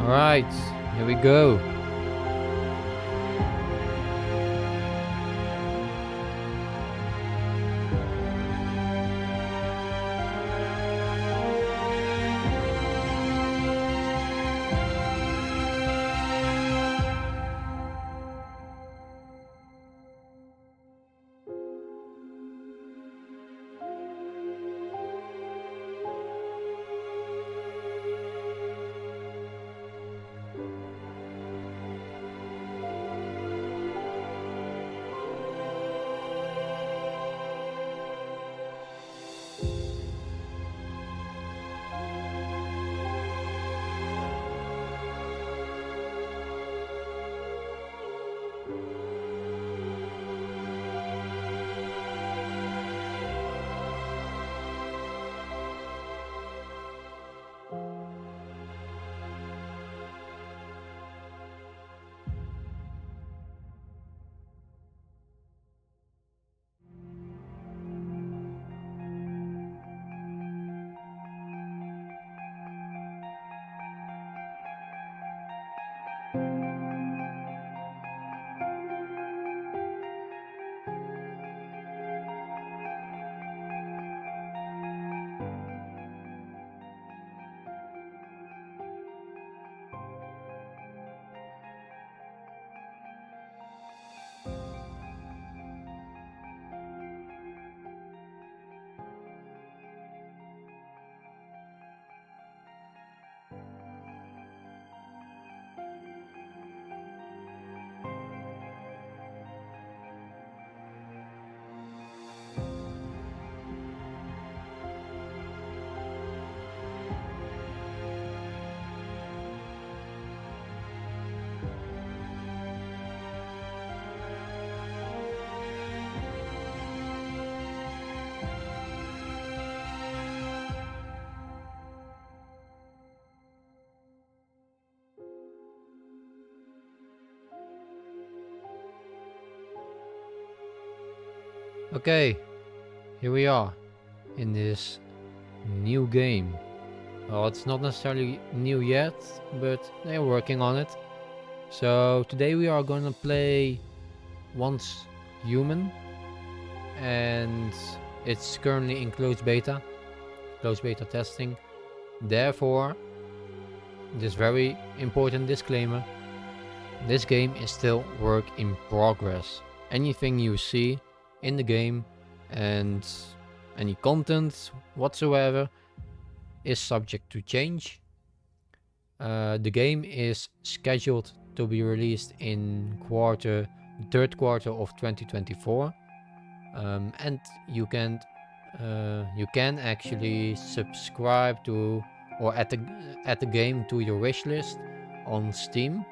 Alright, here we go. Okay, here we are in this new game. Well, it's not necessarily new yet, but they're working on it. So today we are gonna play Once Human, and it's currently in closed beta testing. Therefore, this very important disclaimer: this game is still work in progress. Anything you see in the game and any content whatsoever is subject to change. The game is scheduled to be released in third quarter of 2024, and you can actually subscribe to or add the game to your wish list on Steam,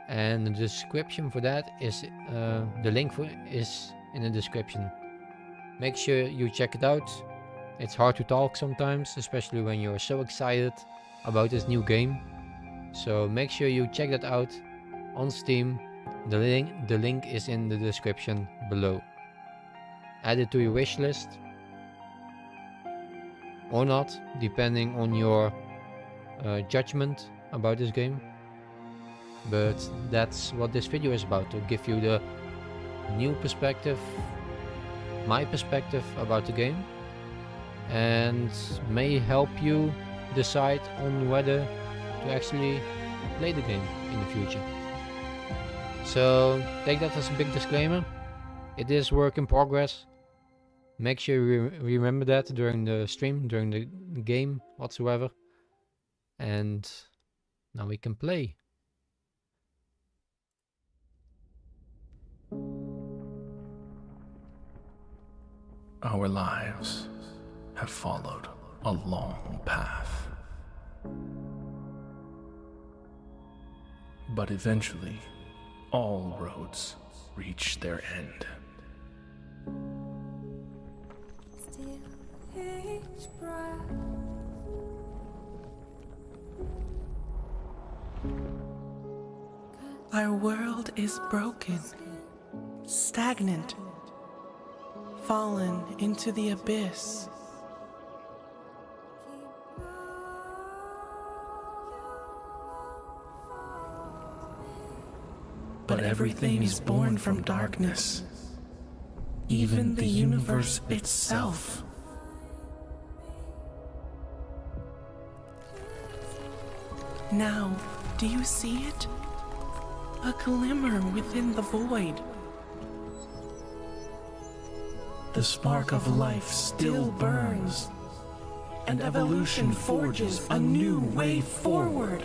and the description for that is the link for is in the description. Make sure you check it out. It's hard to talk sometimes, especially when you're so excited about this new game. So make sure you check that out on Steam. The link is in the description below. Add it to your wish list or not, depending on your judgment about this game. But that's what this video is about, to give you the new perspective, my perspective about the game, and may help you decide on whether to actually play the game in the future. So take that as a big disclaimer. It is work in progress. Make sure you remember that during the stream, during the game whatsoever. And now we can play. Our lives have followed a long path. But eventually, all roads reach their end. Still each breath. Our world is broken, stagnant, fallen into the abyss. But everything is born from darkness. Even the universe itself. Now, do you see it? A glimmer within the void. The spark of life still burns, and evolution forges a new way forward.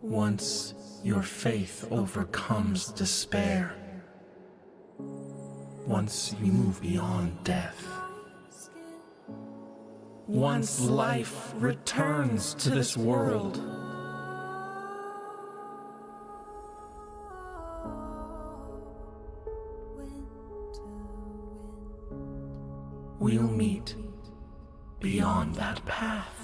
Once your faith overcomes despair, once you move beyond death, once life returns to this world, we'll meet beyond that path.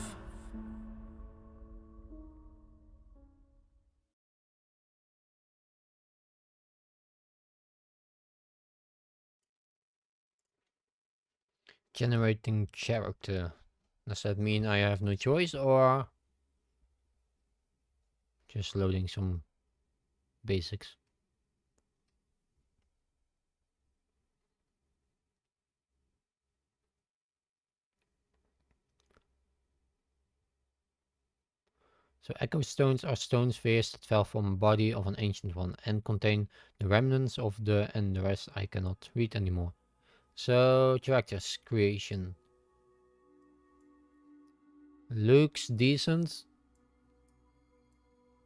Generating character. Does that mean I have no choice, or just loading some basics? So echo stones are stone spheres that fell from a body of an ancient one and contain the remnants of and the rest I cannot read anymore. So characters creation. Looks decent.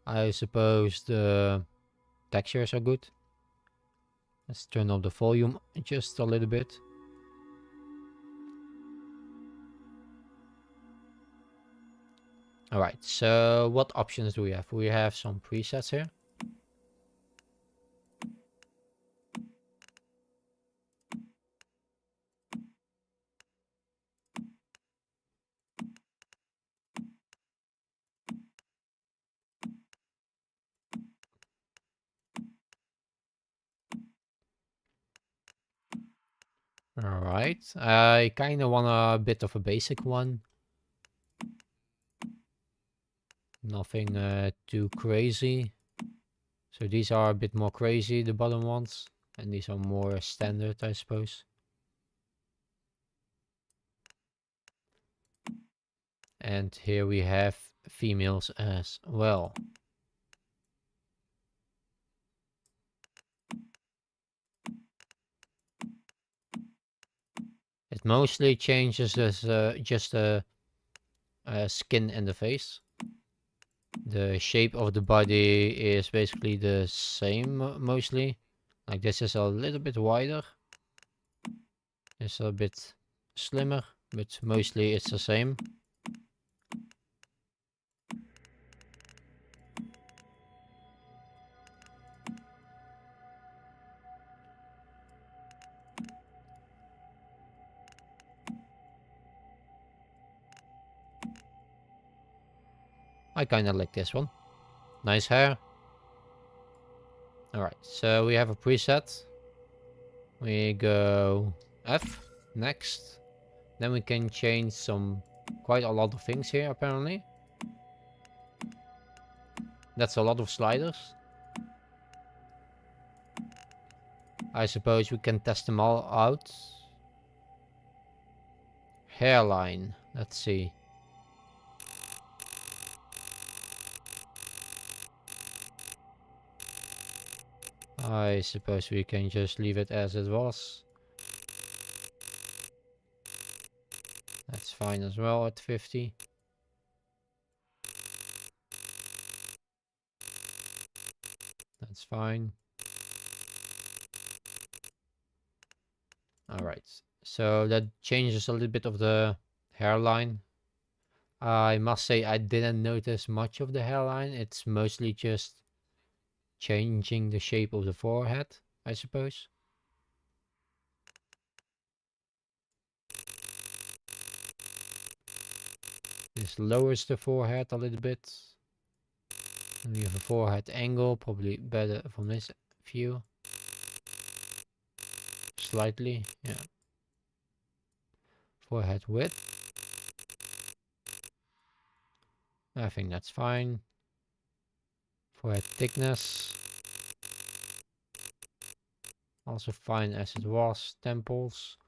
I suppose the textures are good. Let's turn up the volume just a little bit. Alright, so what options do we have? We have some presets here. Alright, I kind of want a bit of a basic one. Nothing too crazy. So these are a bit more crazy, the bottom ones. And these are more standard, I suppose. And here we have females as well. It mostly changes as just a skin and the face. The shape of the body is basically the same mostly. Like this is a little bit wider. It's a bit slimmer, but mostly it's the same. I kinda like this one. Nice hair. Alright, so we have a preset. We go F, next. Then we can change quite a lot of things here apparently. That's a lot of sliders. I suppose we can test them all out. Hairline, let's see. I suppose we can just leave it as it was. That's fine as well at 50. That's fine. Alright, so that changes a little bit of the hairline. I must say I didn't notice much of the hairline. It's mostly just changing the shape of the forehead, I suppose. This lowers the forehead a little bit. And we have a forehead angle, probably better from this view. Slightly, yeah. Forehead width. I think that's fine. Forehead thickness. Also fine as it was. Temples.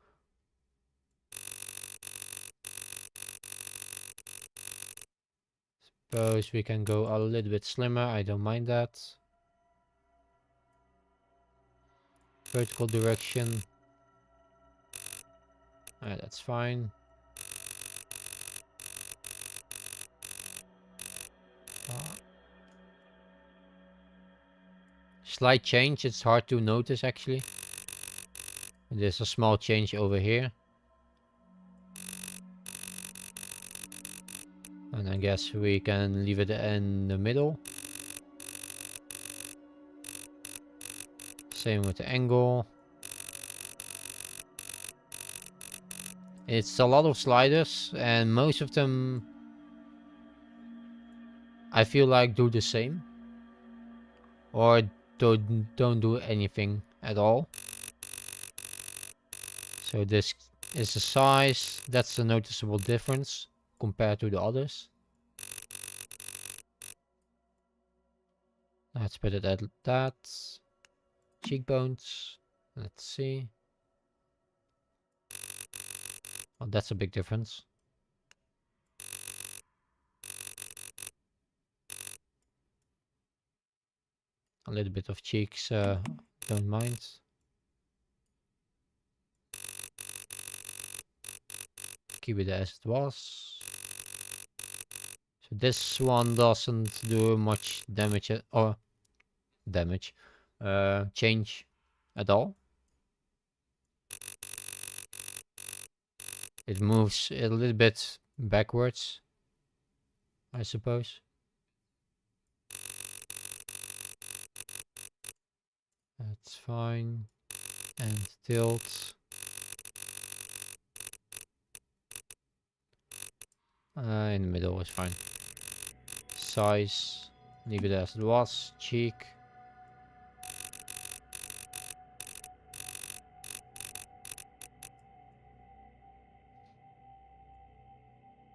Suppose we can go a little bit slimmer. I don't mind that. Vertical direction. That's fine. Slight change. It's hard to notice actually. There's a small change over here. And I guess we can leave it in the middle. Same with the angle. It's a lot of sliders and most of them I feel like do the same. Or don't do anything at all. So this is the size. That's a noticeable difference compared to the others. Let's put it at that. Cheekbones. Let's see. Oh, that's a big difference. A little bit of cheeks, don't mind. Keep it as it was. So this one doesn't do much damage or change at all. It moves a little bit backwards, I suppose. That's fine. And tilt. In the middle is fine. Size, leave it as it was. Cheek.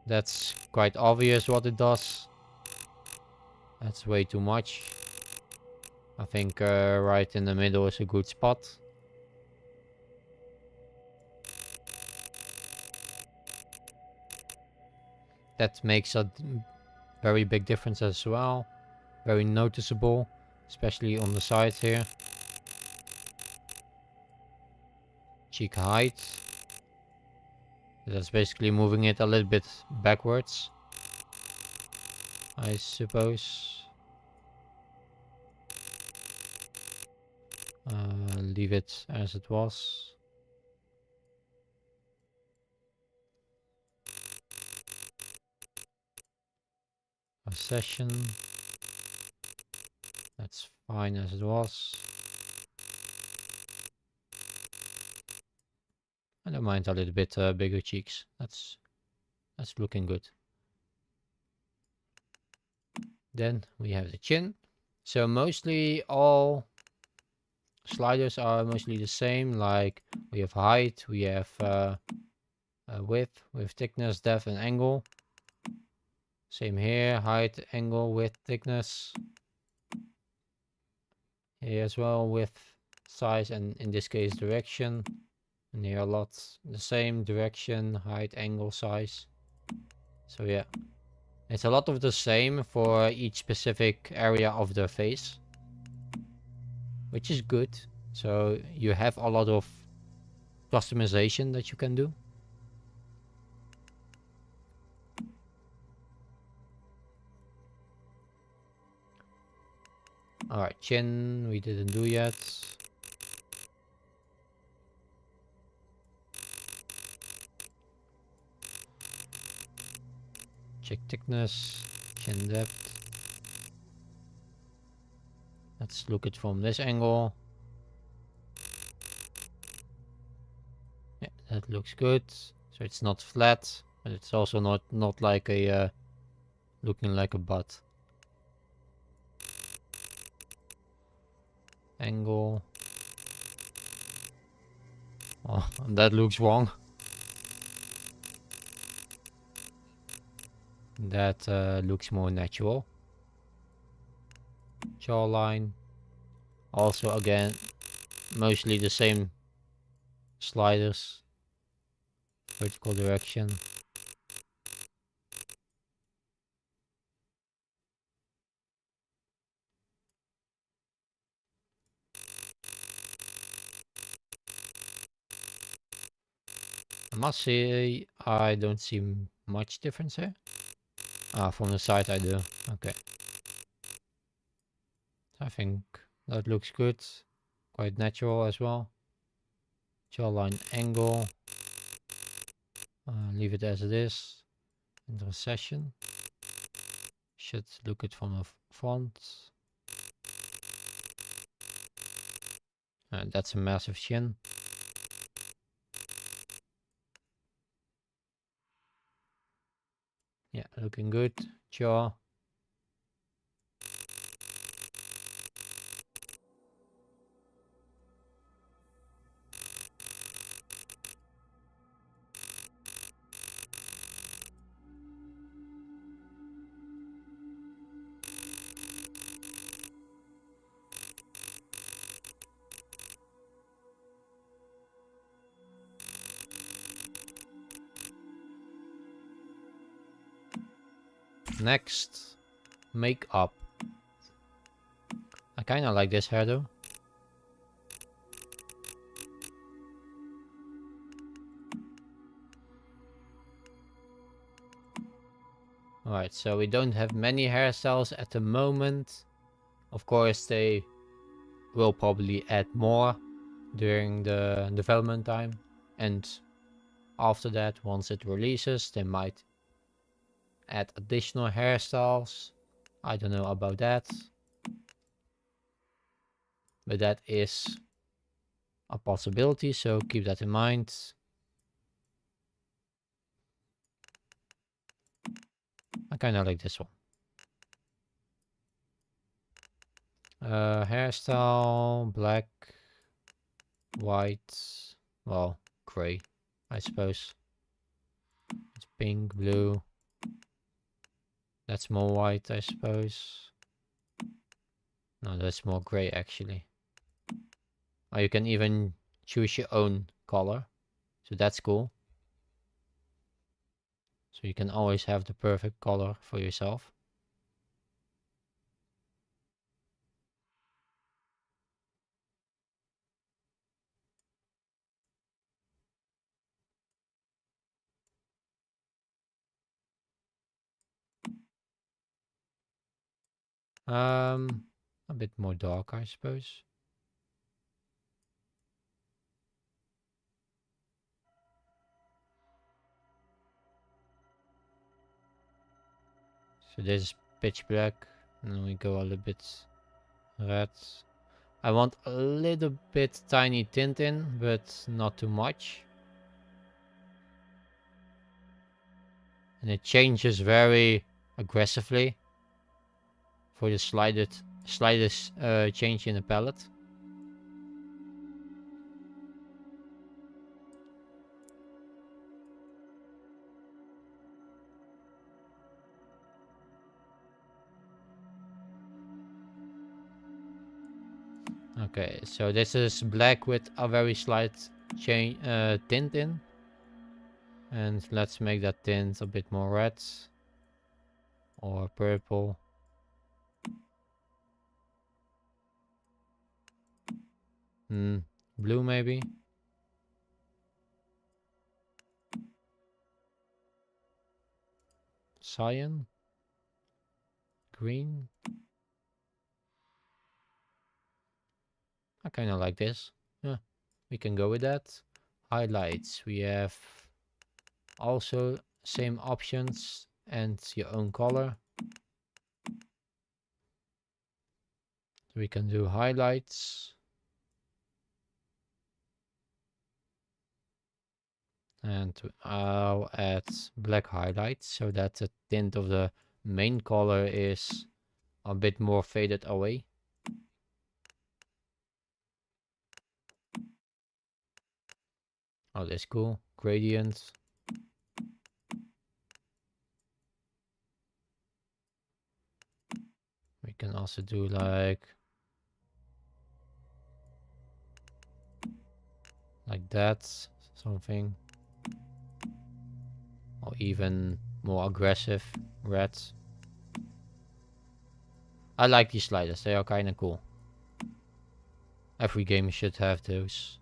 That's quite obvious what it does. That's way too much. I think right in the middle is a good spot. That makes a very big difference as well. Very noticeable, especially on the sides here. Cheek height. That's basically moving it a little bit backwards, I suppose. Leave it as it was. A session. That's fine as it was. I don't mind a little bit bigger cheeks. That's looking good. Then we have the chin. So mostly all sliders are mostly the same. Like we have height, we have width, we have thickness, depth, and angle. Same here, height, angle, width, thickness. Here as well, width, size, and in this case direction. And here a lot the same, direction, height, angle, size. So yeah, it's a lot of the same for each specific area of the face, which is good. So you have a lot of customization that you can do. Alright, chin we didn't do yet. Check thickness, chin depth. Let's look at from this angle. Yeah, that looks good. So it's not flat, but it's also not like a looking like a butt. Angle. Oh, that looks wrong. That looks more natural. Jawline. Also again, mostly the same sliders. Vertical direction. I must say I don't see much difference here. Ah, from the side I do. Okay. I think that looks good. Quite natural as well. Jawline angle. Leave it as it is. And recession. Should look it from the front. That's a massive chin. Yeah, looking good. Jaw. Next, makeup. I kinda like this hair though. Alright, so we don't have many hairstyles at the moment. Of course, they will probably add more during the development time. And after that, once it releases, they might add additional hairstyles. I don't know about that. But that is a possibility, so keep that in mind. I kinda like this one. Hairstyle, black, white, well, gray, I suppose. It's pink, blue. That's more white, I suppose. No, that's more gray actually. Or you can even choose your own color. So that's cool. So you can always have the perfect color for yourself. A bit more dark, I suppose. So this is pitch black, and then we go a little bit red. I want a little bit tiny tint in, but not too much. And it changes very aggressively for the slightest change in the palette. Okay, so this is black with a very slight change tint in. And let's make that tint a bit more red. Or purple. Blue maybe. Cyan. Green. I kind of like this. Yeah, we can go with that. Highlights. We have also same options and your own color. We can do highlights. And I'll add black highlights so that the tint of the main color is a bit more faded away. Oh, that's cool. Gradient. can also do like that, something. Or even more aggressive reds. I like these sliders, they are kinda cool. Every game should have those.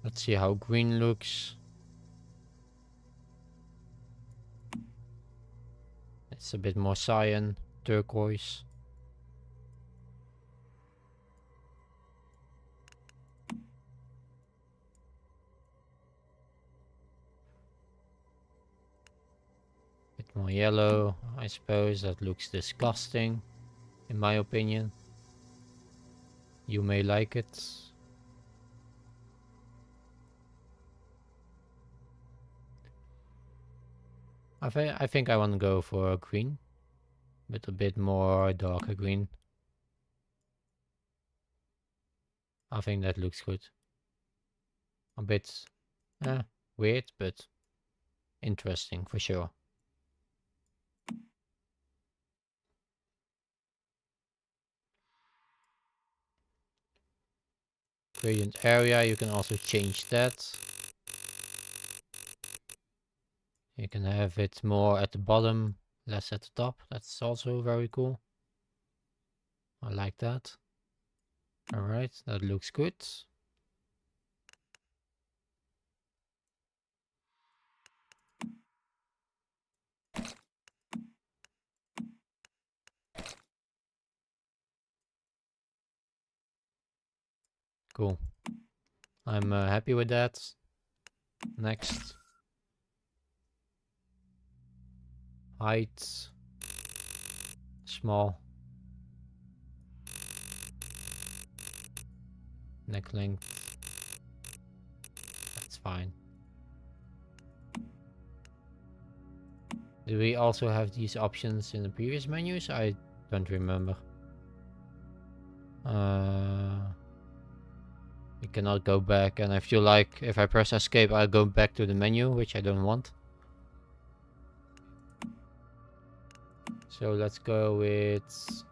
Let's see how green looks. It's a bit more cyan, turquoise. Bit more yellow, I suppose. That looks disgusting, in my opinion. You may like it. I think I want to go for a green, but a bit more darker green. I think that looks good. A bit weird, but interesting for sure. Gradient area, you can also change that. You can have it more at the bottom, less at the top. That's also very cool. I like that. Alright, that looks good. Cool. I'm happy with that. Next. Height. Small. Neck length. That's fine. Do we also have these options in the previous menus? I don't remember. We cannot go back, and I feel like if I press escape I'll go back to the menu, which I don't want. So let's go with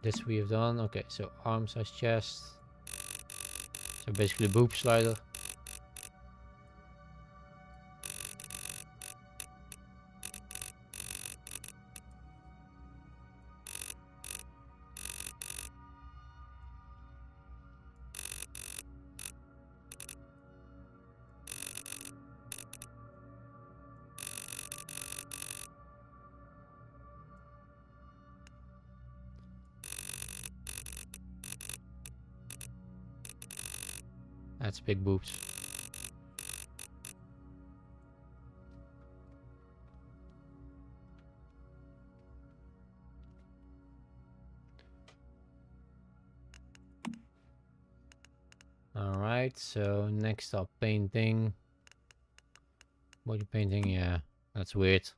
this we have done. Okay, so arm size, chest. So basically boob slider. That's big boobs. Alright, so next up, painting. Body painting, yeah, that's weird.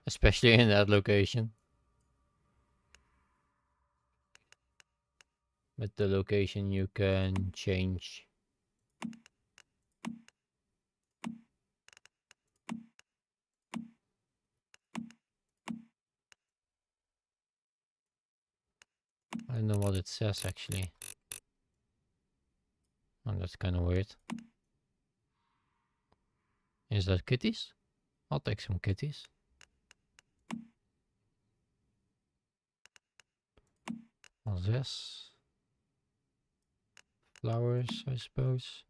Especially in that location. But the location you can change. I don't know what it says actually. Oh, that's kind of weird. Is that kitties? I'll take some kitties. What's this? Flowers, I suppose.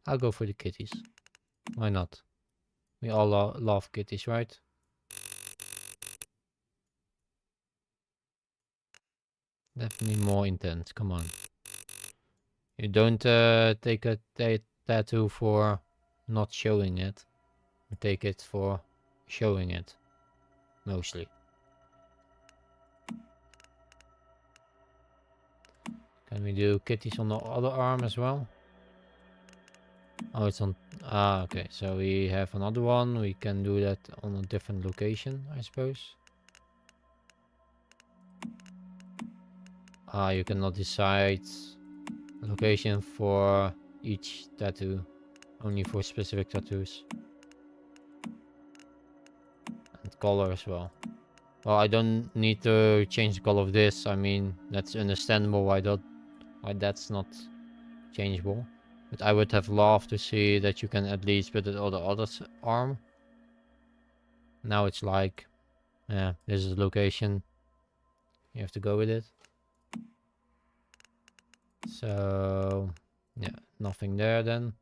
I'll go for the kitties. Why not? We all love kitties, right? Definitely more intense, come on. You don't take a tattoo for not showing it. You take it for showing it. Mostly. Can we do kitties on the other arm as well? Oh, it's on. Ah, okay. So we have another one. We can do that on a different location, I suppose. Ah, you cannot decide location for each tattoo, only for specific tattoos. And color as well. Well, I don't need to change the color of this. I mean, that's understandable why that's not changeable. But I would have loved to see that you can at least put it on the other arm. Now it's like, yeah, this is the location. You have to go with it. So, yeah, nothing there then.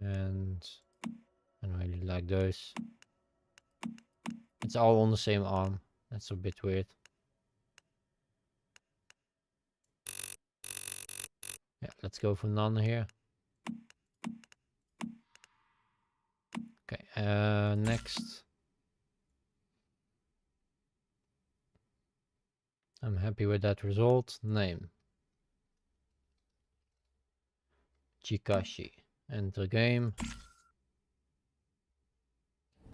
And I don't really like those. It's all on the same arm. That's a bit weird. Yeah, let's go for none here. Okay, next. I'm happy with that result. Name. Chikashi. Enter game.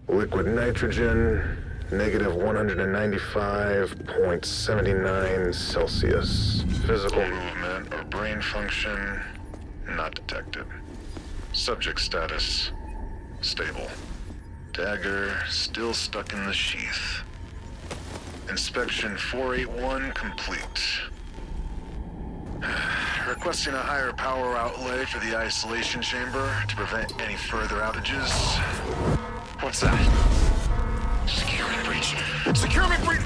Liquid nitrogen, negative 195.79 Celsius. Physical movement or brain function, not detected. Subject status, stable. Dagger still stuck in the sheath. Inspection 481 complete. Requesting a higher power outlay for the isolation chamber to prevent any further outages. What's that? Security breach. Security breach!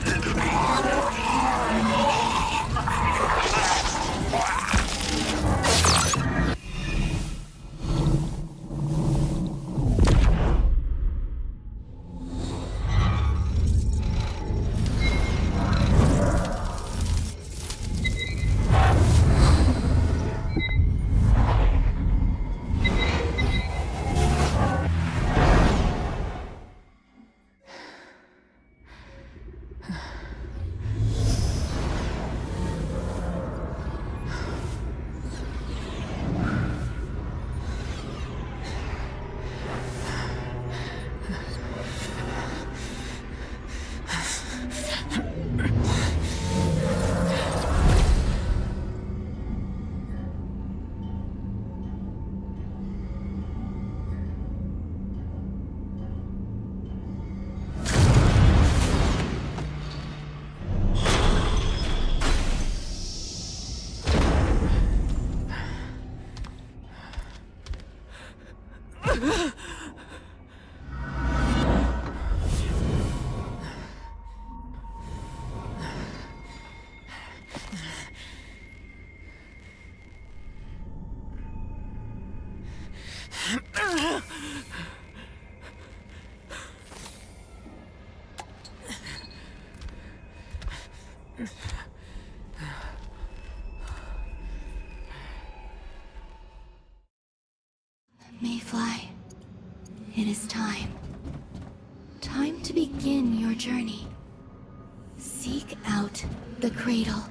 Mayfly, it is time. Time to begin your journey. Seek out the cradle.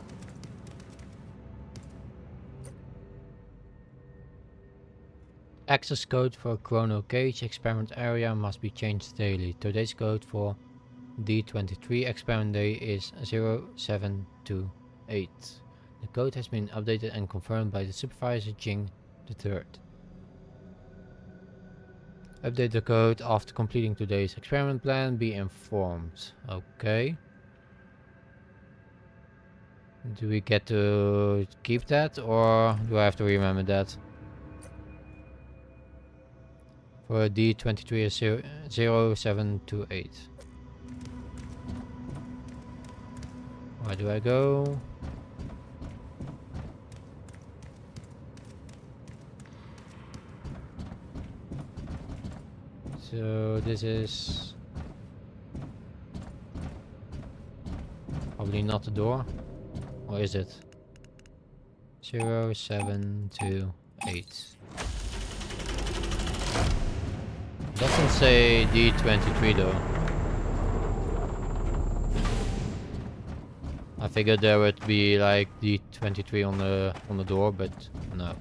Access code for Chrono Cage experiment area must be changed daily. Today's code for D23 experiment day is 0728. The code has been updated and confirmed by the supervisor Jing III. Update the code after completing today's experiment plan. Be informed. Okay. Do we get to keep that or do I have to remember that? For D23 is 0728. Where do I go? So this is probably not the door, or is it? 0728. Doesn't say D23 though. I figured there would be like D23 on the door, but no.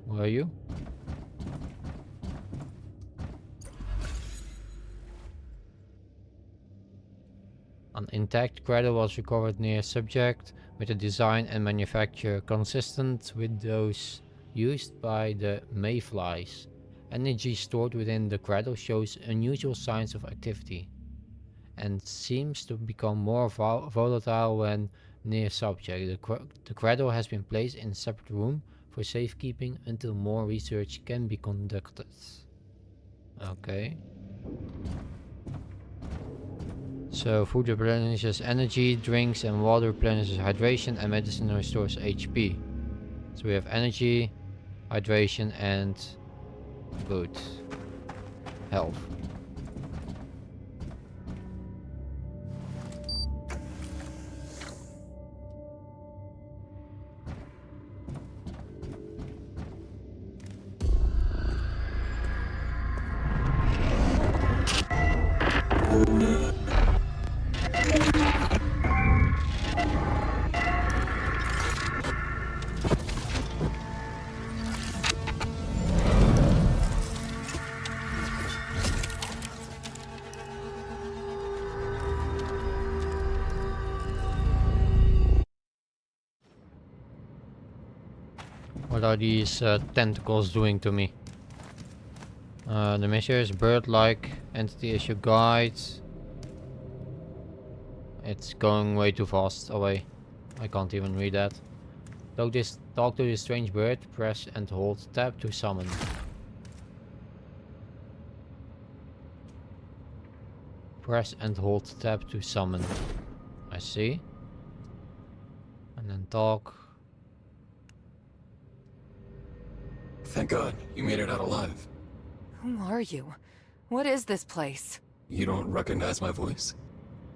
Where are you? An intact cradle was recovered near subject with a design and manufacture consistent with those used by the mayflies. Energy stored within the cradle shows unusual signs of activity and seems to become more volatile when near subject. The cradle has been placed in a separate room for safekeeping until more research can be conducted. Okay. So food replenishes energy, drinks and water replenishes hydration, and medicine restores HP. So we have energy, hydration and food. Health. What are these tentacles doing to me? The mysterious bird-like entity is your guide. It's going way too fast away. I can't even read that. Talk to this strange bird. Press and hold tab to summon. Press and hold tab to summon. I see. And then talk. Thank God, you made it out alive. Who are you? What is this place? You don't recognize my voice?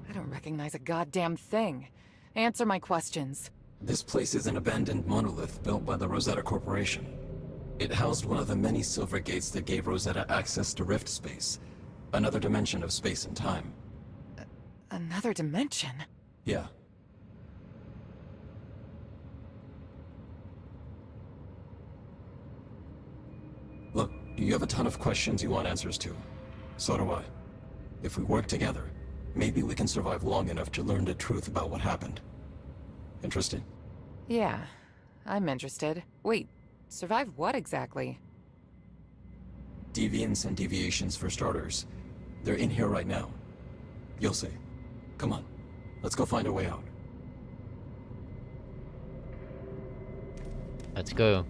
I don't recognize a goddamn thing. Answer my questions. This place is an abandoned monolith built by the Rosetta Corporation. It housed one of the many silver gates that gave Rosetta access to Rift Space, another dimension of space and time. Another dimension? Yeah. Look, you have a ton of questions you want answers to. So do I. If we work together, maybe we can survive long enough to learn the truth about what happened. Interested? Yeah, I'm interested. Wait, survive what exactly? Deviants and deviations for starters. They're in here right now. You'll see. Come on, let's go find a way out. Let's go.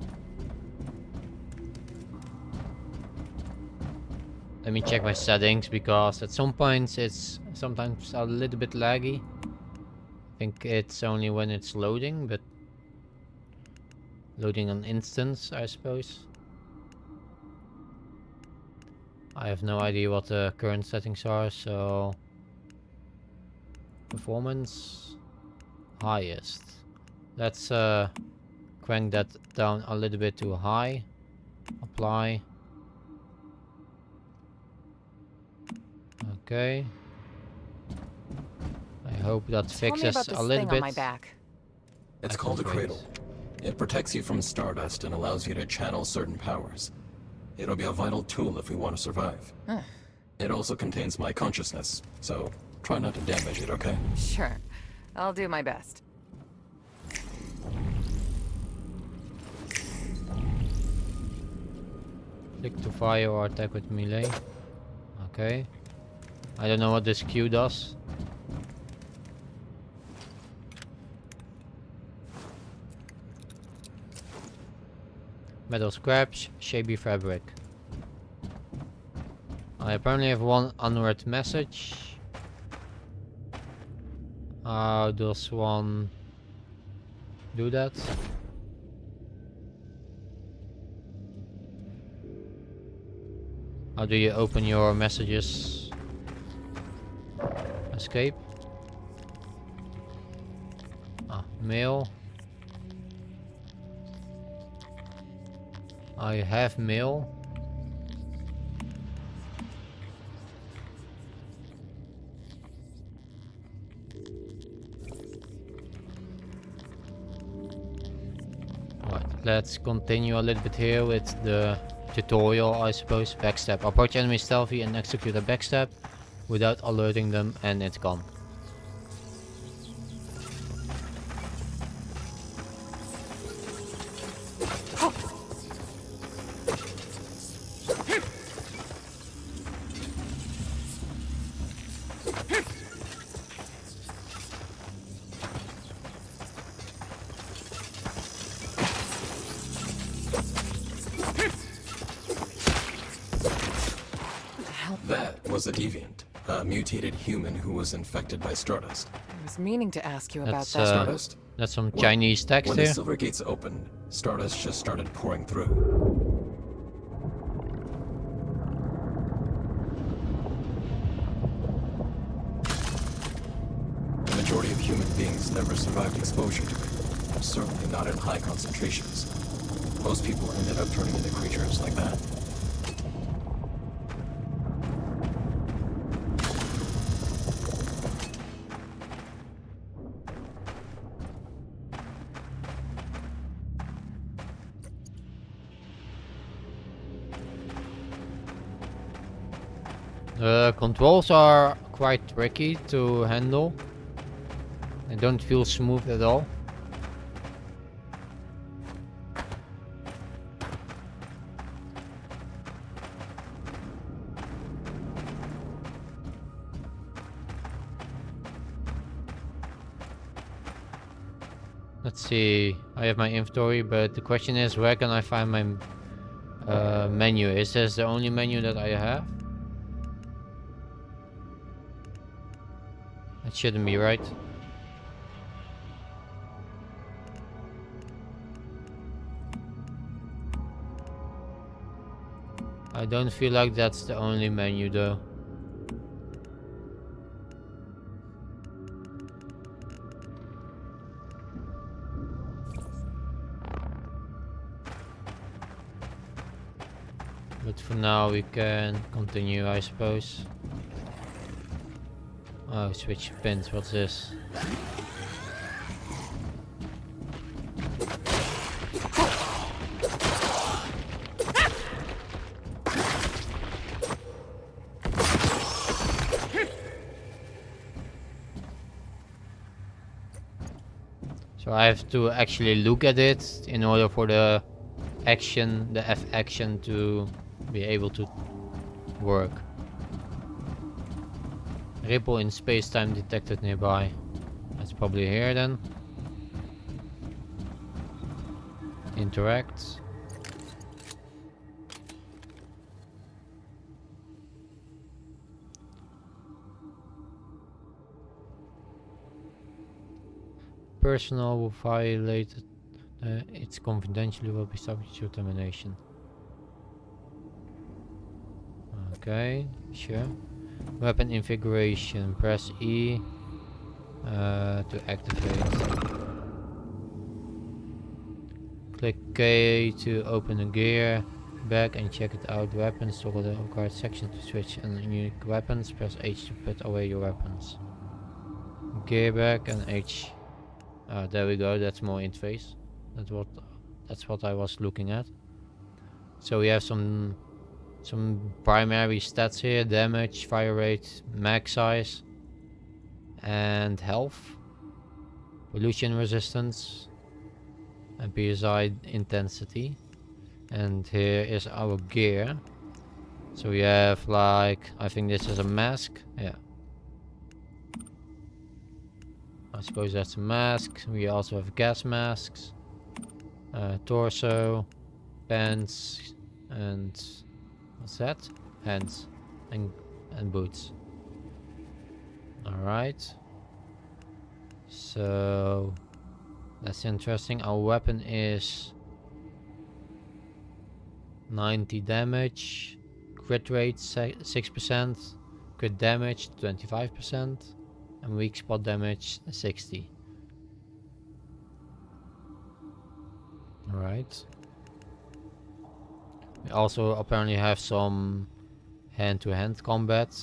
Let me check my settings because at some points it's sometimes a little bit laggy. I think it's only when it's loading, but loading an instance, I suppose. I have no idea what the current settings are, so performance highest. Let's crank that down a little bit to high. Apply. Okay. I hope that fixes a little bit. On my back. It's called a cradle. It protects you from stardust and allows you to channel certain powers. It'll be a vital tool if we want to survive. Huh. It also contains my consciousness, so try not to damage it, okay? Sure. I'll do my best. Click to fire or attack with melee. Okay. I don't know what this Q does. Metal scraps, shabby fabric. I apparently have one unread message. How does one do that? How do you open your messages? Escape. Ah, mail. I have mail. What? let's continue a little bit here with the tutorial, I suppose. Backstab. Approach enemy stealthy and execute a backstab without alerting them, and it's gone. That was a deviant. A mutated human who was infected by Stardust. I was meaning to ask you about That's, that. Stardust? That's some Well, Chinese text When here. the silver gates opened, Stardust just started pouring through. The majority of human beings never survived exposure to it. Certainly not in high concentrations. Most people ended up turning into creatures like that. The controls are quite tricky to handle. They don't feel smooth at all. Let's see, I have my inventory, but the question is, where can I find my menu? Is this the only menu that I have? That shouldn't be right. I don't feel like that's the only menu though. But for now we can continue, I suppose. Oh, switch pins, what's this? So I have to actually look at it in order for the action, the F action, to be able to work. Ripple in space-time detected nearby. That's probably here then. Interact. Personnel who violated its confidentially will be subject to termination. Okay, sure. Weapon configuration. Press E to activate. Click K to open the gear bag and check it out. Weapons, toggle the required section to switch and unique weapons. Press H to put away your weapons. Gear bag and H. There we go. That's more interface. That's what I was looking at. So we have some primary stats here: damage, fire rate, mag size, and health, pollution resistance, and PSI intensity. And here is our gear. So we have, like, I think this is a mask. Yeah, I suppose that's a mask. We also have gas masks, torso, pants, and what's that? Hands and boots. Alright. So that's interesting. Our weapon is 90 damage, crit rate 6%, crit damage 25%, and weak spot damage 60. Alright. We also apparently have some hand-to-hand combat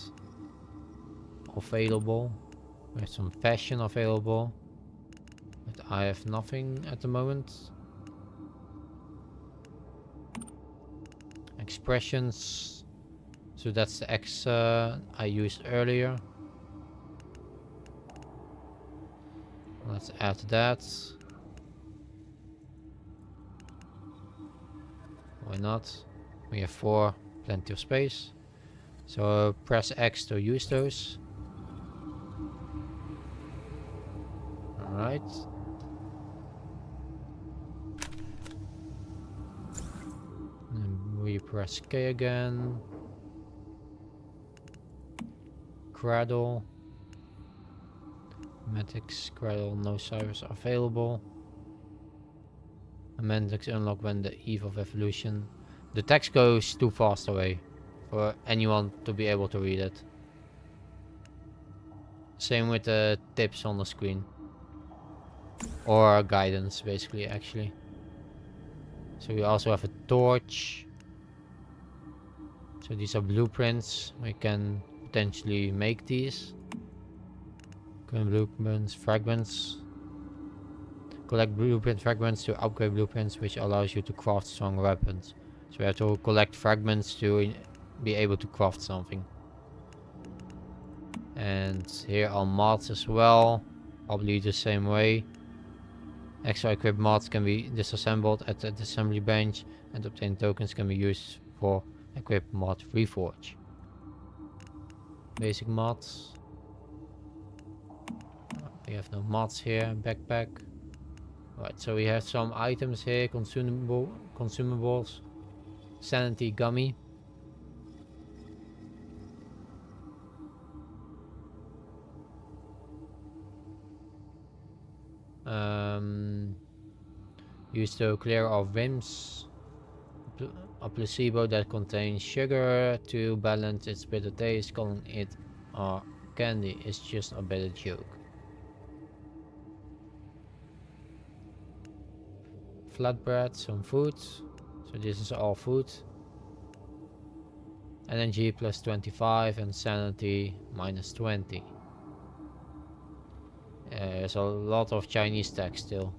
available. We have some fashion available, but I have nothing at the moment. expressions. So that's the X I used earlier. Let's add that. Why not? We have 4, plenty of space. So press X to use those. Alright. And we press K again. Cradle. Matics, Cradle, no cybers available. Amendix unlock when the eve of evolution. The text goes too fast away for anyone to be able to read it. Same with the tips on the screen. Or guidance, basically, actually. So we also have a torch. So these are blueprints. We can potentially make these. Blueprints, fragments. Collect blueprint fragments to upgrade blueprints, which allows you to craft strong weapons. So we have to collect fragments to be able to craft something. And here are mods as well, probably the same way. Extra equipped mods can be disassembled at the assembly bench, and obtained tokens can be used for equip mod reforge. Basic mods. We have no mods here. Backpack. Right, so we have some items here. Consumables. Sanity gummy. Used to clear off whims. A placebo that contains sugar to balance its bitter taste. Calling it candy is just a better joke. Flatbread, some food. So this is all food. Energy plus 25 and sanity minus 20. There's a lot of Chinese text still.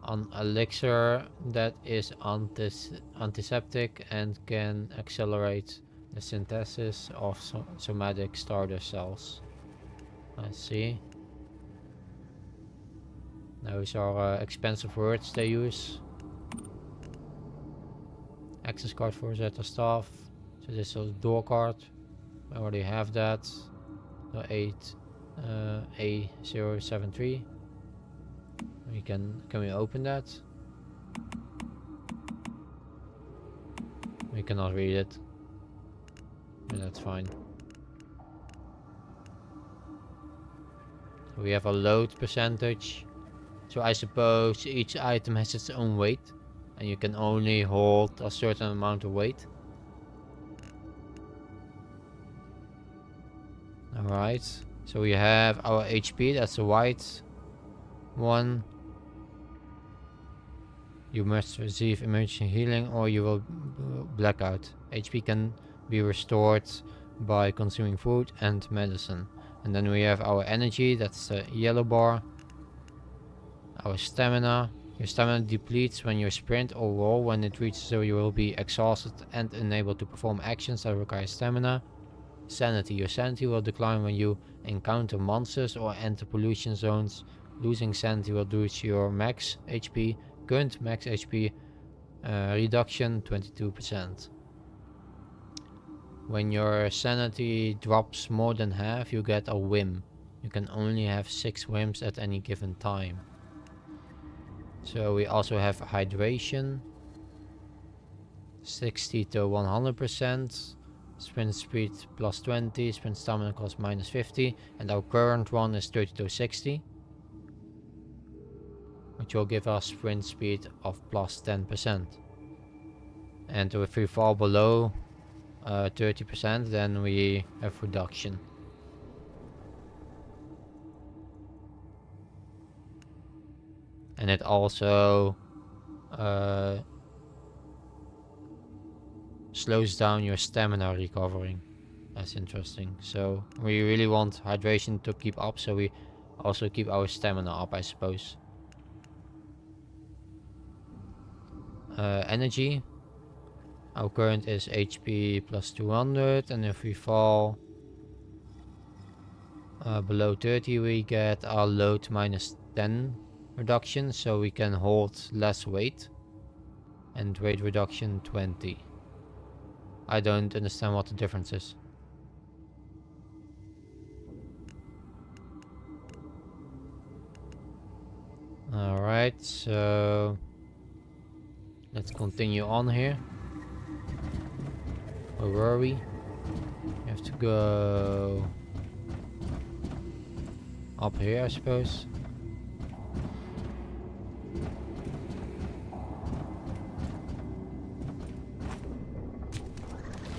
An elixir that is antiseptic and can accelerate the synthesis of somatic starter cells. I see. Those are expensive words they use. Access card for Zeta staff. So this is a door card. I already have that. The 8A073. Can we open that? We cannot read it. But that's fine. We have a load percentage. So I suppose each item has its own weight, and you can only hold a certain amount of weight. Alright, so we have our HP, that's the white one. You must receive emergency healing or you will black out. HP can be restored by consuming food and medicine. And then we have our energy, that's the yellow bar. Our stamina. Your stamina depletes when you sprint or roll. When it reaches 0, you will be exhausted and unable to perform actions that require stamina. Sanity. Your sanity will decline when you encounter monsters or enter pollution zones. Losing sanity will reduce your max HP. Current max HP reduction 22%. When your sanity drops more than half, you get a whim. You can only have 6 whims at any given time. So we also have hydration. 60 to 100%. Sprint speed plus 20. Sprint stamina cost minus 50. And our current one is 30 to 60. Which will give us sprint speed of plus 10%. And if we fall below 30%, then we have reduction. And it also slows down your stamina recovering. That's interesting. So we really want hydration to keep up, so we also keep our stamina up, I suppose. energy. Our current is HP plus 200, and if we fall below 30 we get our load minus 10 reduction, so we can hold less weight, and weight reduction 20. I don't understand what the difference is. Alright, so let's continue on here. Where were we? We have to go up here, I suppose.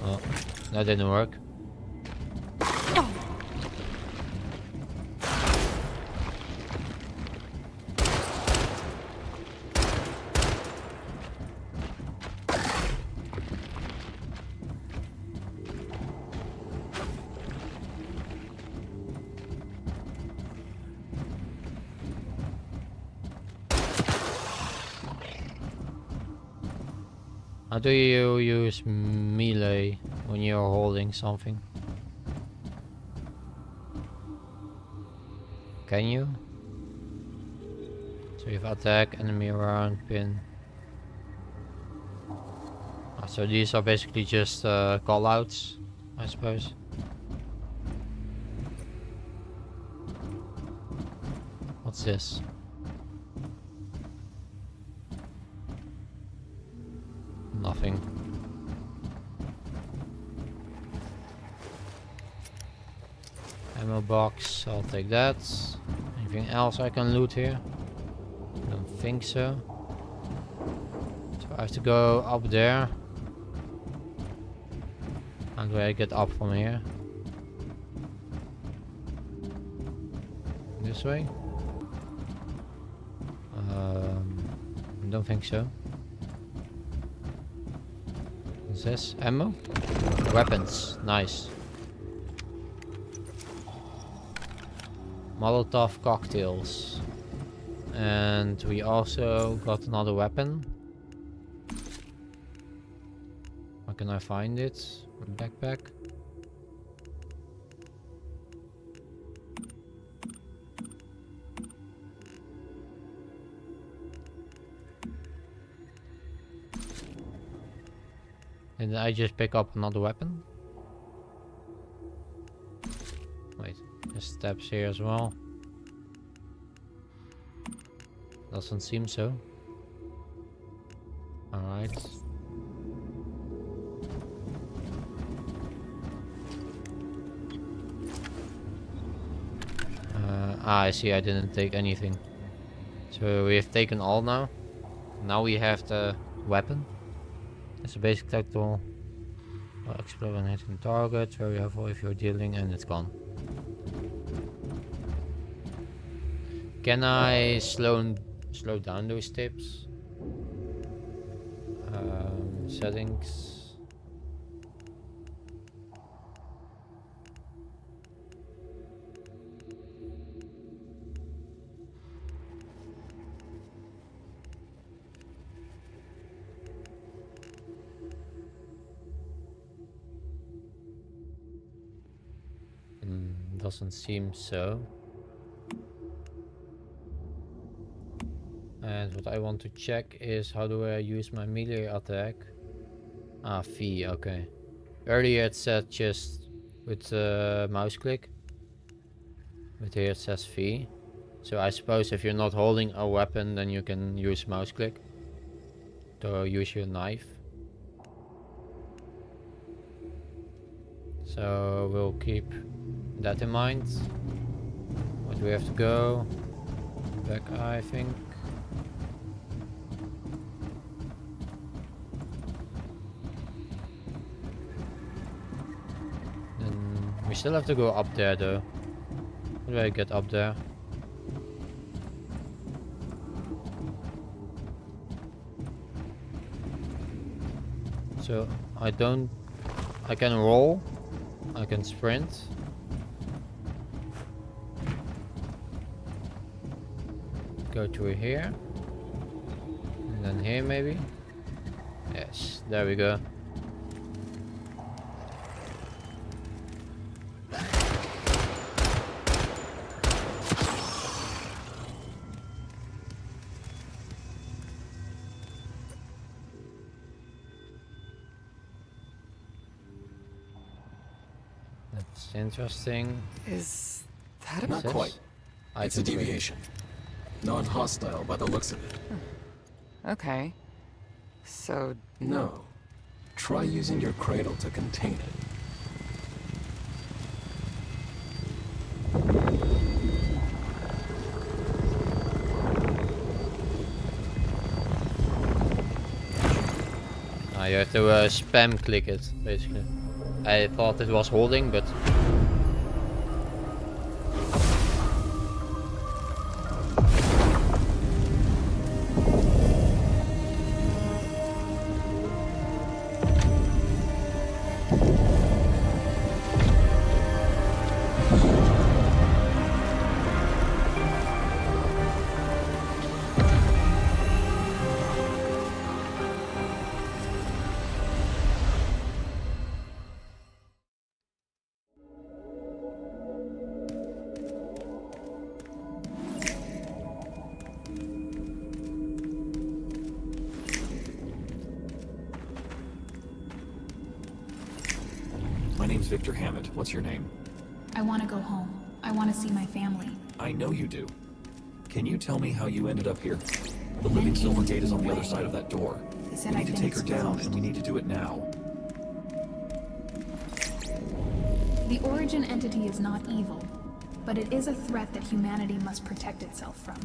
Oh, that didn't work. How do you use melee when you're holding something? Can you? So you have attack, enemy around, pin. So these are basically just callouts, I suppose. What's this? Nothing. Ammo box, I'll take that. Anything else I can loot here? Don't think so. So I have to go up there. How do I get up from here? This way? Don't think so. What's this? Ammo? Weapons. Nice. Molotov cocktails. And we also got another weapon. Where can I find it? Backpack. Did I just pick up another weapon? Wait, there's steps here as well. Doesn't seem so. Alright. I see, I didn't take anything. So we have taken all now. Now we have the weapon. It's a basic tactical. Explode when hitting target. Very helpful if you're dealing, and it's gone. Can I slow down those tips? Settings. Doesn't seem so. And what I want to check is how do I use my melee attack? Ah, V, okay. Earlier it said just with mouse click. But here it says V. So I suppose if you're not holding a weapon, then you can use mouse click to use your knife. So we'll keep that in mind. Where do we have to go? Back, I think. Then we still have to go up there though. How do I get up there? So I can roll, I can sprint. Go to here, and then here maybe. Yes, there we go. That's interesting. Is that a... Not Says quite. It's a item crate. deviation. Non-hostile by the looks of it. Okay. So, No. Try using your cradle to contain it. You have to spam click it, basically. I thought it was holding, but... My name's Victor Hammond. What's your name? I want to go home. I want to see my family. I know you do. Can you tell me how you ended up here? The living silver gate is on the other side of that door. They said We I've need to been take her down, exposed. and we need to do it now. The Origin entity is not evil, but it is a threat that humanity must protect itself from.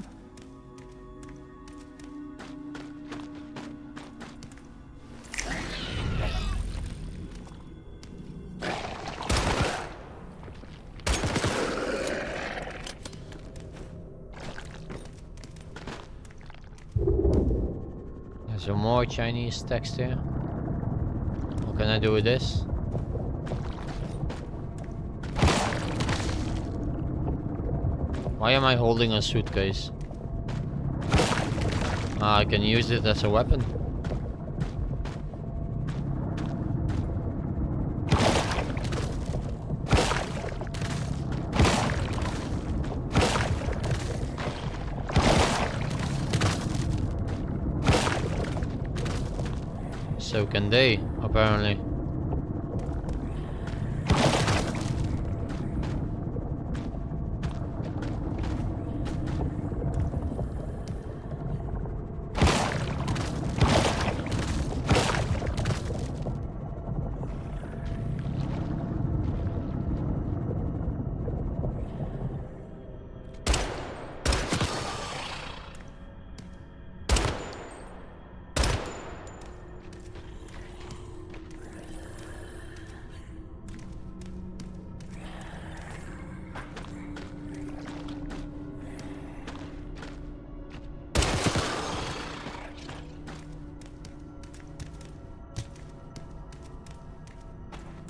There's some more Chinese text here. What can I do with this? Why am I holding a suitcase? Ah, I can use it as a weapon. So can they, apparently.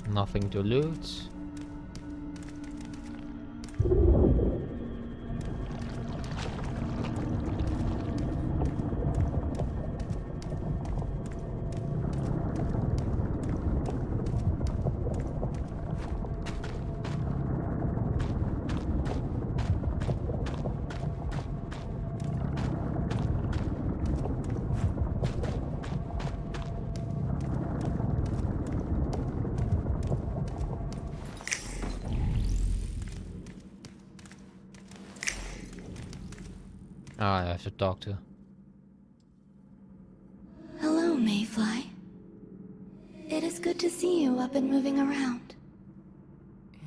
Nothing to loot. Ah, I have to talk to. Hello, Mayfly. It is good to see you up and moving around.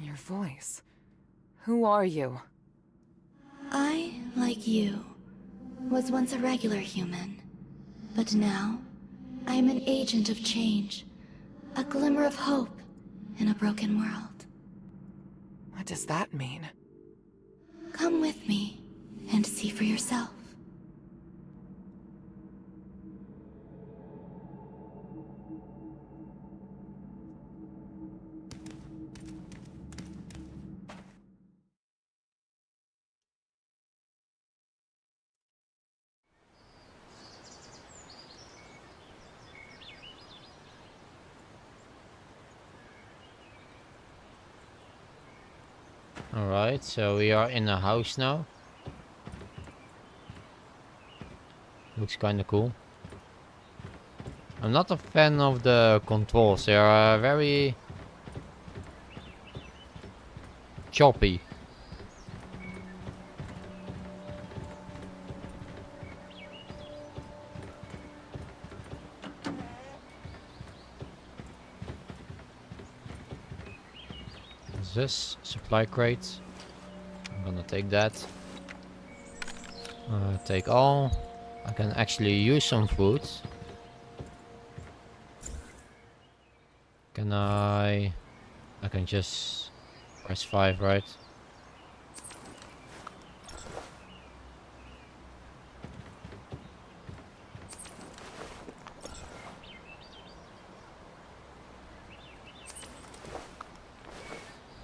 your voice. Who are you? I, like you, was once a regular human. But now, I am an agent of change. A glimmer of hope in a broken world. What does that mean? Come with me and see for yourself. Alright, so we are in a house now. Looks kinda cool. I'm not a fan of the controls, they are very choppy. What's this? Supply crate. I'm gonna take that. Take all. I can actually use some food. Can I can just press 5, right?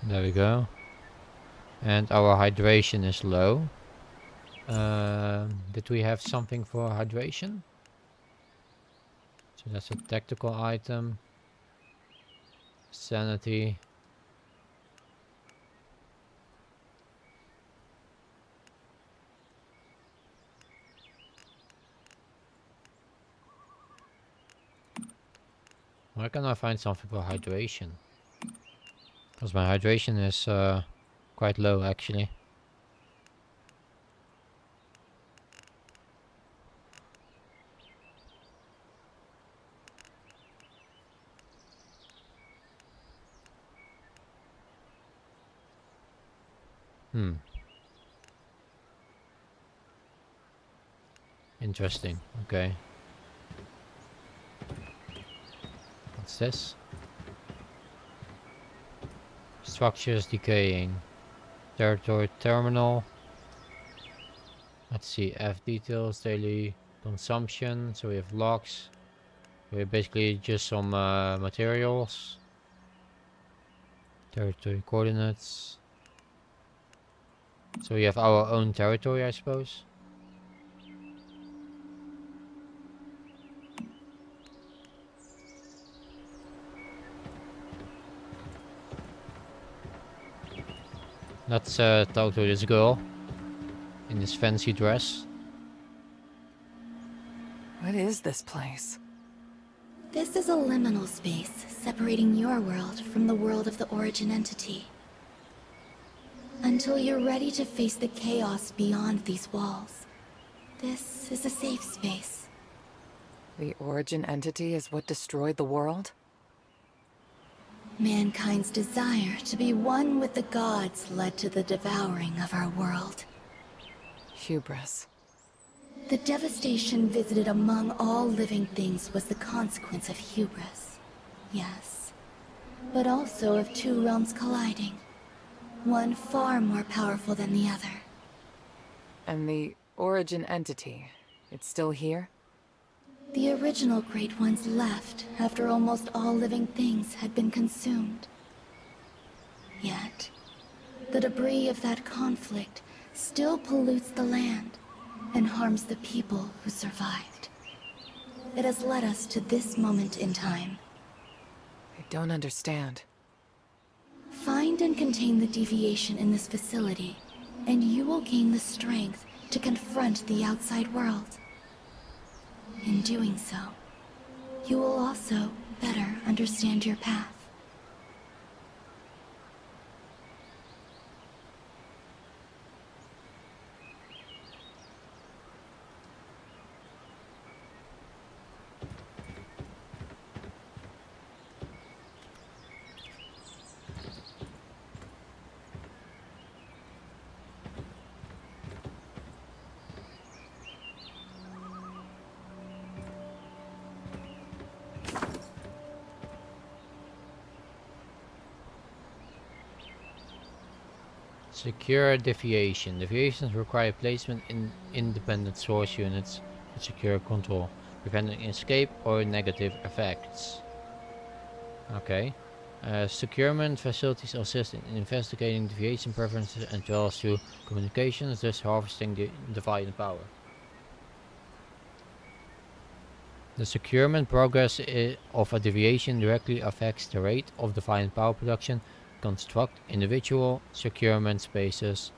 There we go. And our hydration is low. Did we have something for hydration? So that's a tactical item. Sanity. Where can I find something for hydration? Because my hydration is quite low actually. Interesting. Okay. What's this? Structures decaying. Territory terminal. Let's see. F details. Daily consumption. So we have logs. We have basically just some materials. Territory coordinates. So we have our own territory, I suppose. Let's talk to this girl in this fancy dress. What is this place? This is a liminal space separating your world from the world of the origin entity. Until you're ready to face the chaos beyond these walls, this is a safe space. The origin entity is what destroyed the world? Mankind's desire to be one with the gods led to the devouring of our world. Hubris. The devastation visited among all living things was the consequence of hubris. Yes. But also of two realms colliding. One far more powerful than the other. And the origin entity, it's still here? The original Great Ones left after almost all living things had been consumed. Yet, the debris of that conflict still pollutes the land and harms the people who survived. It has led us to this moment in time. I don't understand. Find and contain the deviation in this facility, and you will gain the strength to confront the outside world. In doing so, you will also better understand your path. Secure deviation. Deviations require placement in independent source units with secure control, preventing escape or negative effects. Okay. Securement facilities assist in investigating deviation preferences as well as through communications, thus harvesting the deviant power. The securement progress of a deviation directly affects the rate of deviant power production construct individual securement spaces,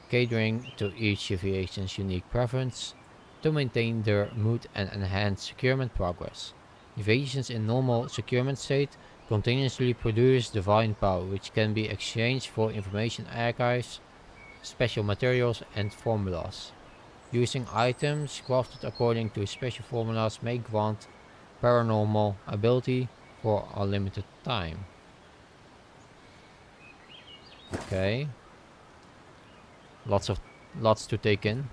catering to each deviation's unique preference to maintain their mood and enhance securement progress. Deviations in normal securement state continuously produce divine power, which can be exchanged for information archives, special materials, and formulas. Using items crafted according to special formulas may grant paranormal ability for a limited time. Okay. Lots to take in.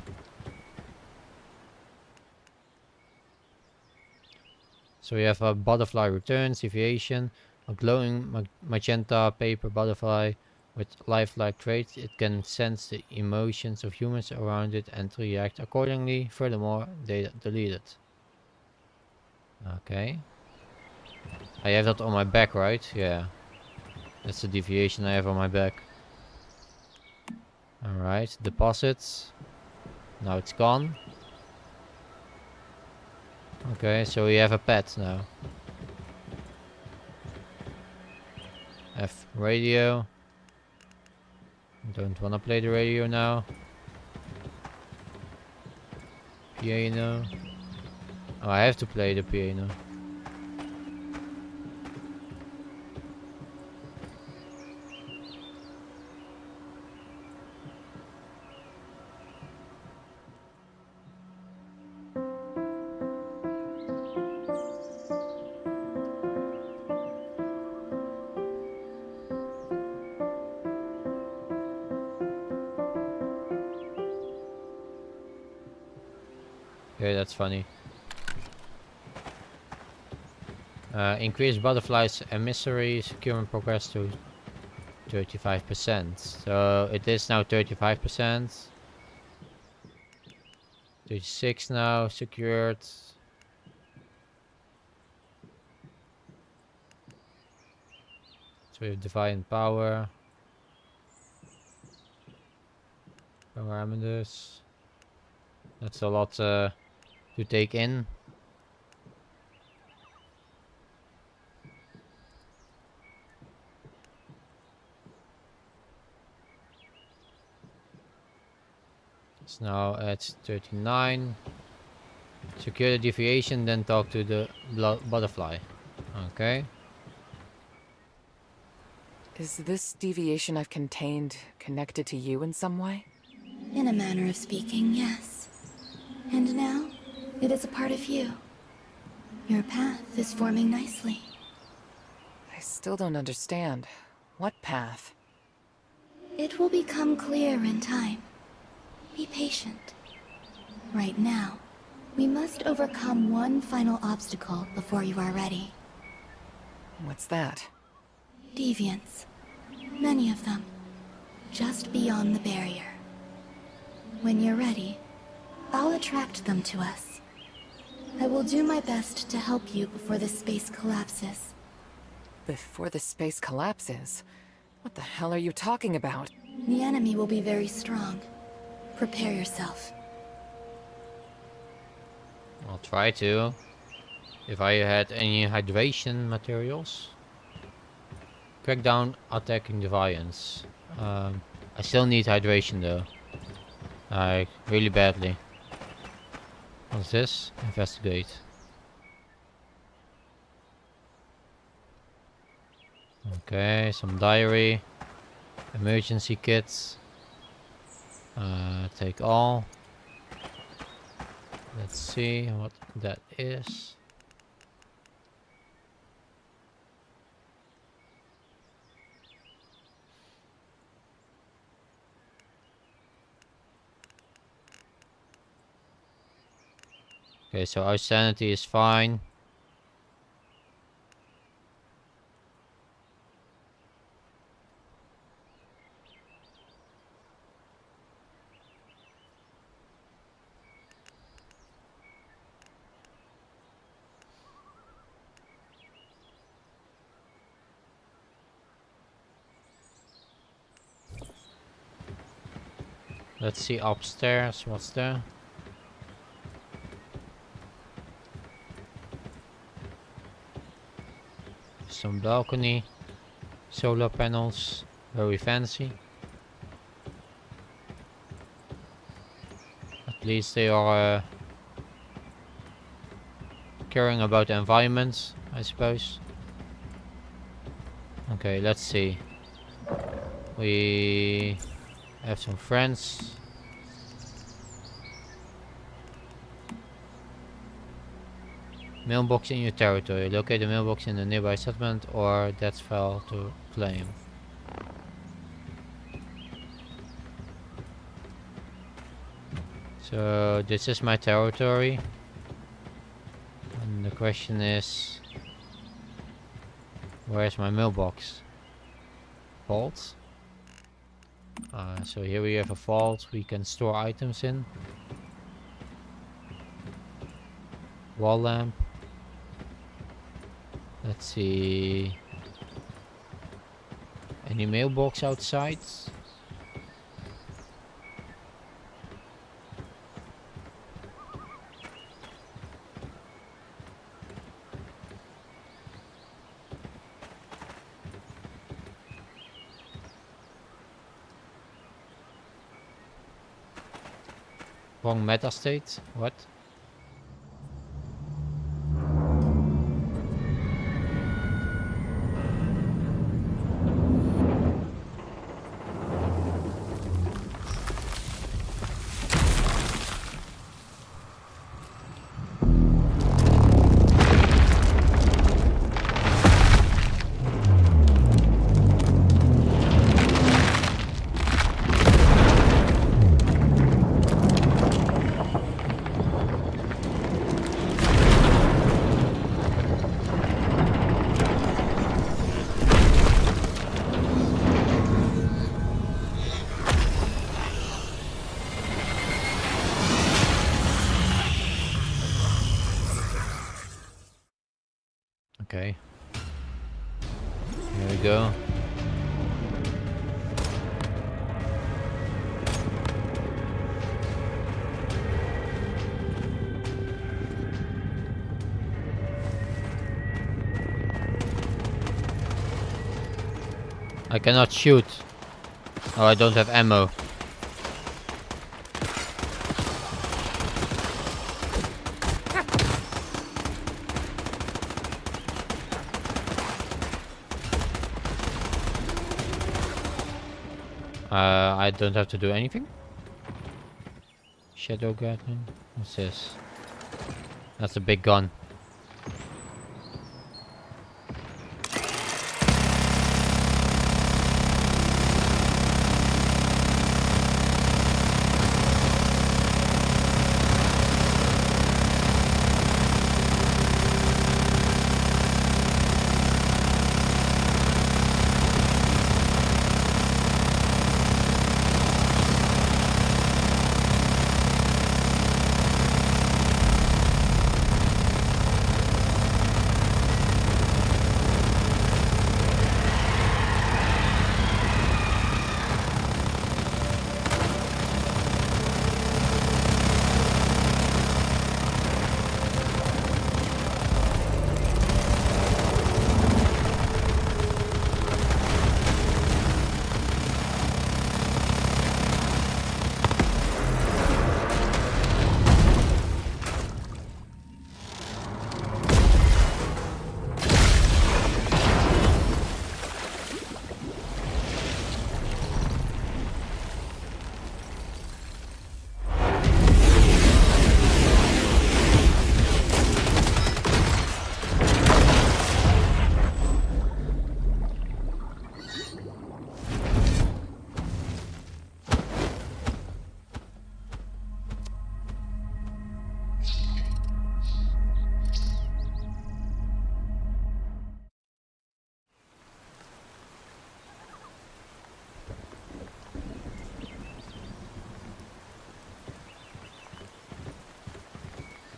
So we have a butterfly returns, deviation, a glowing magenta paper butterfly with lifelike traits. It can sense the emotions of humans around it and react accordingly. Furthermore, they delete it. Okay. I have that on my back, right? Yeah. That's the deviation I have on my back. Alright, deposits. Now it's gone. Okay, so we have a pet now. F radio. Don't wanna play the radio now. Piano. Oh, I have to play the piano. Okay, that's funny. Increase butterflies emissary securement progress to 35%. So it is now 35%. 36 now secured. So we have divine power. Parameters. That's a lot to take in. It's now at 39. Secure the deviation, then talk to the butterfly. Okay. Is this deviation I've contained connected to you in some way? In a manner of speaking, yes. And now, it is a part of you. Your path is forming nicely. I still don't understand. What path? It will become clear in time. Be patient. Right now, we must overcome one final obstacle before you are ready. What's that? Deviants. Many of them. Just beyond the barrier. When you're ready, I'll attract them to us. I will do my best to help you before the space collapses. Before the space collapses? What the hell are you talking about? The enemy will be very strong. Prepare yourself. I'll try to. If I had any hydration materials. Crack down attacking deviants. I still need hydration though. Like, really badly. What's this? Investigate. Okay, some diary. Emergency kits. Take all. Let's see what that is. Okay, so our sanity is fine. Let's see upstairs, what's there? Some balcony. solar panels, very fancy. At least they are caring about the environment, I suppose. Okay, let's see. We have some friends. Mailbox in your territory. Locate the mailbox in the nearby settlement or that's file to claim. So this is my territory. And the question is, where's my mailbox? Vault. So here we have a vault we can store items in. Wall lamp. Let's see. Any mailbox outside? Wrong meta state? What? Okay. Here we go. I cannot shoot. Oh, I don't have ammo. I don't have to do anything. Shadow Gatling. What's this? That's a big gun.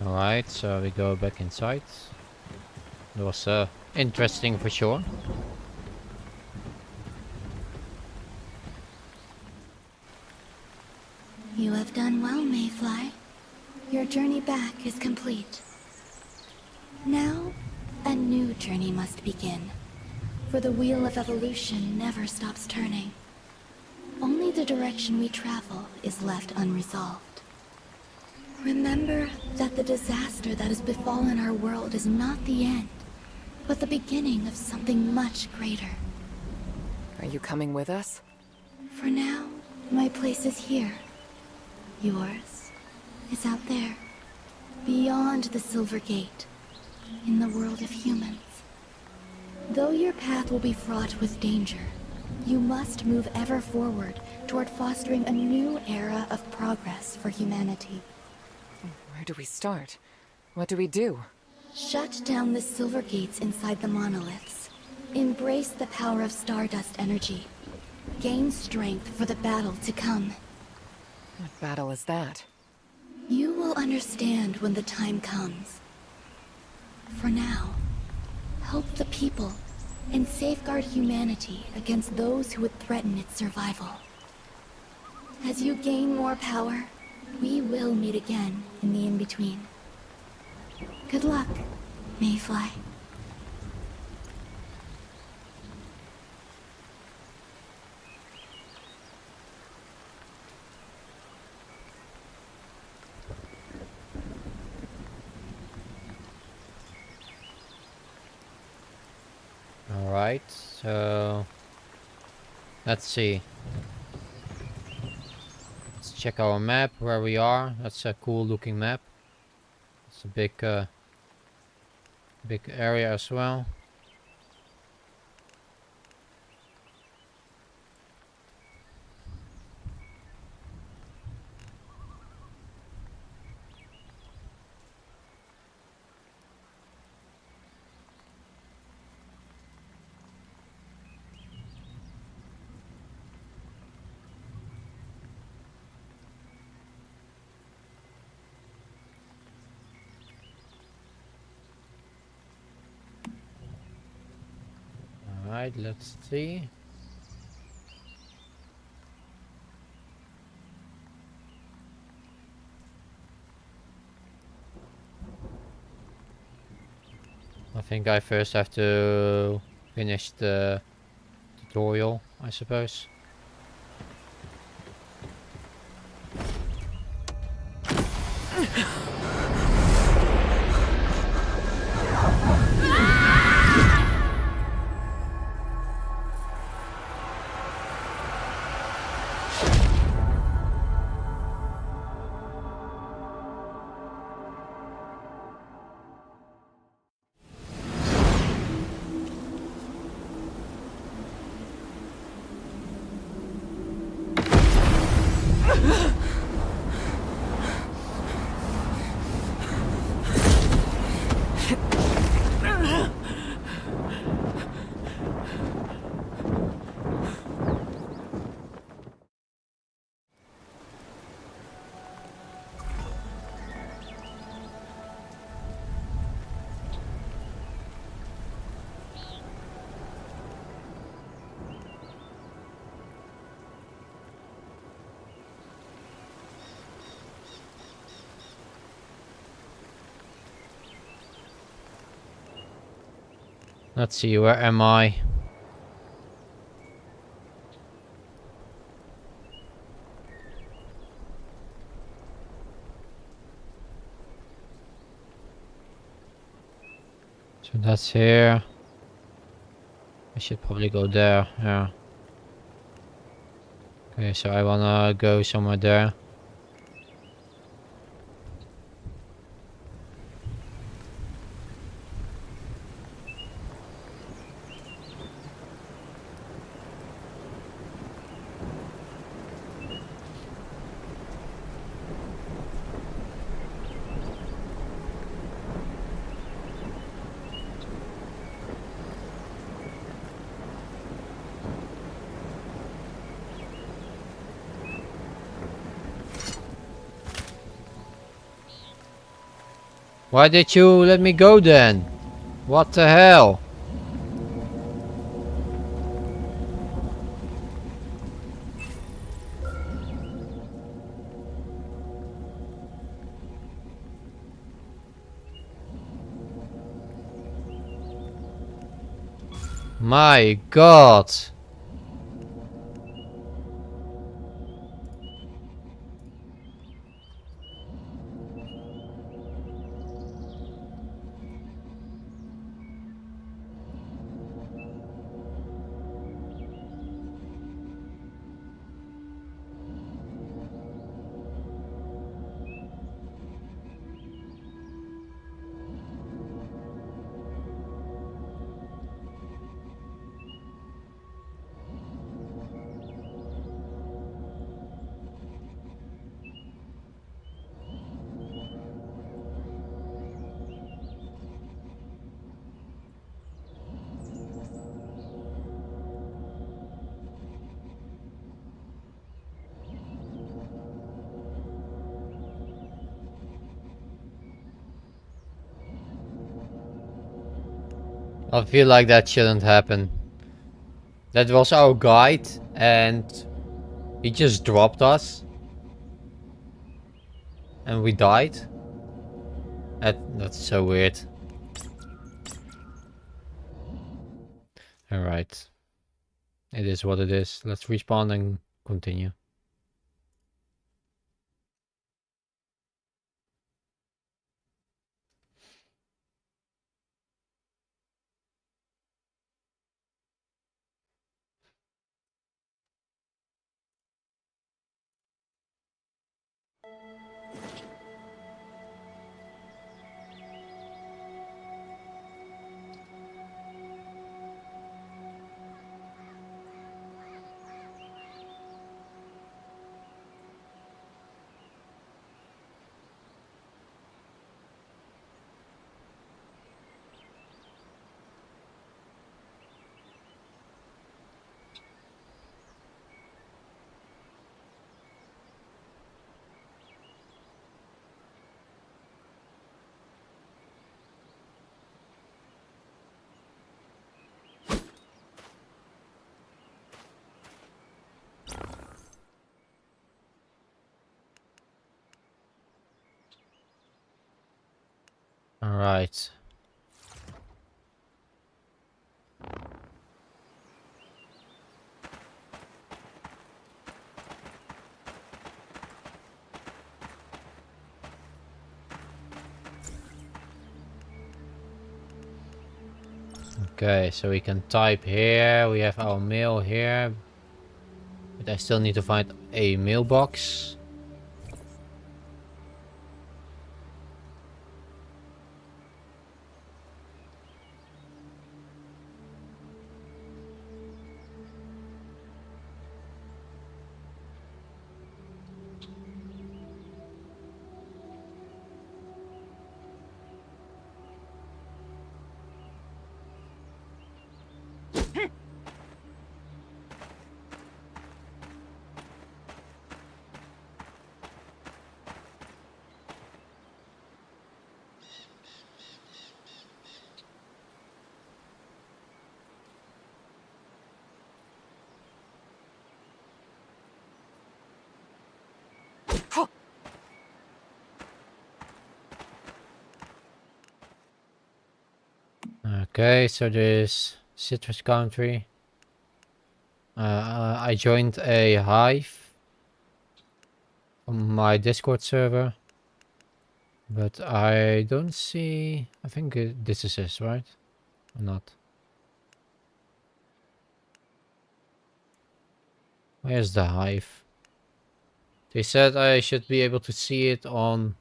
Alright, so we go back inside. It was interesting for sure. You have done well, Mayfly. Your journey back is complete. Now, a new journey must begin. For the wheel of evolution never stops turning. Only the direction we travel is left unresolved. Remember that the disaster that has befallen our world is not the end, but the beginning of something much greater. Are you coming with us? For now, my place is here. Yours is out there, beyond the Silver Gate, in the world of humans. Though your path will be fraught with danger, you must move ever forward toward fostering a new era of progress for humanity. Where do we start? What do we do? Shut down the Silver Gates inside the monoliths. Embrace the power of Stardust energy. Gain strength for the battle to come. What battle is that? You will understand when the time comes. For now, help the people and safeguard humanity against those who would threaten its survival. As you gain more power, we will meet again in the in-between. Good luck, Mayfly. Alright, so let's see. Let's check our map where we are. That's a cool looking map. It's a big area as well. Alright, let's see. I think I first have to finish the tutorial, I suppose. Let's see, where am I? So that's here. I should probably go there, yeah. Okay, so I wanna go somewhere there. Why did you let me go then? What the hell? My God. I feel like that shouldn't happen. That was our guide and he just dropped us. And we died. That's so weird. Alright. It is what it is. Let's respawn and continue. Alright. Okay, so we can type here. We have our mail here. But I still need to find a mailbox. Okay, so there's Citrus Country. I joined a hive on my Discord server. But I don't see... I think this is this, right? Or not? Where's the hive? They said I should be able to see it on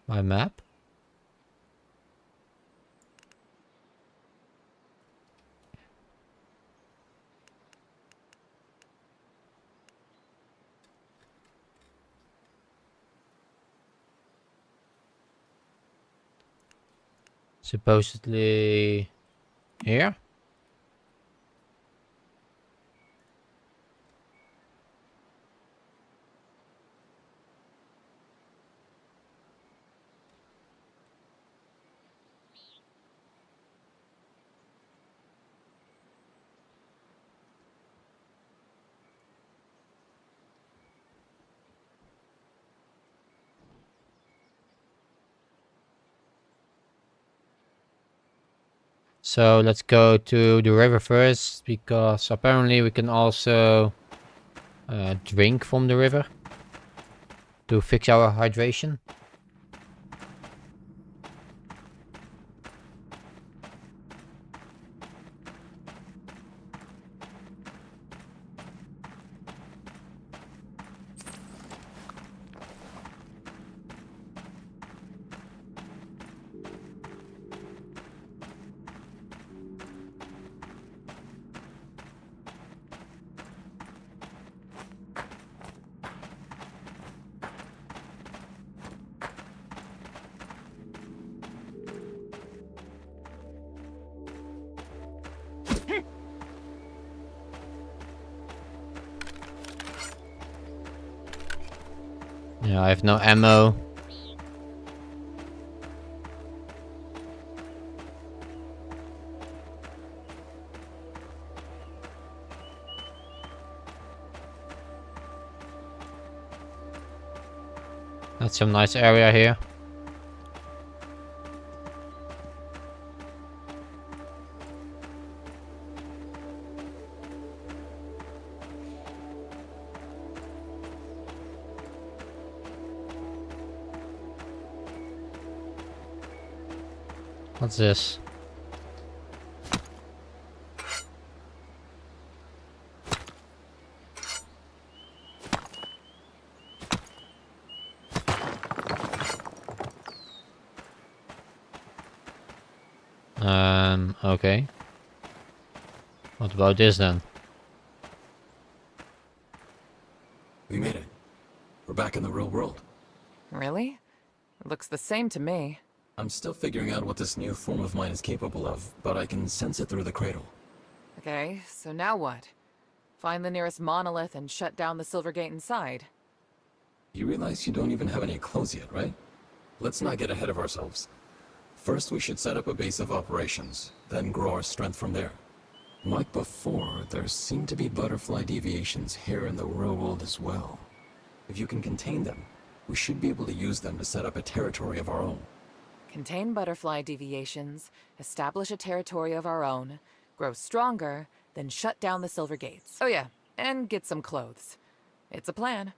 my map. Supposedly here? So let's go to the river first, because apparently we can also drink from the river to fix our hydration. Yeah, I have no ammo. That's some nice area here. What's this? Okay. What about this then? We made it. We're back in the real world. Really? It looks the same to me. I'm still figuring out what this new form of mine is capable of, but I can sense it through the cradle. Okay, so now what? Find the nearest monolith and shut down the silver gate inside. You realize you don't even have any clothes yet, right? Let's not get ahead of ourselves. First, we should set up a base of operations, then grow our strength from there. Like before, there seem to be butterfly deviations here in the real world as well. If you can contain them, we should be able to use them to set up a territory of our own. Contain butterfly deviations, establish a territory of our own, grow stronger, then shut down the silver gates. Oh yeah, and get some clothes. It's a plan.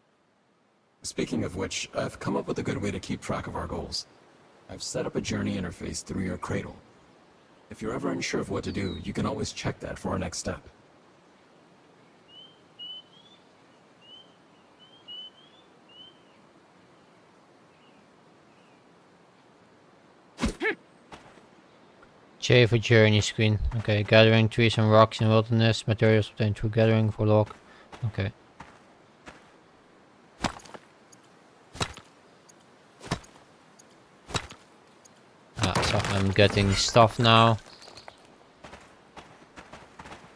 Speaking of which, I've come up with a good way to keep track of our goals. I've set up a journey interface through your cradle. If you're ever unsure of what to do, you can always check that for our next step. J for journey screen. Okay, gathering trees and rocks in wilderness. Materials obtained through gathering for log. Okay. So I'm getting stuff now.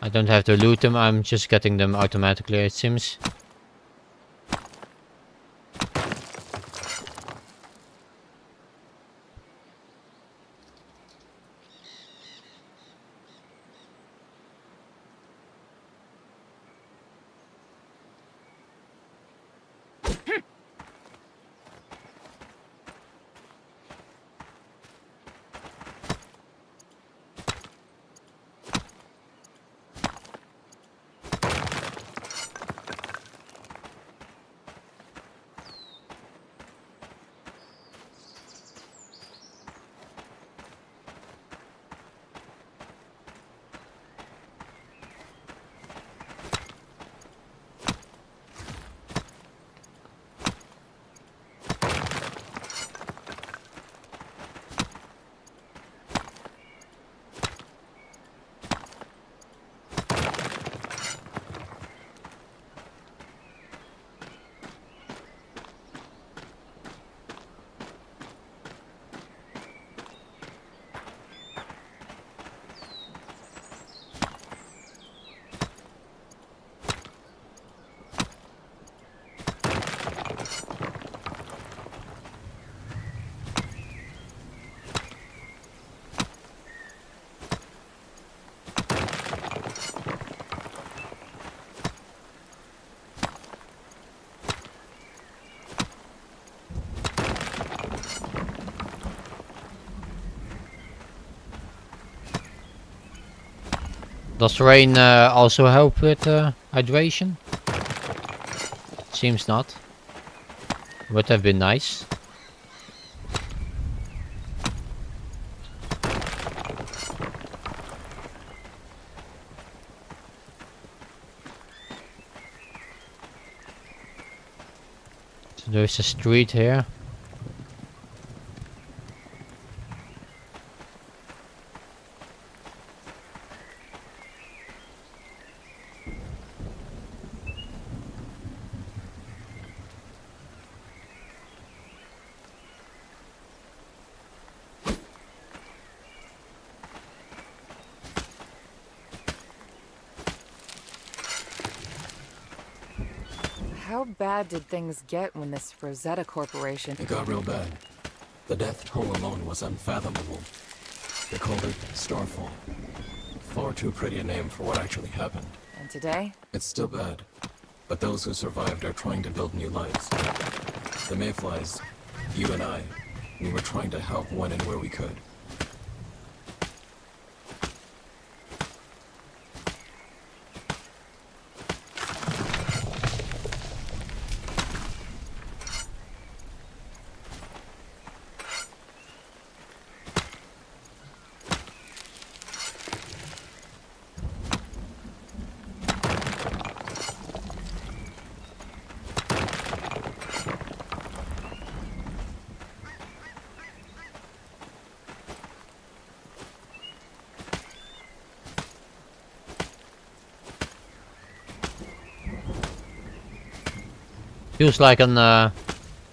I don't have to loot them, I'm just getting them automatically, it seems. Does rain also help with hydration? Seems not. Would have been nice. So there's a street here. How bad did things get when this Rosetta Corporation... It got real bad. The death toll alone was unfathomable. They called it Starfall. Far too pretty a name for what actually happened. And today? It's still bad, but those who survived are trying to build new lives. The Mayflies, you and I, we were trying to help when and where we could. Feels like an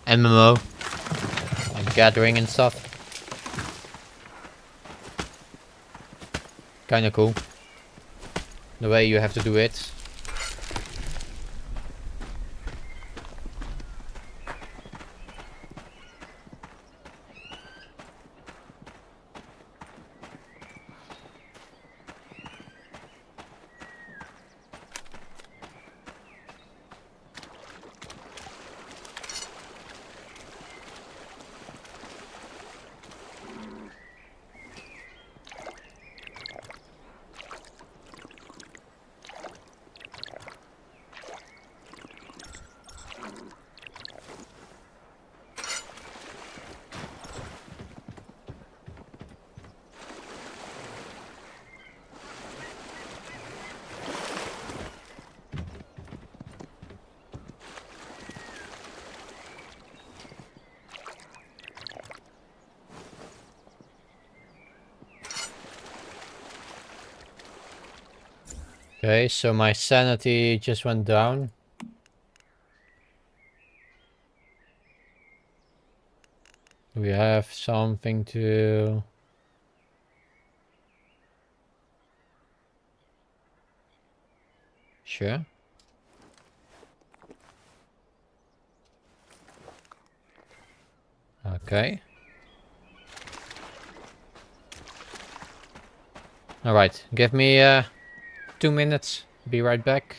MMO, like gathering and stuff. Kinda cool. The way you have to do it. Okay, so my sanity just went down. We have something to... Sure. Okay. Alright, give me 2 minutes. Be right back.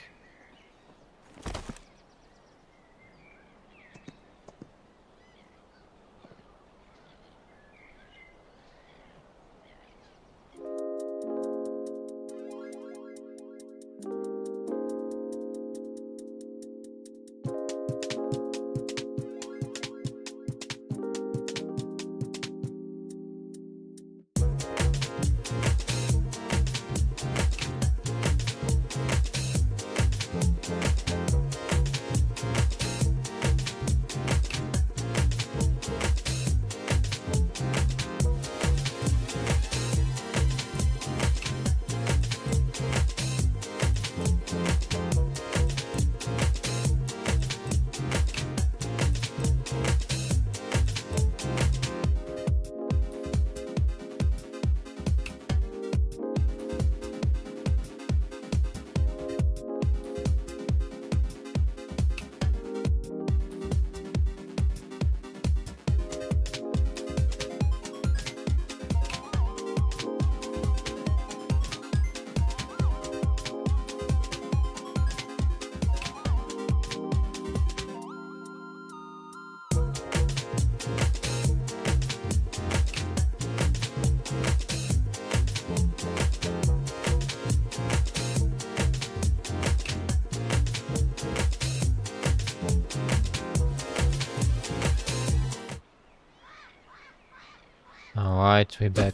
Alright, we're back.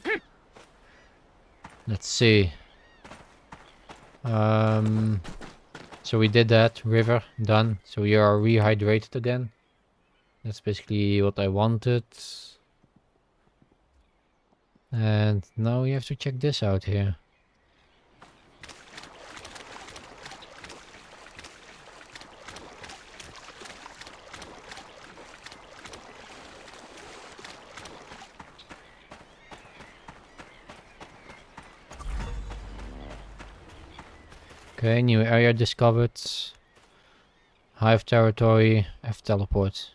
Let's see. So we did that. River, done. So we are rehydrated again. That's basically what I wanted. And now we have to check this out here. Okay, new area discovered. Hive territory, F teleport.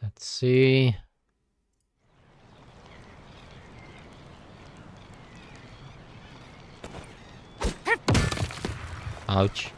Let's see. Ouch.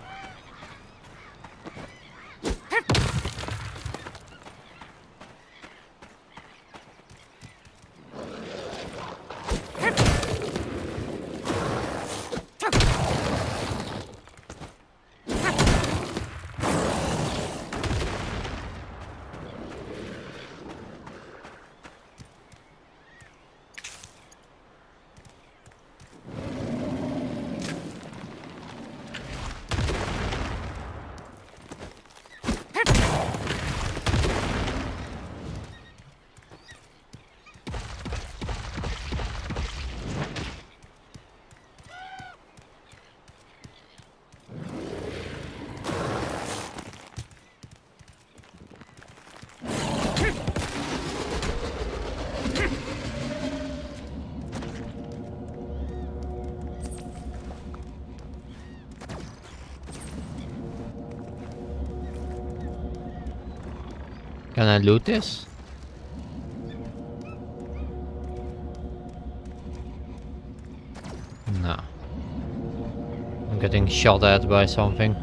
Can I loot this? No. I'm getting shot at by something.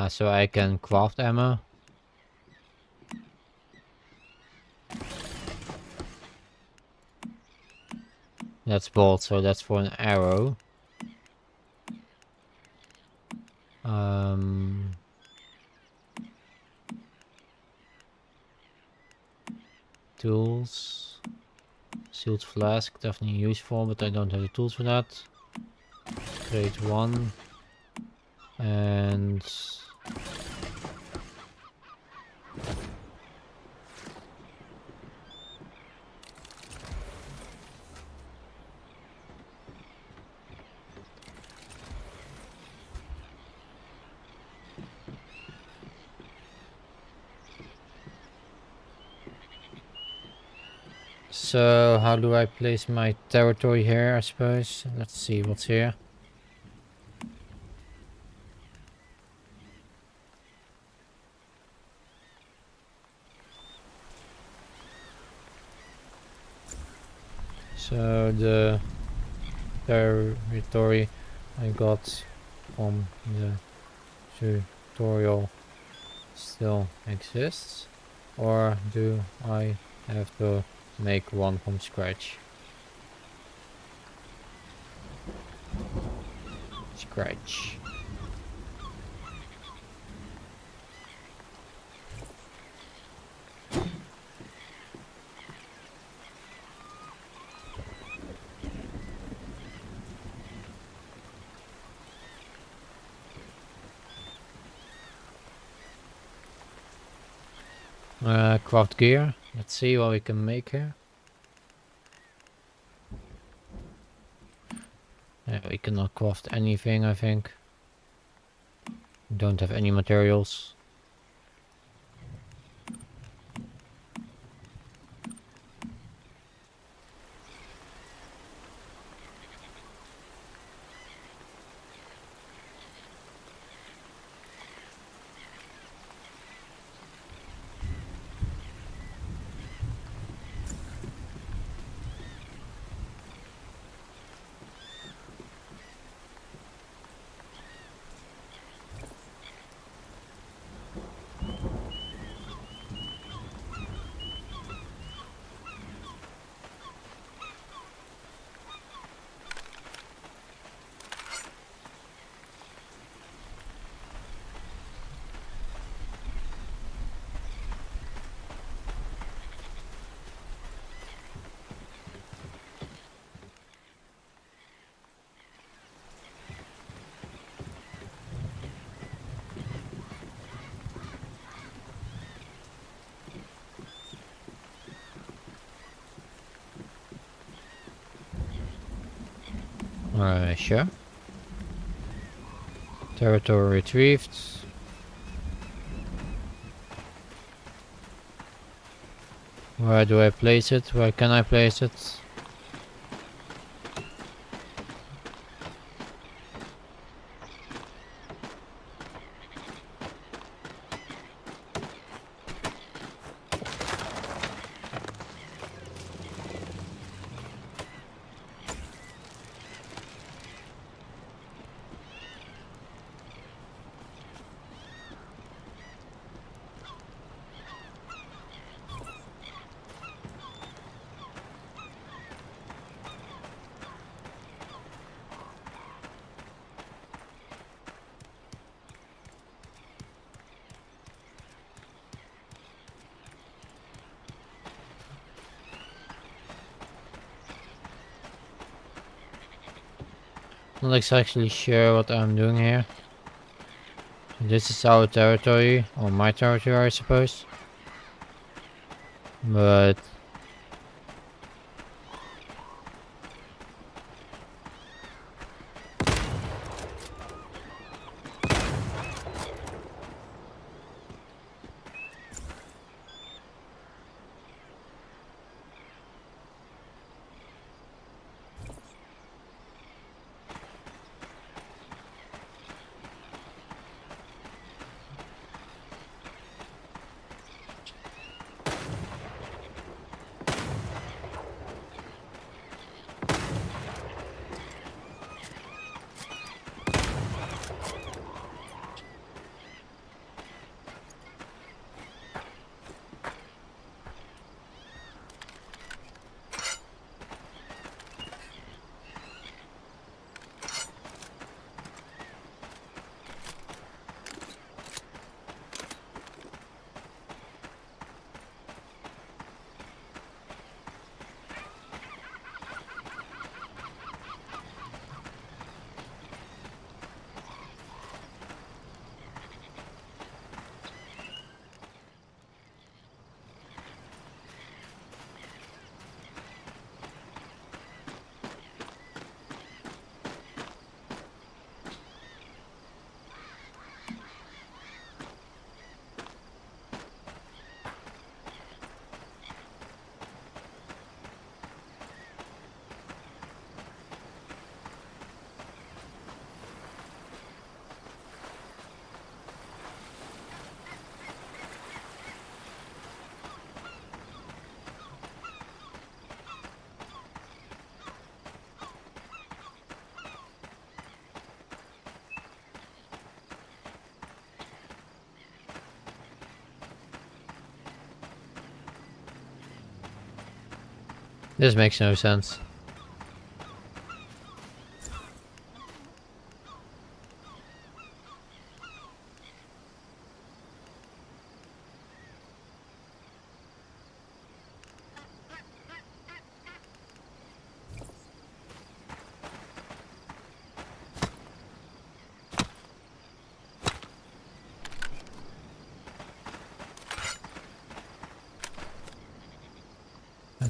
So I can craft ammo. That's bolt, so that's for an arrow. Tools. Sealed flask, definitely useful, but I don't have the tools for that. Create one. And so how do I place my territory here, I suppose? Let's see what's here. So the territory I got from the tutorial still exists, or do I have to make one from scratch? Craft gear. Let's see what we can make here. Yeah, we cannot craft anything, I think. Don't have any materials. Sure. Territory retrieved. Where do I place it? Where can I place it? Not exactly sure what I'm doing here. This is our territory, or my territory I suppose. But this makes no sense.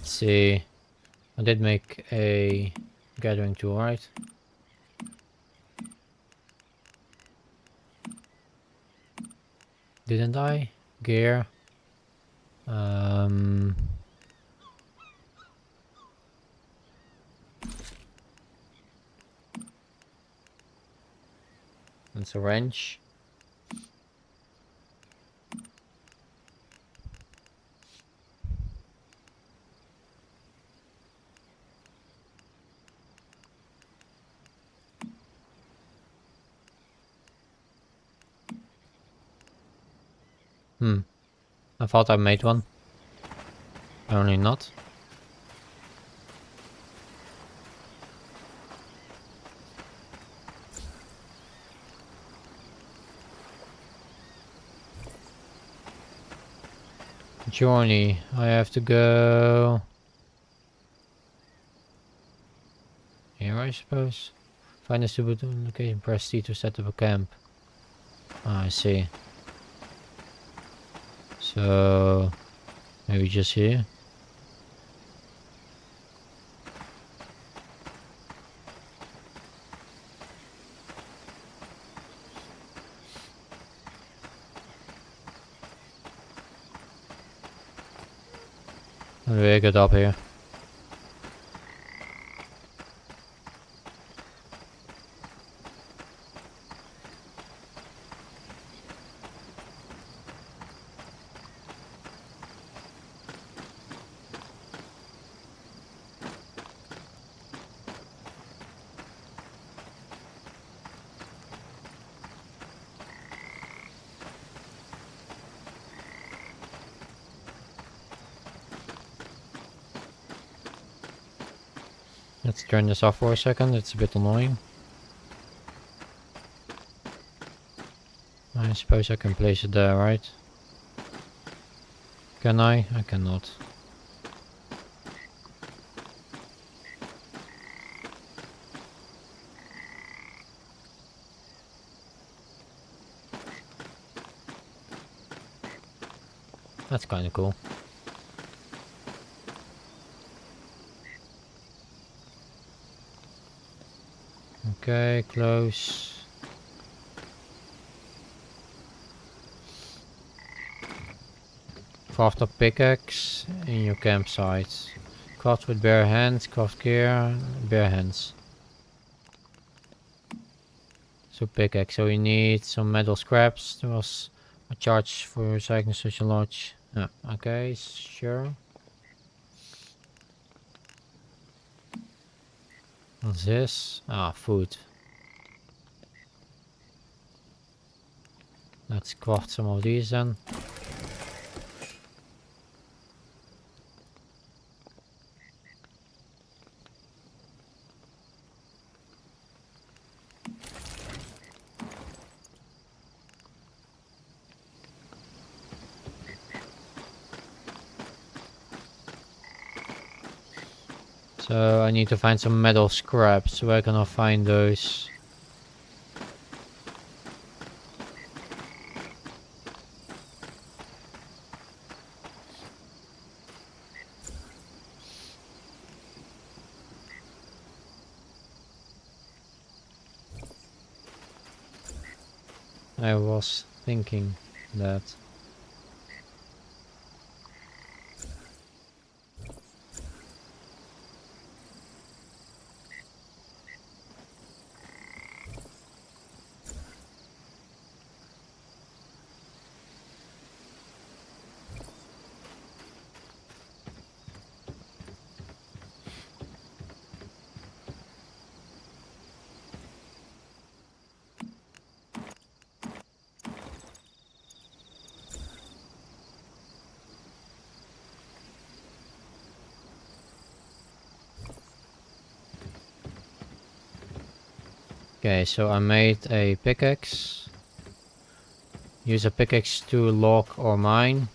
Let's see. I did make a gathering tool, right? Didn't I? Gear. That's a wrench. I thought I made one. Apparently not. Journey. I have to go here, I suppose. Find a suitable location, press T to set up a camp. Ah, I see. So maybe just here. How do I get up here? Let's turn this off for a second, it's a bit annoying. I suppose I can place it there, right? Can I? I cannot. That's kinda cool. Okay, close. Craft a pickaxe in your campsite. Craft with bare hands, craft gear, bare hands. So pickaxe, so we need some metal scraps. There was a charge for recycling such a large. Yeah, okay, sure. What's this? Ah, food. Let's craft some of these then. So I need to find some metal scraps. Where can I find those? I was thinking that. Okay, so I made a pickaxe. Use a pickaxe to log or mine.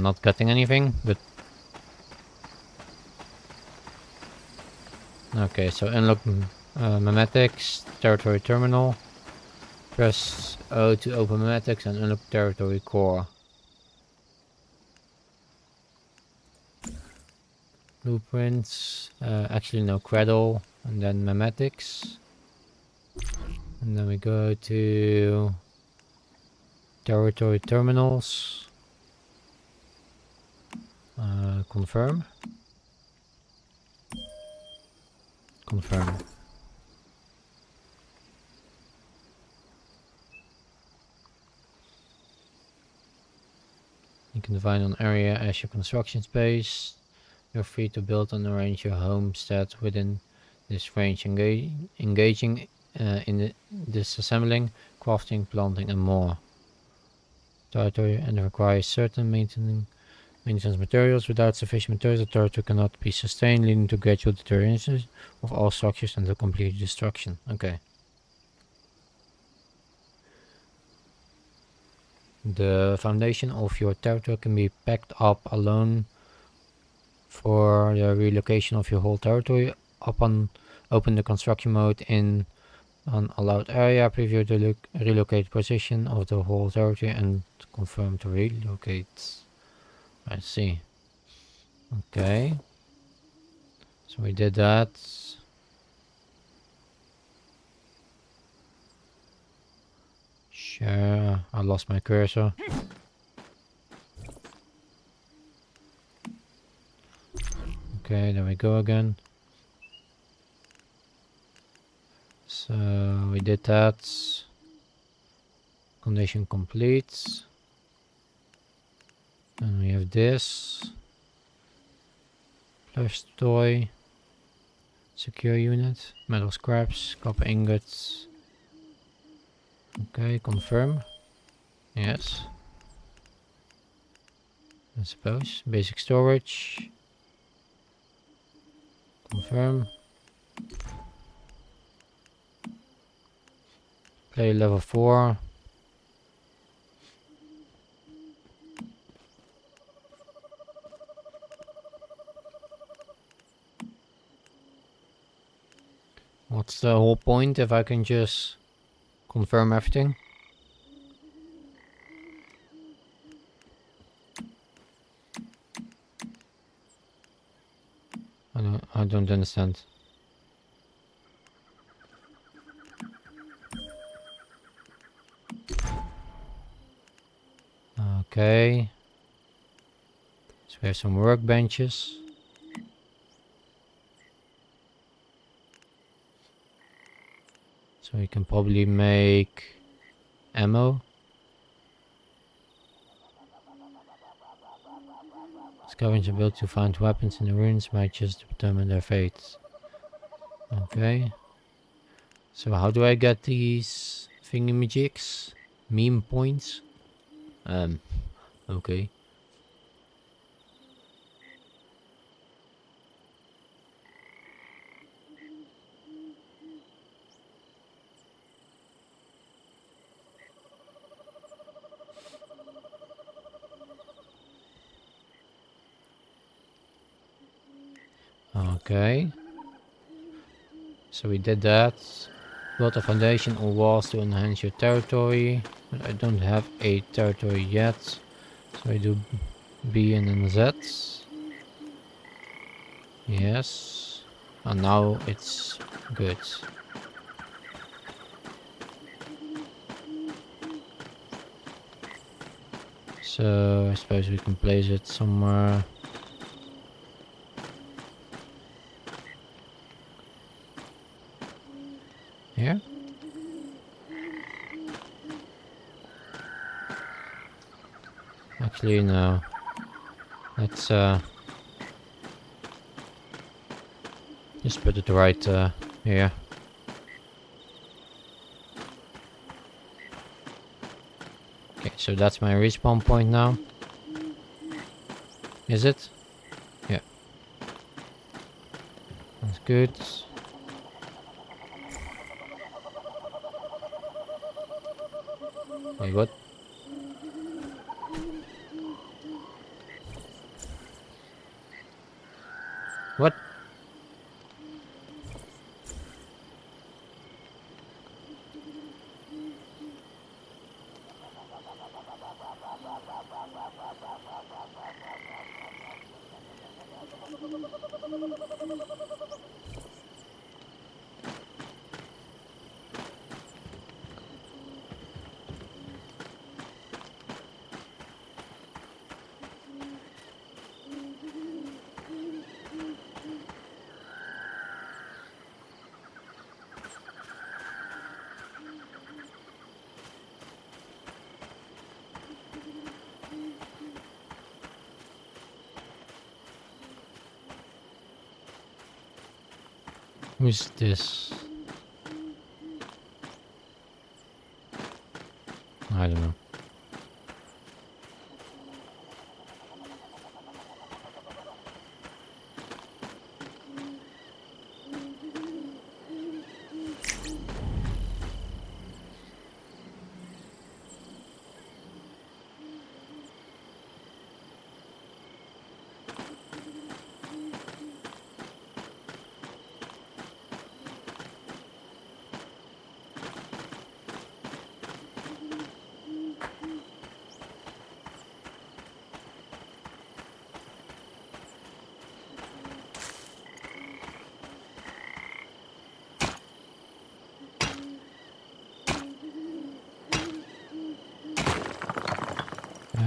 not getting anything, but... Okay, so unlock memetics, territory terminal. Press O to open memetics and unlock territory core. Blueprints, actually no, cradle, and then memetics. And then we go to territory terminals. Confirm. Confirm. You can define an area as your construction space. You're free to build and arrange your homestead within this range, engaging in disassembling, crafting, planting, and more. Territory and requires certain maintenance materials. Without sufficient materials, the territory cannot be sustained, leading to gradual deterioration of all structures and to complete destruction. Okay. The foundation of your territory can be packed up alone for the relocation of your whole territory. Upon open the construction mode in an allowed area, preview the relocate position of the whole territory and confirm to relocate. I see. Okay. So we did that. Sure, I lost my cursor. Okay, there we go again. So we did that. Condition complete. And we have this. Plush toy. Secure unit. Metal scraps. Copper ingots. Okay, confirm. Yes. I suppose. Basic storage. Confirm. Play level 4. What's the whole point if I can just confirm everything? I don't understand. Okay. So we have some workbenches. So we can probably make ammo. Scavenge ability to find weapons in the ruins might just determine their fate. Okay. So how do I get these thingamajigs? Meme points? Okay. Okay. So we did that. Build a foundation or walls to enhance your territory. But I don't have a territory yet. So I do B and then Z. Yes. And now it's good. So I suppose we can place it somewhere. Here? Actually, no. Let's just put it right here. Okay, so that's my respawn point now. Is it? Yeah. That's good. Wait, what? Who's this? I don't know.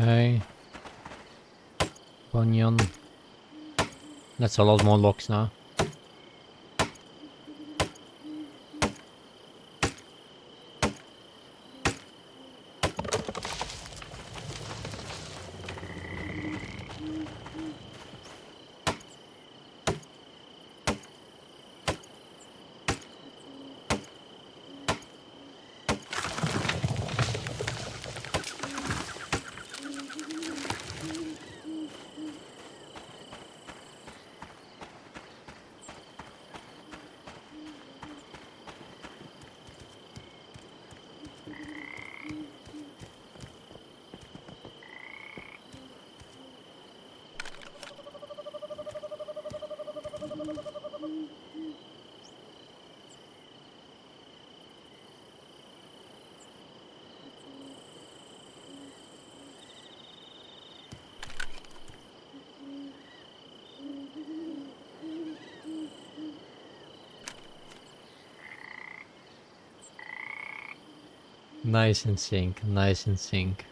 Okay. Bunyan. That's a lot more locks now. Nice in sync, nice in sync.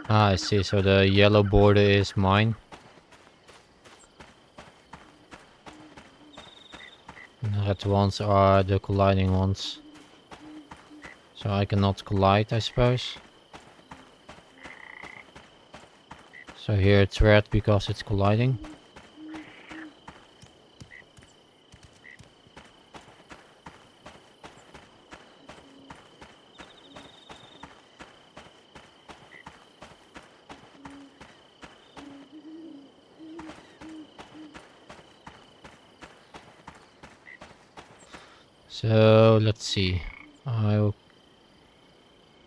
Ah, I see. So the yellow border is mine. And the red ones are the colliding ones. So I cannot collide, I suppose. So here it's red because it's colliding. So let's see. I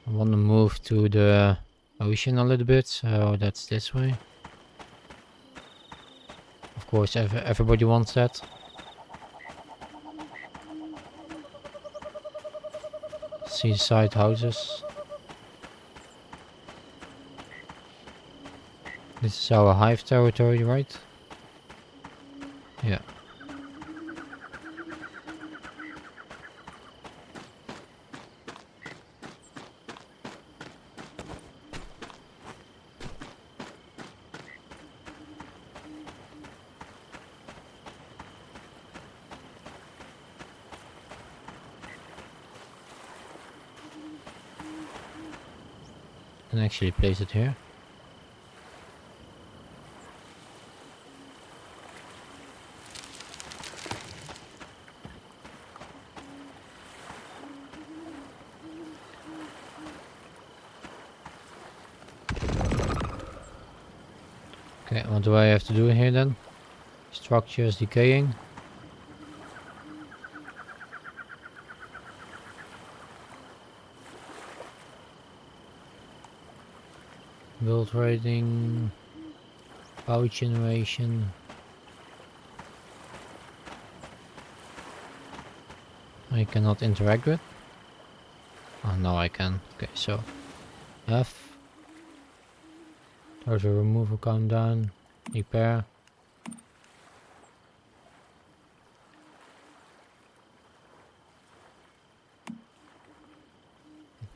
want to move to the ocean a little bit, so that's this way. Of course, everybody wants that. Seaside houses. This is our hive territory, right? Yeah. Can actually place it here. Okay, what do I have to do here then? Structure is decaying. Build rating, power generation. I cannot interact with. Oh no, I can. Okay, so F. There's a removal countdown. Repair.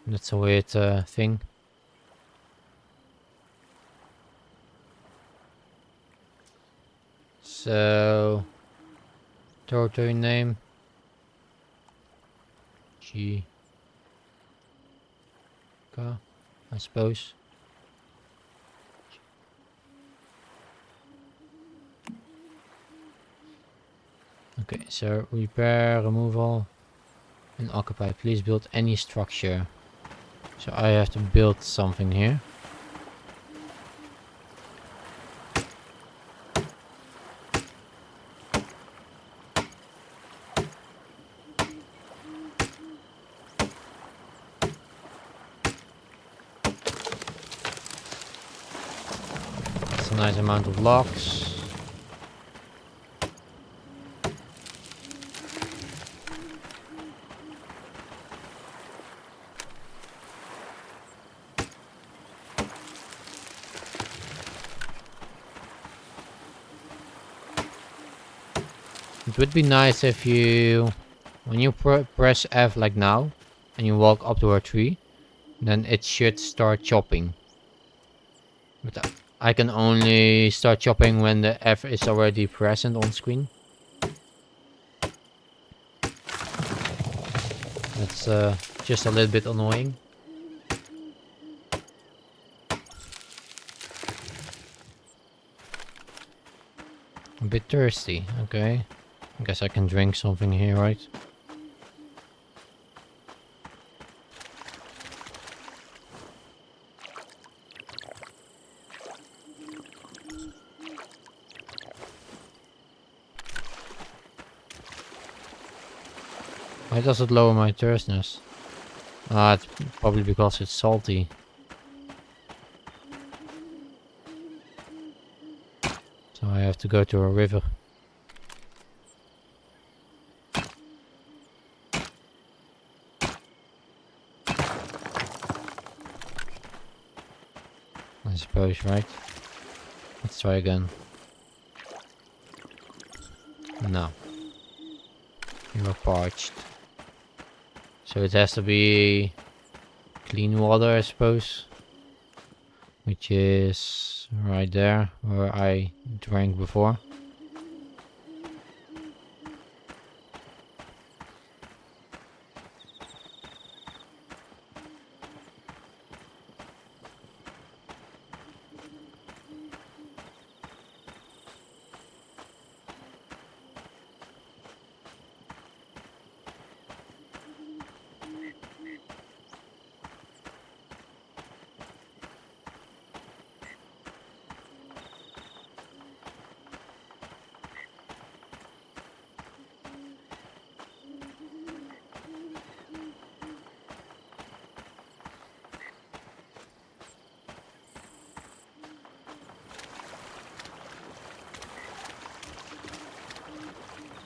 That's a weird thing. So, territory name. G. K, I suppose. Okay, so repair, removal, and occupy. Please build any structure. So I have to build something here. That's a nice amount of blocks. It would be nice if you, when you press F like now, and you walk up to a tree, then it should start chopping. But I can only start chopping when the F is already present on screen. That's just a little bit annoying. A bit thirsty, okay. I guess I can drink something here, right? Why does it lower my thirstness? Ah, it's probably because it's salty. So I have to go to a river. I suppose, right? Let's try again. No. You are parched. So it has to be clean water, I suppose. Which is right there, where I drank before.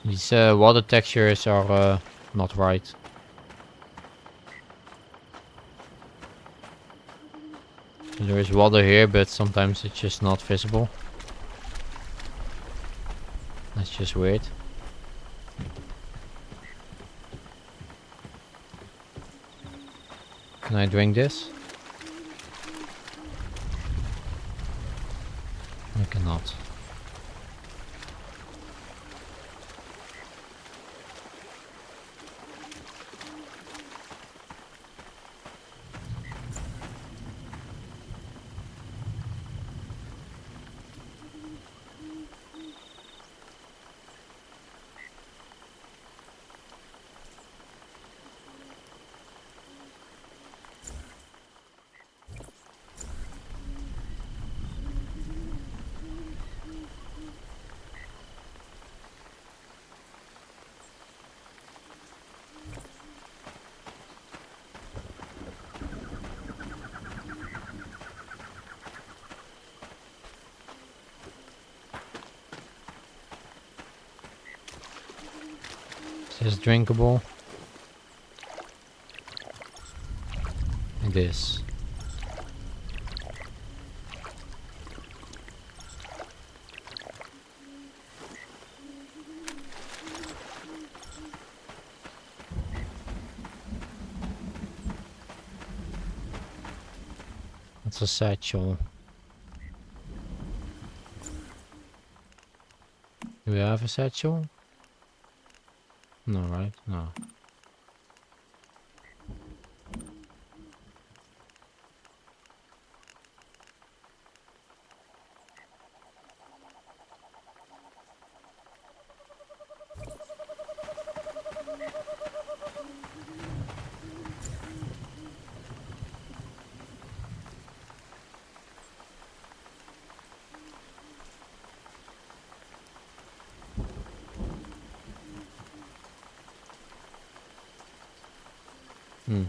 These water textures are not right. So there is water here, but sometimes it's just not visible. That's just weird. Can I drink this? I cannot. is drinkable. It is. It's a satchel. Do we have a satchel? No, right? No. Hmm.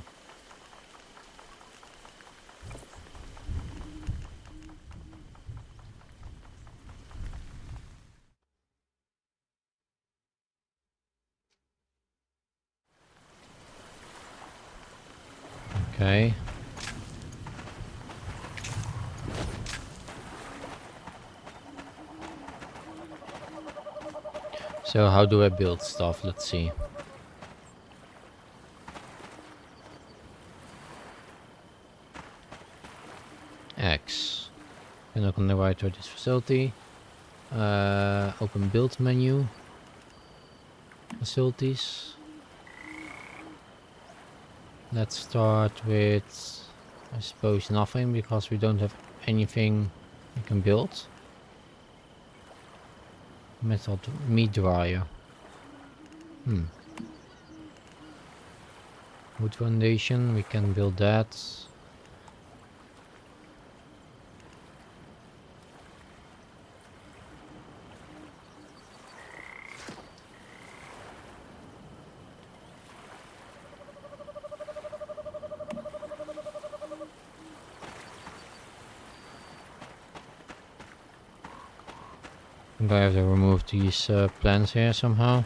Okay. So how do I build stuff? Let's see. X. And look on the right toward this facility. Open build menu. Facilities. Let's start with, I suppose, nothing, because we don't have anything we can build. Metal meat dryer. Wood foundation, we can build that. I think I have to remove these plants here somehow.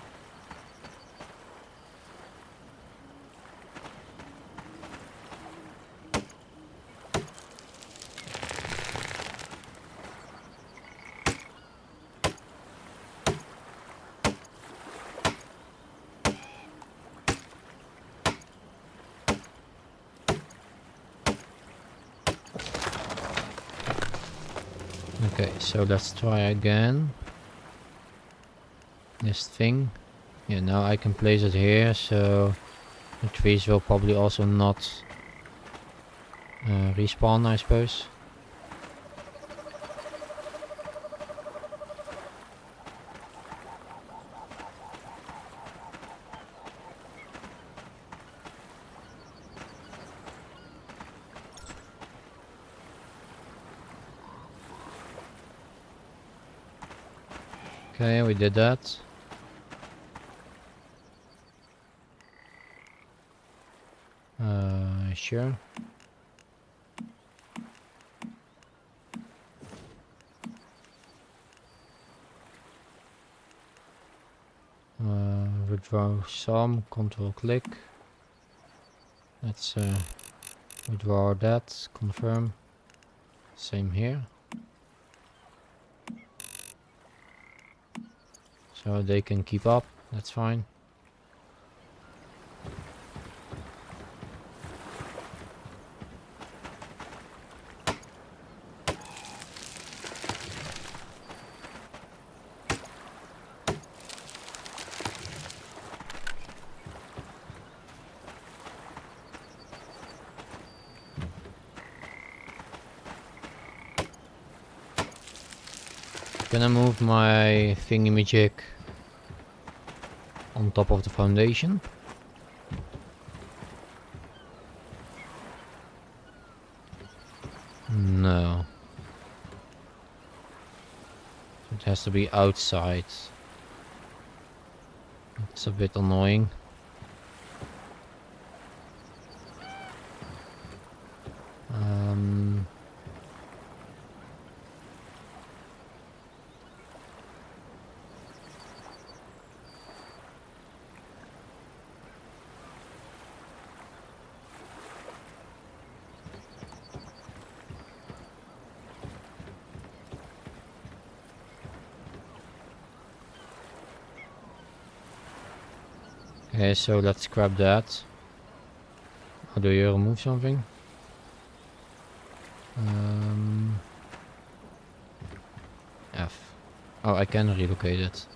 Okay, so let's try again. This thing. Yeah, now I can place it here, so the trees will probably also not respawn, I suppose. Okay, we did that. Sure. Withdraw some, control click. Let's withdraw that, confirm. Same here. So they can keep up, that's fine. Can I move my thingamajig on top of the foundation? No. It has to be outside. It's a bit annoying. Okay, so let's grab that. Or do you remove something? F. Oh, I can relocate it.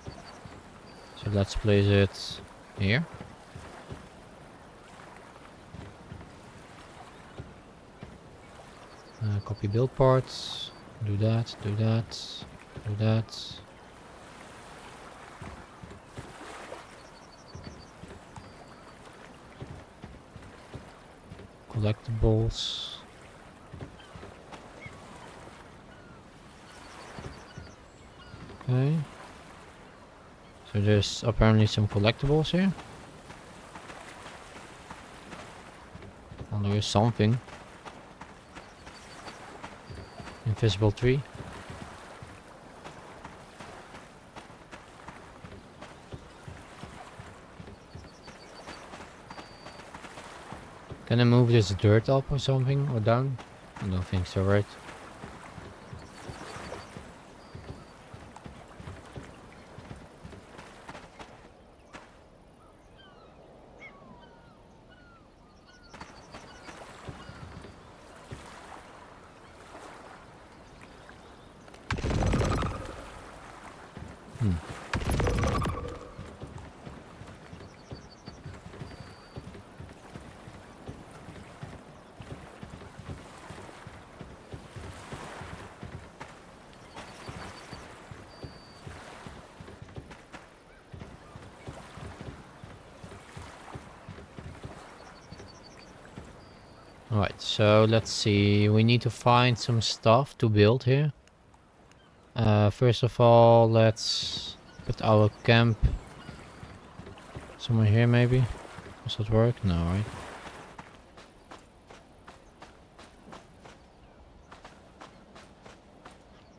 So let's place it here. Copy build parts. Do that, do that, do that. Collectibles. Okay. So there's apparently some collectibles here. Well, there is something. Invisible tree. Can I move this dirt up or something or down? I don't think so, right? Alright, so let's see. We need to find some stuff to build here. First of all, let's put our camp somewhere here maybe. Does that work? No, right?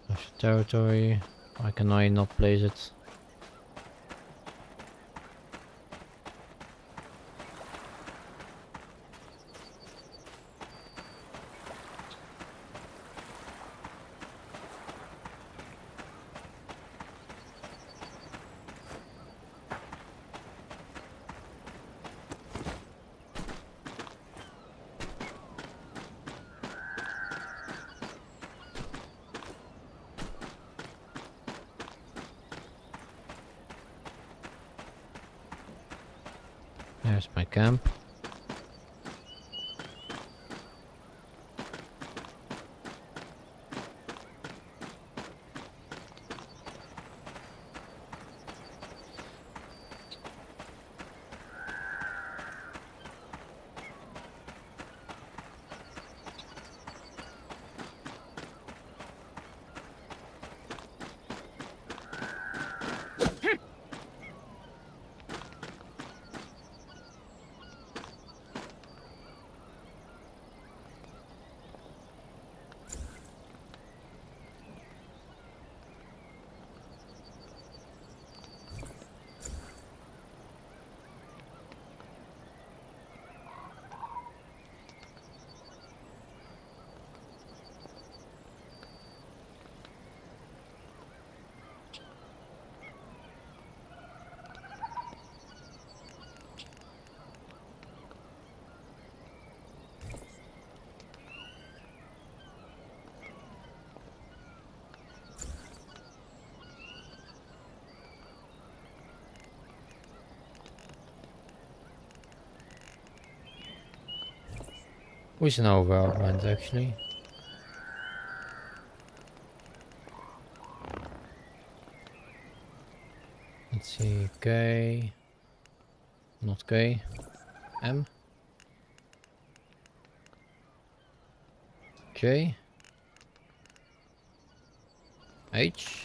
Left territory. Why can I not place it? There's my camp. We should know where I went actually. Let's see, K, not K, M, J, H,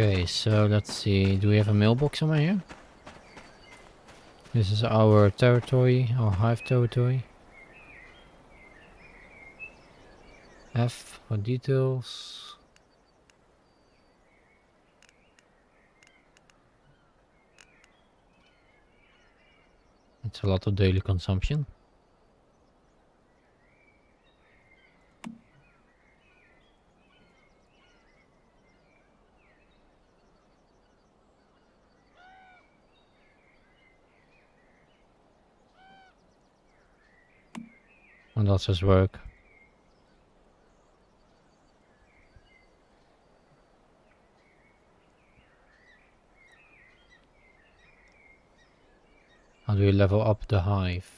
Okay, so let's see. Do we have a mailbox somewhere here? This is our territory, our hive territory. F for details. It's a lot of daily consumption. What else does work? How do we level up the hive?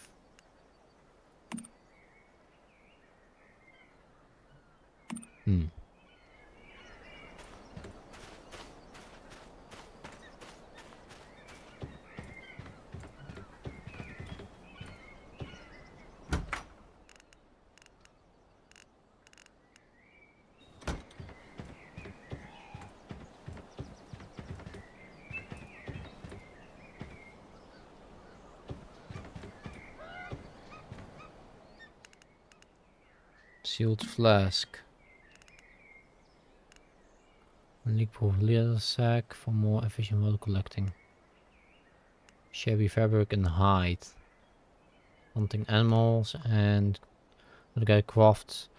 Sealed flask. Leak-proof leather sack for more efficient water collecting. Shabby fabric and hide. Hunting animals and the guy crafts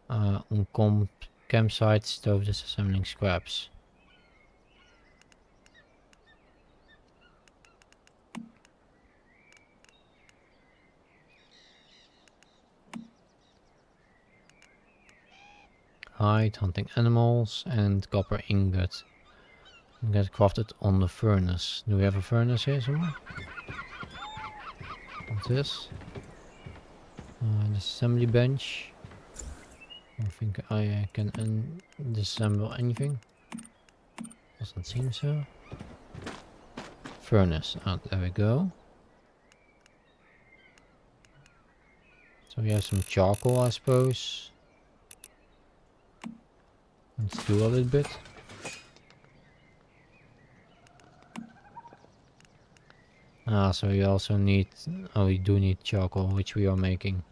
on campsites, stove disassembling scraps. Hide, hunting animals, and copper ingot. Get crafted on the furnace. Do we have a furnace here somewhere? What's this? An assembly bench. I don't think I can disassemble anything. Doesn't seem so. Furnace. Ah, there we go. So we have some charcoal, I suppose. Let's do a little bit. Ah, so we also need... Oh, we do need charcoal, which we are making.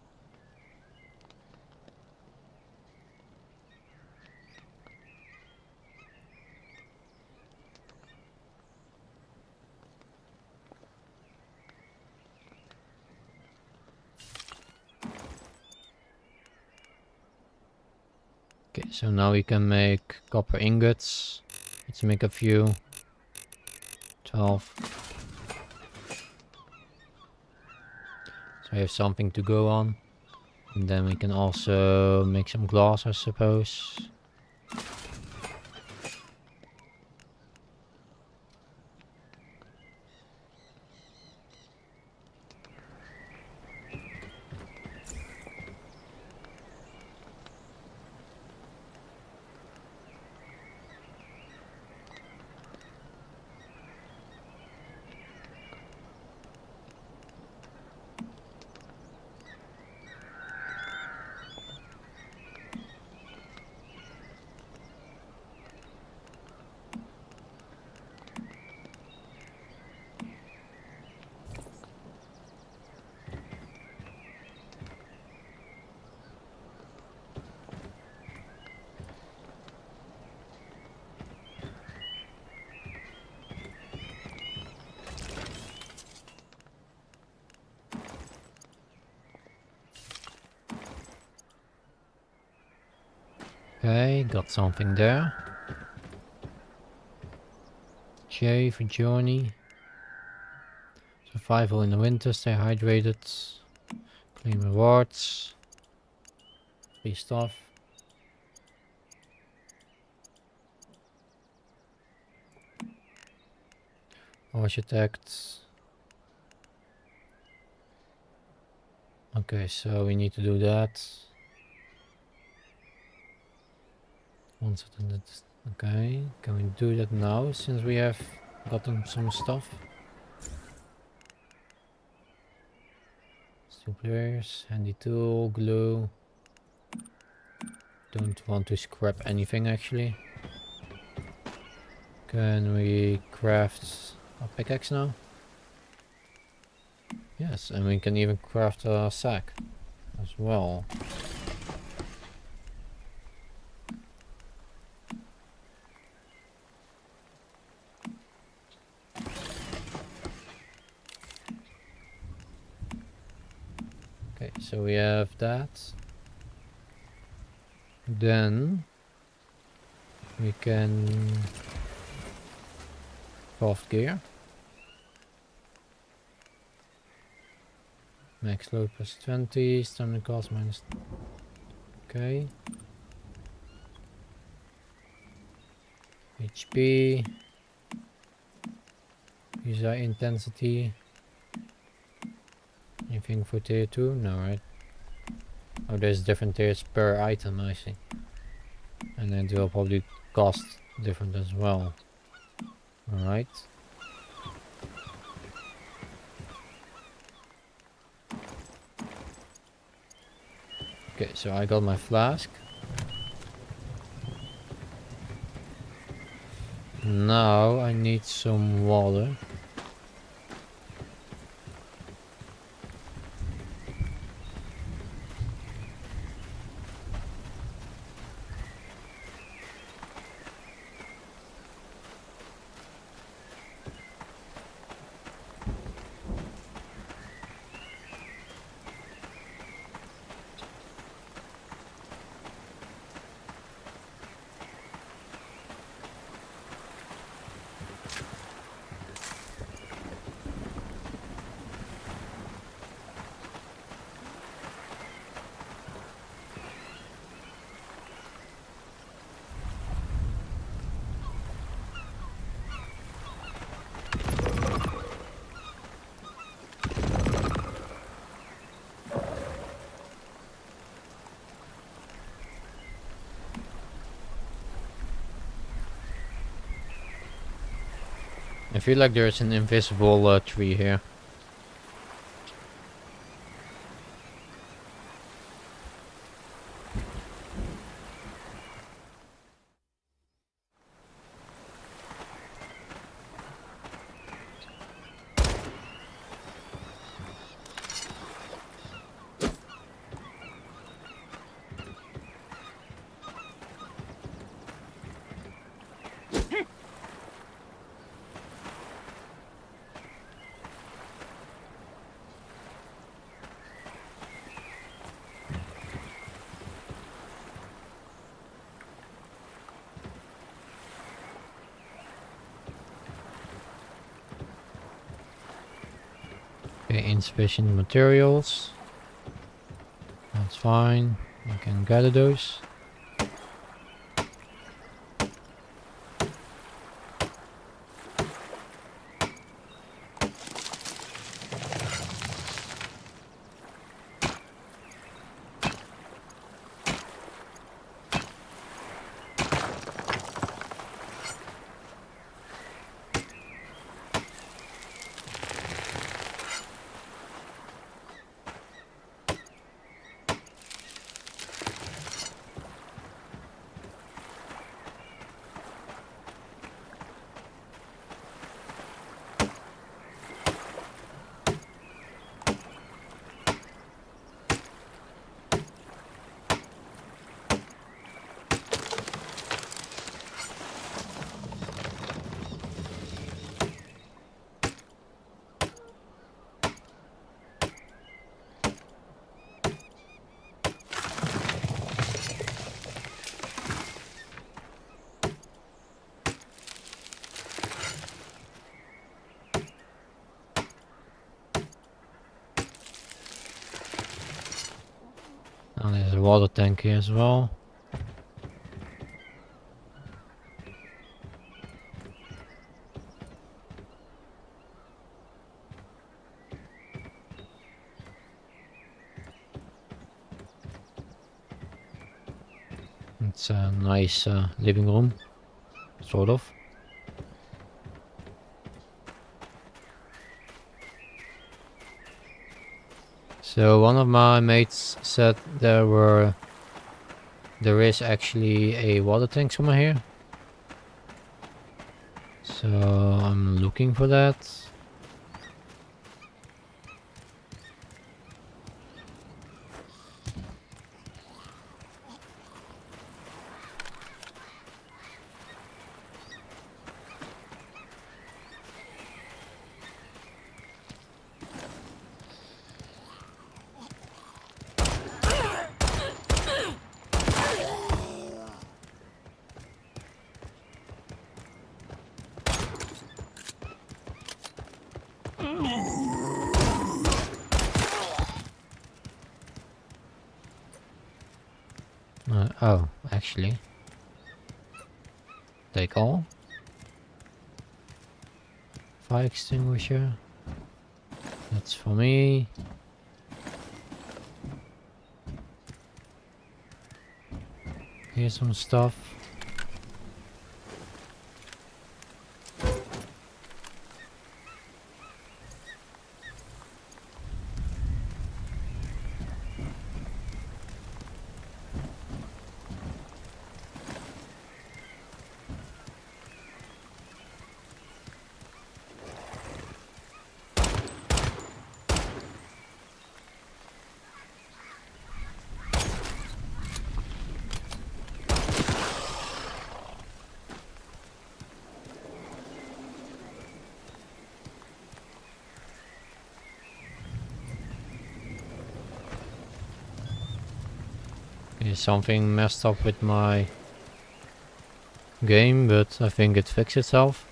Okay, so now we can make copper ingots. Let's make a few. 12. So we have something to go on. And then we can also make some glass, I suppose. Okay, got something there. J for journey. Survival in the winter, stay hydrated. Claim rewards. Free stuff. Architect. Okay, so we need to do that. Once it, okay, can we do that now since we have gotten some stuff? Steel players, handy tool, glue. Don't want to scrap anything actually. Can we craft a pickaxe now? Yes, and we can even craft a sack as well. Okay, so we have that. Then we can craft gear. Max load plus 20, stamina cost minus. Okay. HP. User intensity. Anything for tier 2? No, right? Oh, there's different tiers per item, I see. And it will probably cost different as well. Alright. Okay, so I got my flask. Now I need some water. I feel like there's an invisible tree here. Okay, insufficient materials. That's fine. I can gather those. And there's a water tank here as well. It's a nice living room, sort of. So one of my mates said there is actually a water tank somewhere here. So I'm looking for that. Oh, actually. Take all. Fire extinguisher. That's for me. Here's some stuff. There's something messed up with my game, but I think it fixed itself.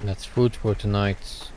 That's food for tonight.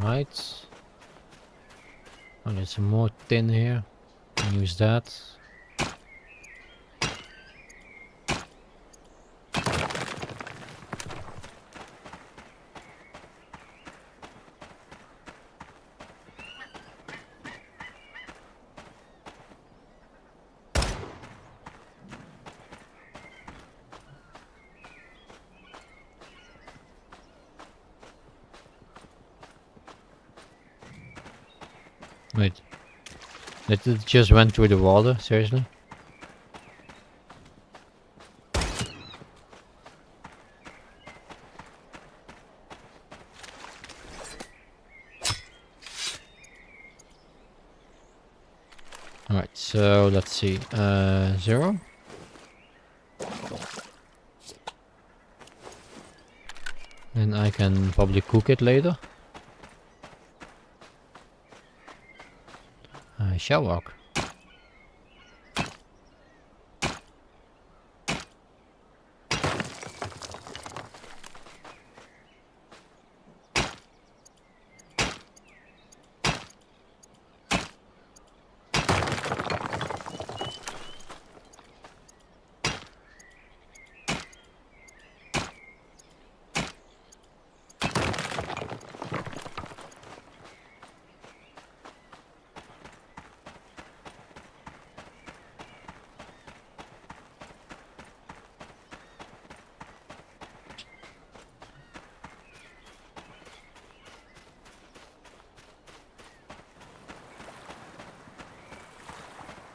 Right. Oh, there's some more tin here. Use that. Wait. Did it just went through the water? Seriously? Alright, so let's see. 0. And I can probably cook it later. I shall walk.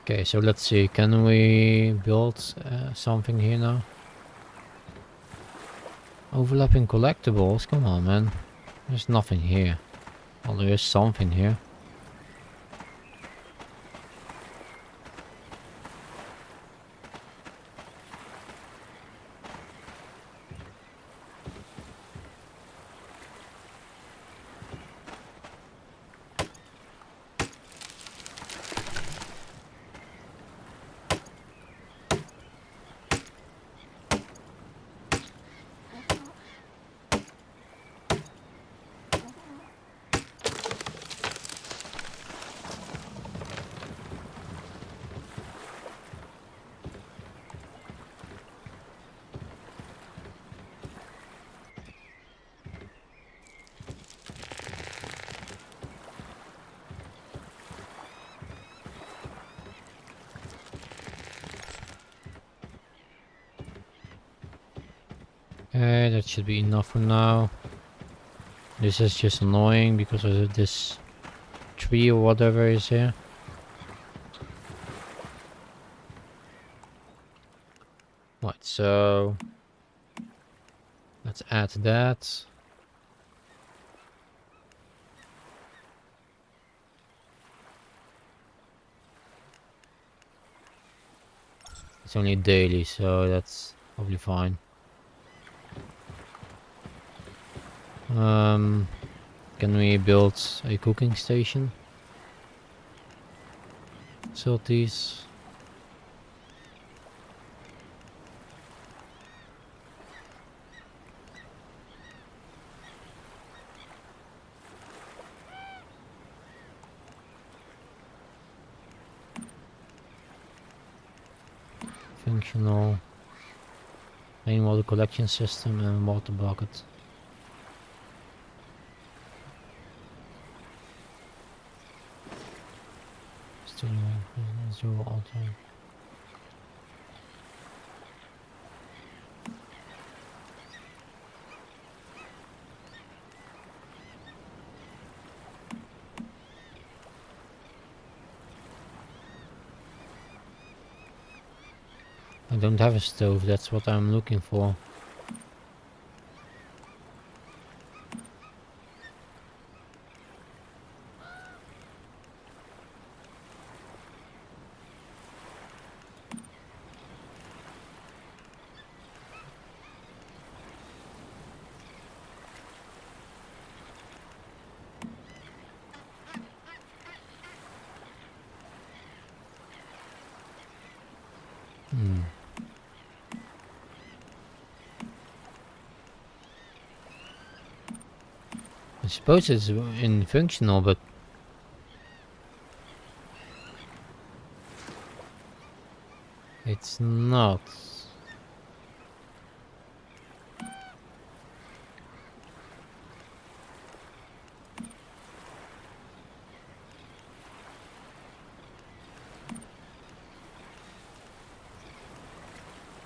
Okay, so let's see. Can we build something here now? Overlapping collectibles? Come on, man. There's nothing here. Well, there is something here. Okay, that should be enough for now. This is just annoying because of this tree or whatever is here. Right, so let's add that. It's only daily, so that's probably fine. Can we build a cooking station? Facilities. Functional. Rainwater collection system and water bucket. Zero all time. I don't have a stove, that's what I'm looking for. I suppose it's in functional, but it's not.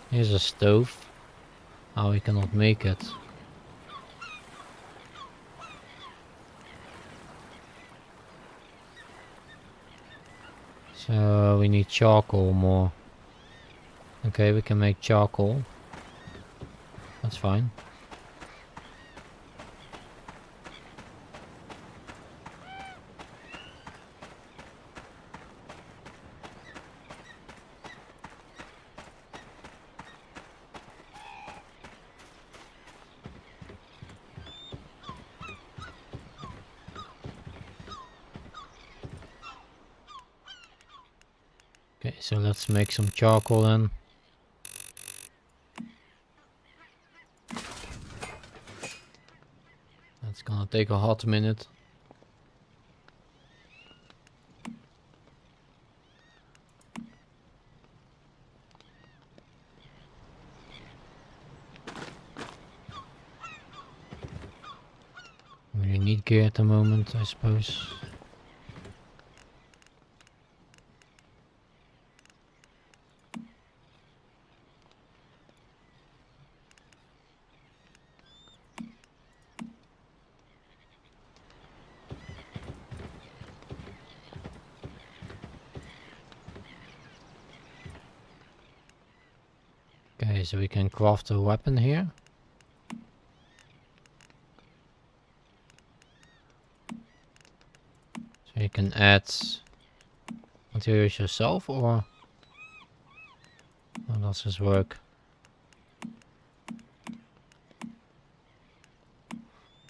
Here's a stove. Oh, we cannot make it. So we need charcoal more. Okay, we can make charcoal. That's fine. Okay, so let's make some charcoal then. That's gonna take a hot minute. We need gear at the moment, I suppose. Okay, so we can craft a weapon here. So you can add materials yourself, or how does this work?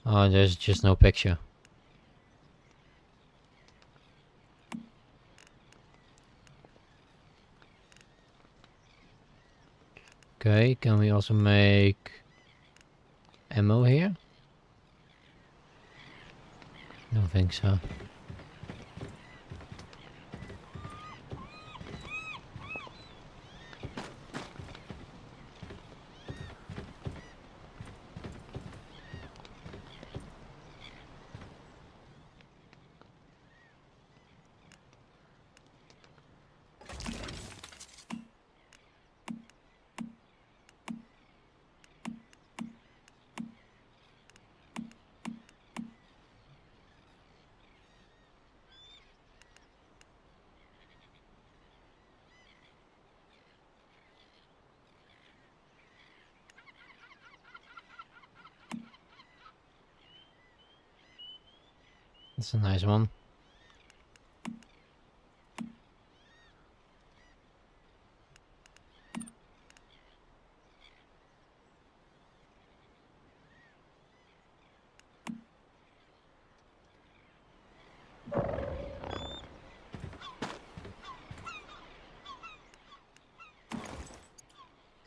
Oh, there's just no picture. Okay, can we also make ammo here? Don't think so. That's a nice one.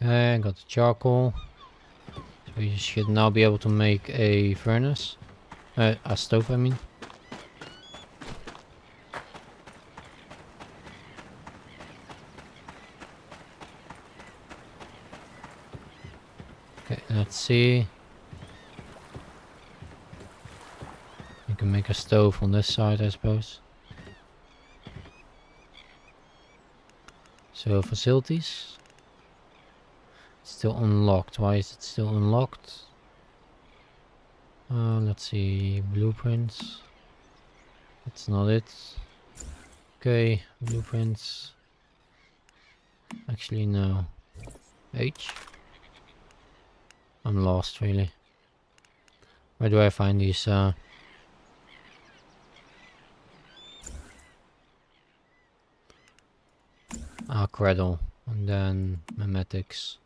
Okay, I got the charcoal. So we should now be able to make a furnace. A stove, I mean. Okay, let's see. You can make a stove on this side, I suppose. So, facilities. Still unlocked. Why is it still unlocked? Let's see. Blueprints. That's not it. Okay, blueprints. Actually, no. H. I'm lost, really. Where do I find these? Cradle. And then memetics.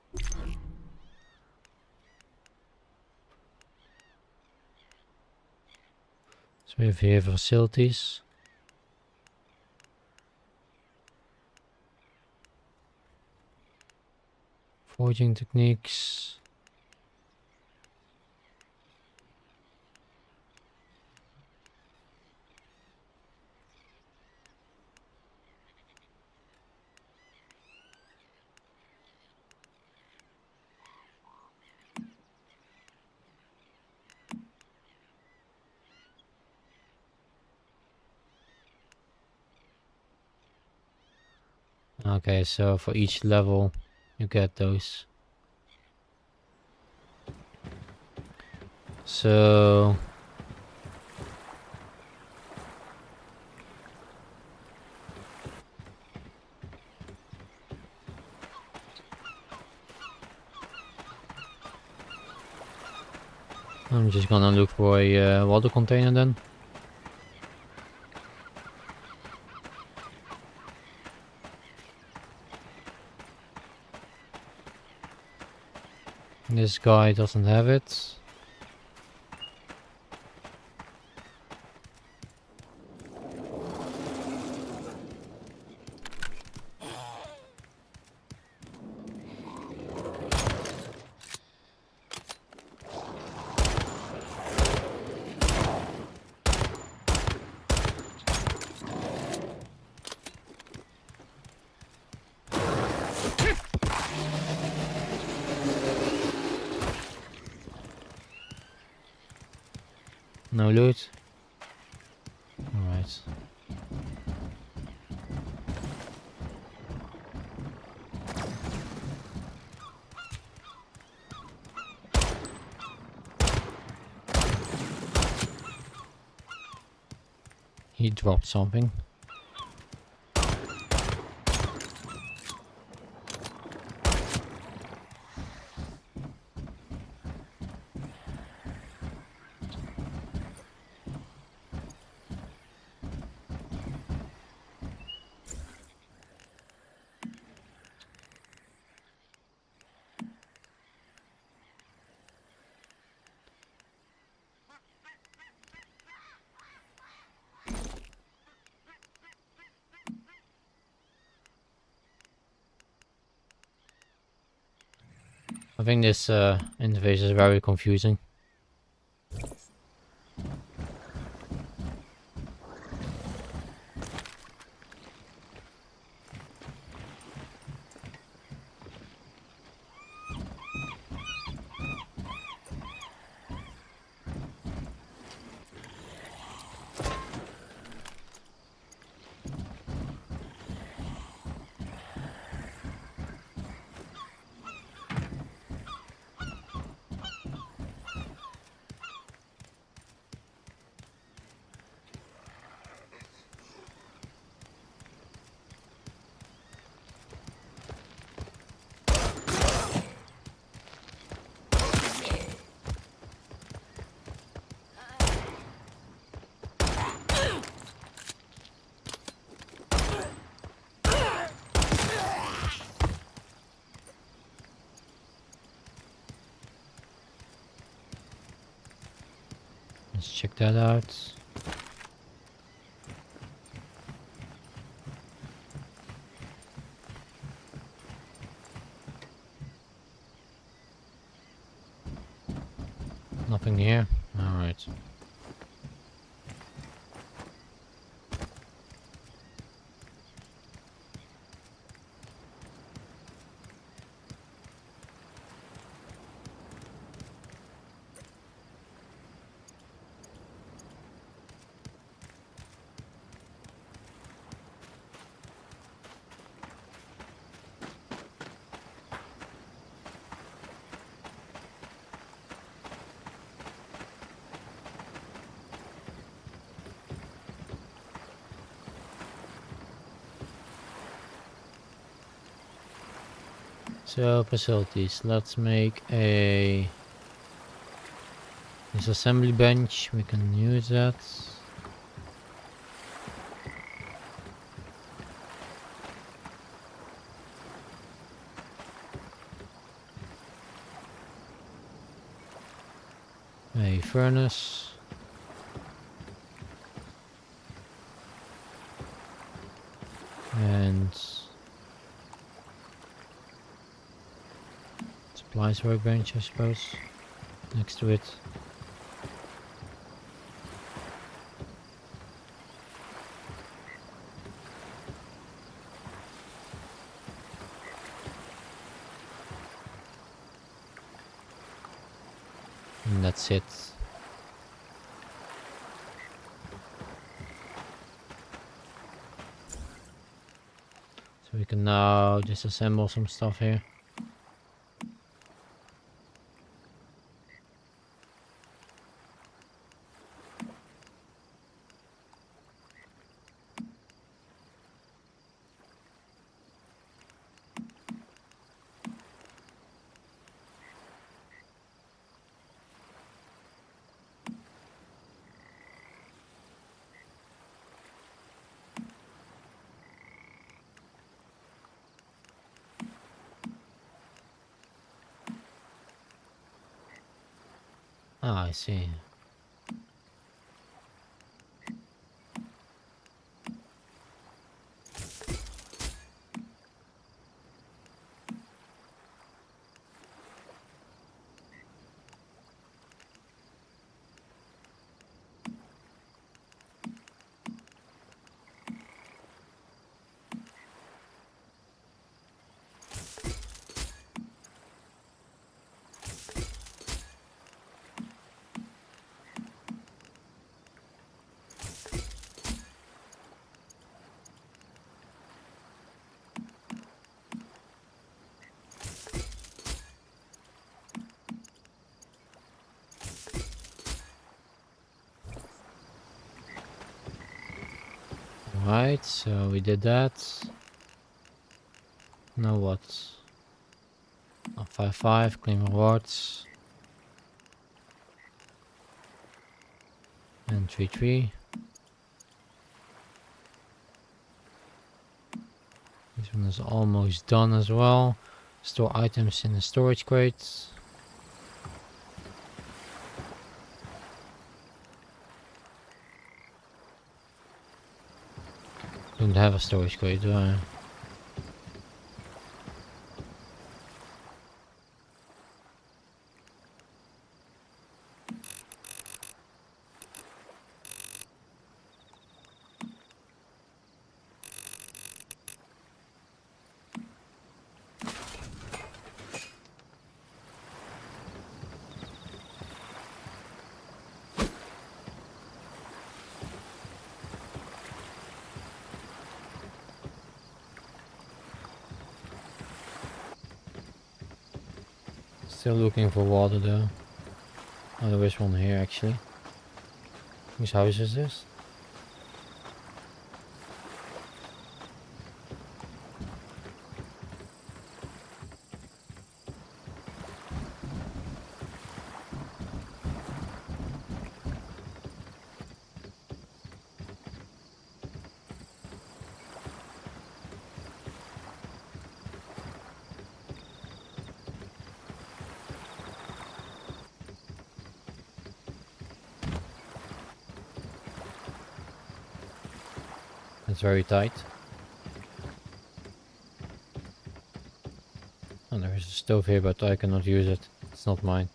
So we have here facilities. Forging techniques. Okay, so for each level you get those. So I'm just gonna look for a water container then. This guy doesn't have it. No loot. Alright. He dropped something. I think this interface is very confusing. Let's check that out. Nothing here. Alright. So facilities, let's make a disassembly bench, we can use that. A furnace. And supplies workbench, I suppose, next to it. And that's it. So we can now disassemble some stuff here. Ah, I see. Right, so we did that. Now what? 5-5, claim rewards. And 3-3. This one is almost done as well. Store items in the storage crates. Don't have a storage crate, do I? Still looking for water though. Oh, there is one here actually. Whose house is this? It's very tight. Oh, there is a stove here, but I cannot use it. It's not mine.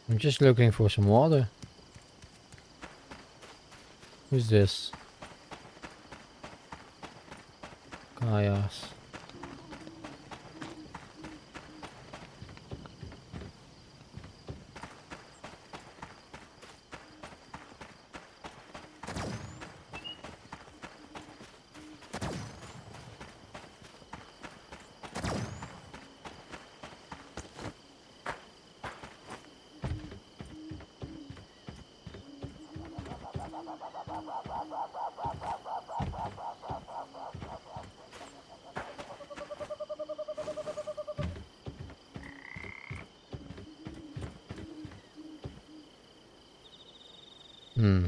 I'm just looking for some water. Who's this? Kayas. Hmm.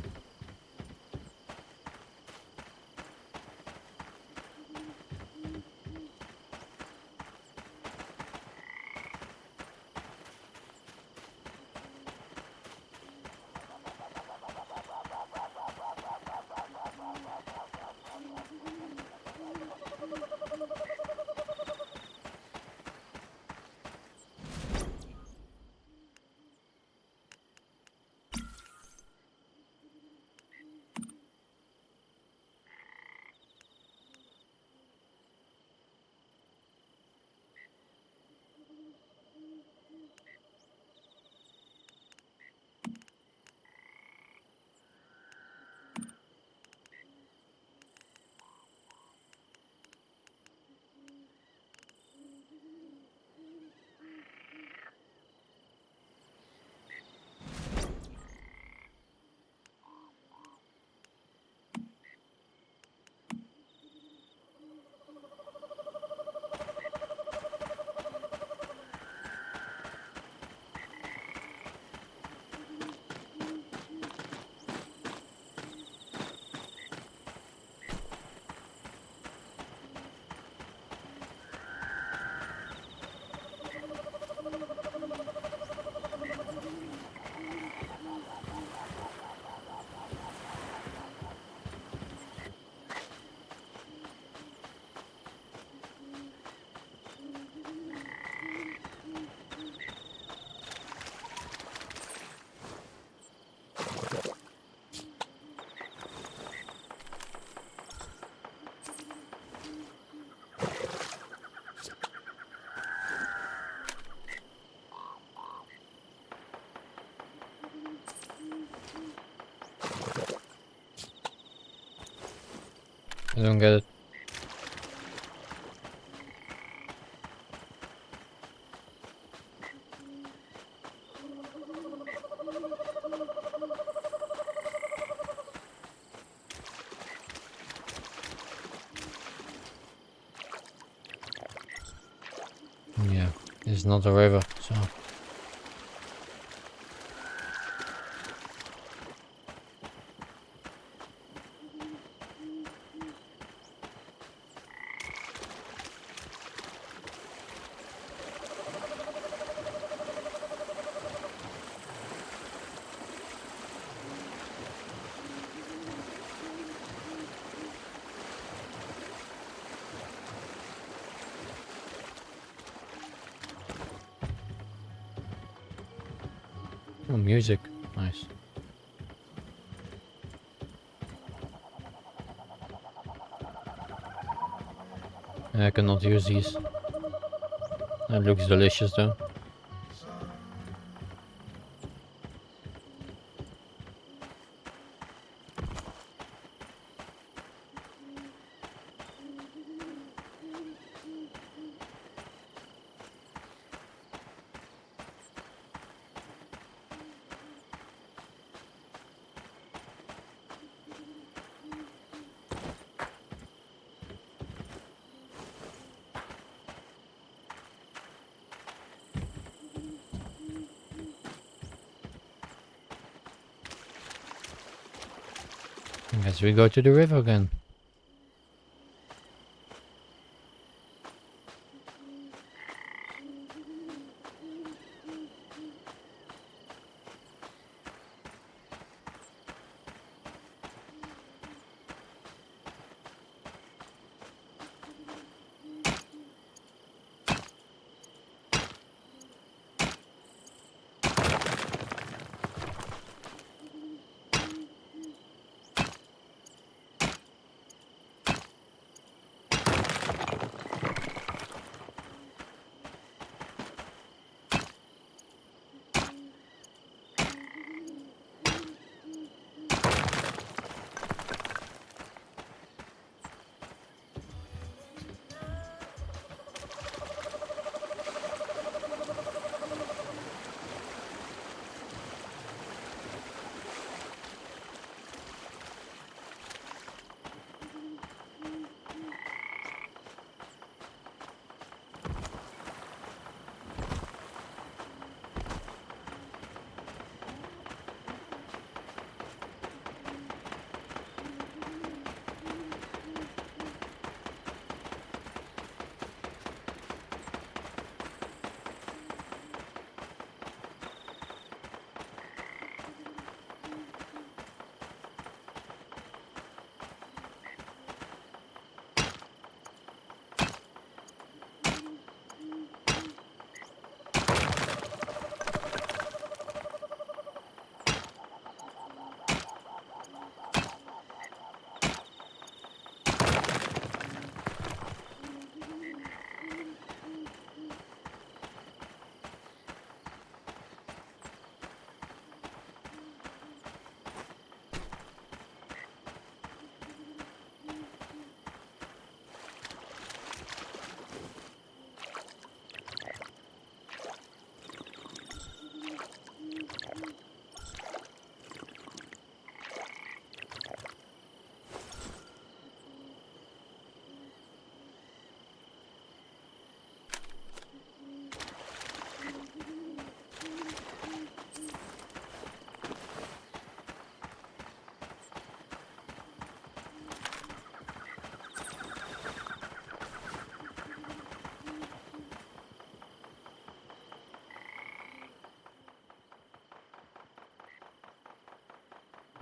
I don't get it. Yeah, it's not a river, so... Oh, music. Nice. I cannot use these. That looks delicious though. I guess we go to the river again.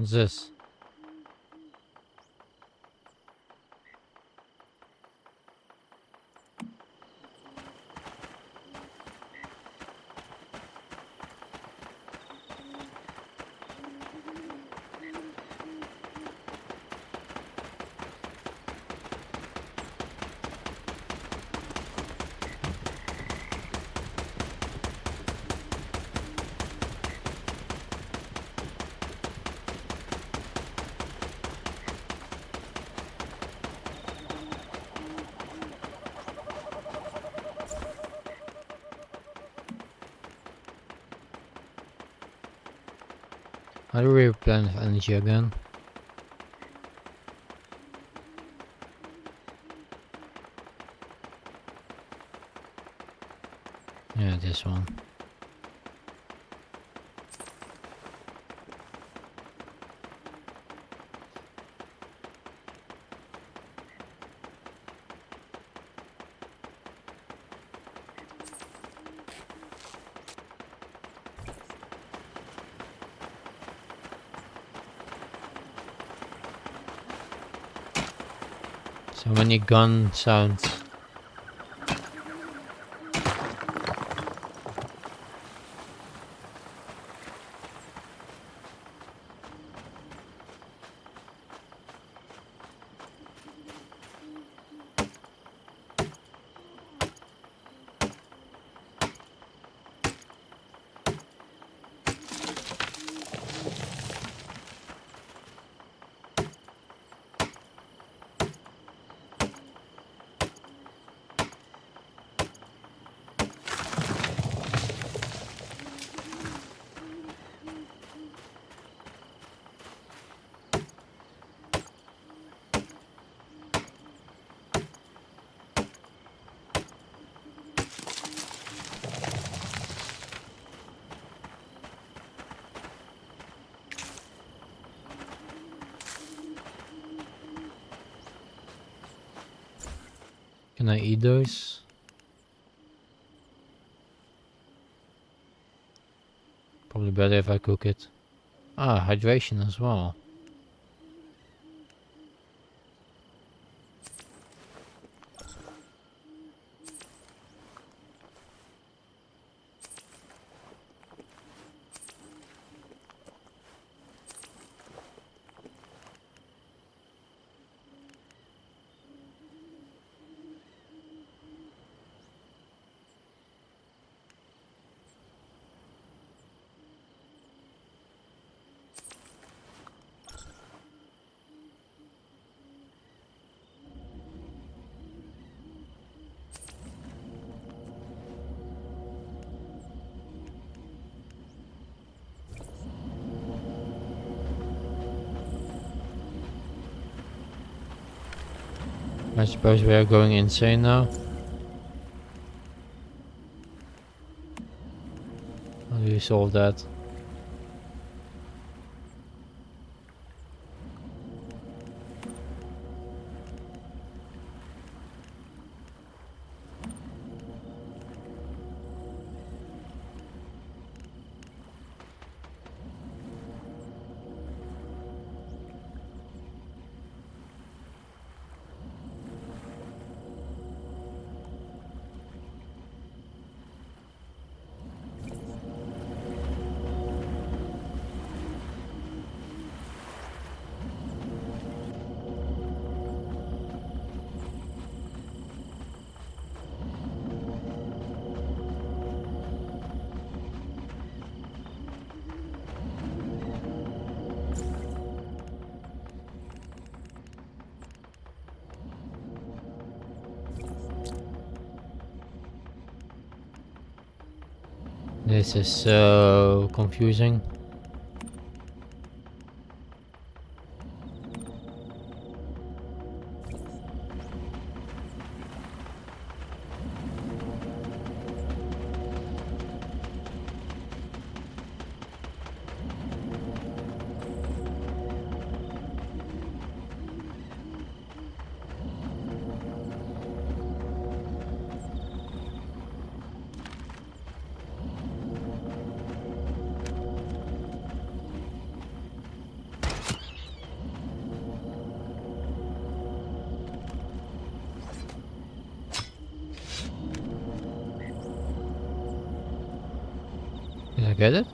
What's this? How do we replenish energy again? Yeah, this one. So many gun sounds. Can I eat those? Probably better if I cook it. Ah, hydration as well. I suppose we are going insane now. How do you solve that? This is so confusing. Did I get it?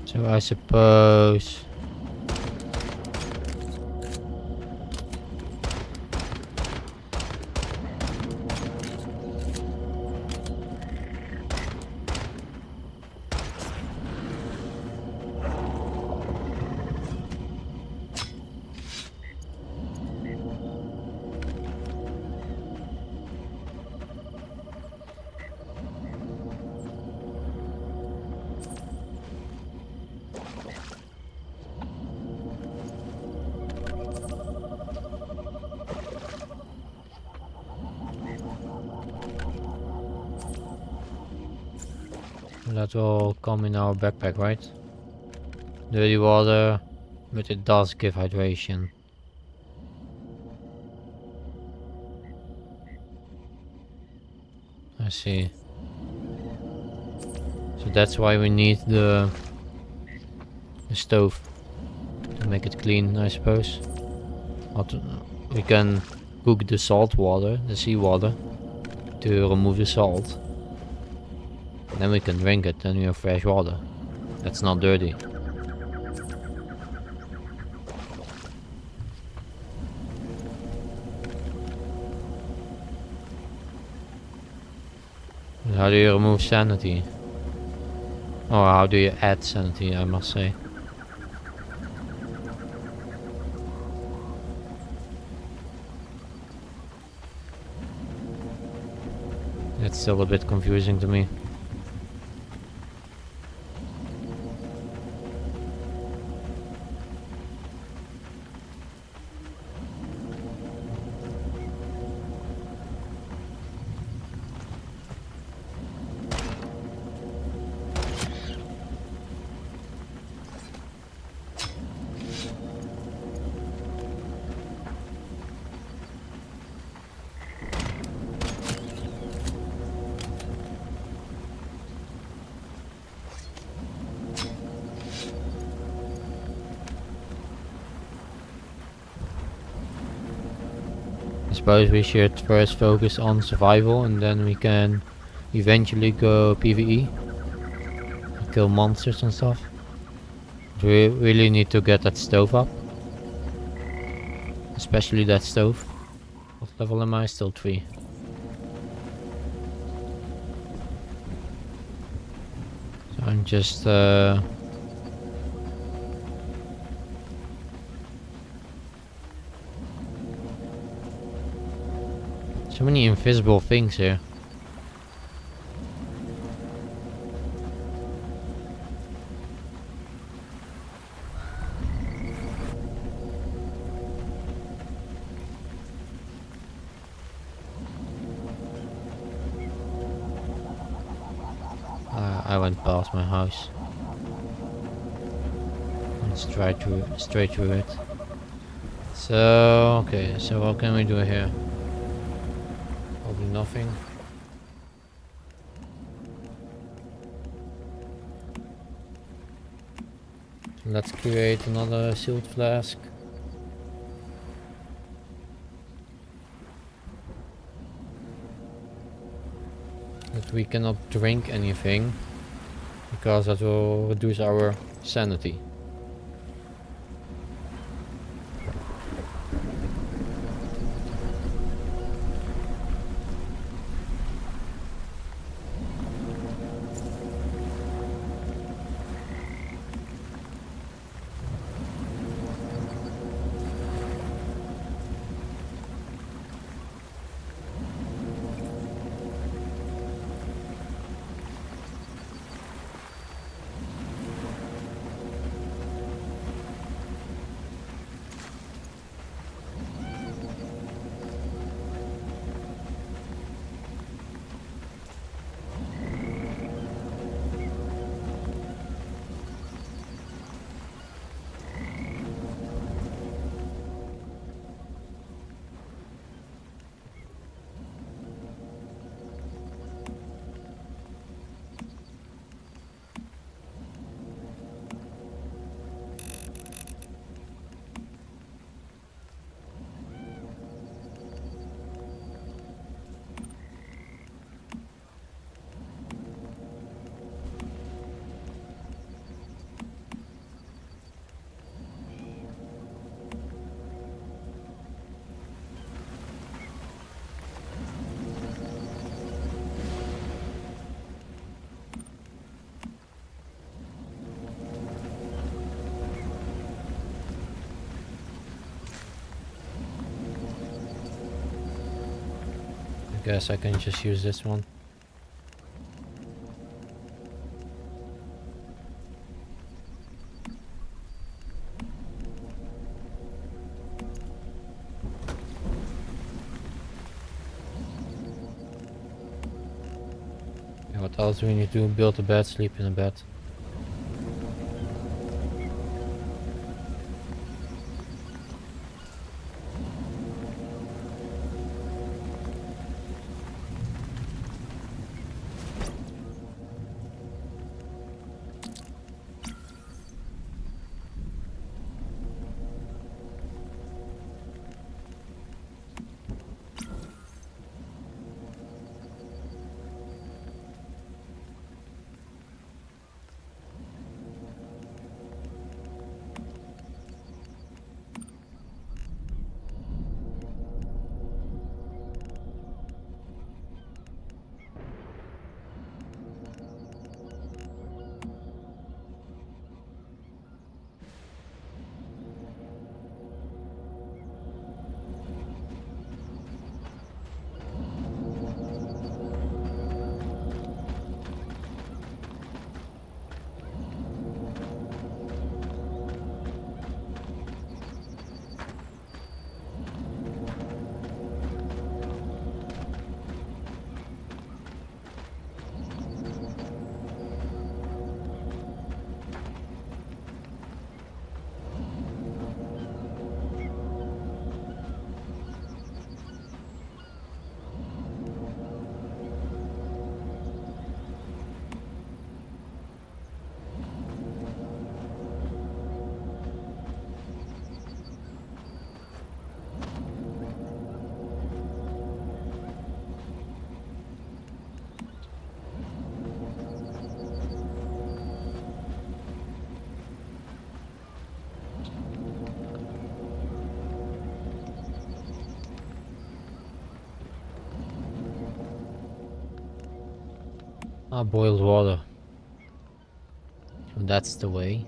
So I suppose... That will come in our backpack, right? Dirty water, but it does give hydration. I see. So that's why we need the stove to make it clean, I suppose. We can cook the salt water, the seawater, to remove the salt. Then we can drink it, then we have fresh water. That's not dirty. How do you remove sanity? Or how do you add sanity, I must say. It's still a bit confusing to me. I suppose we should first focus on survival and then we can eventually go PvE. Kill monsters and stuff. We really need to get that stove up. Especially that stove. What level am I? Still 3. So I'm just so many invisible things here. I went past my house. Let's try to straight through it. So okay, so what can we do here? Probably nothing. Let's create another sealed flask. That we cannot drink anything, because that will reduce our sanity. I guess I can just use this one. Yeah, what else do we need to do? Build a bed, sleep in a bed. Ah, boiled water. That's the way.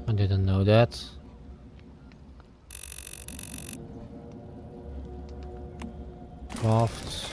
I didn't know that. Crafts.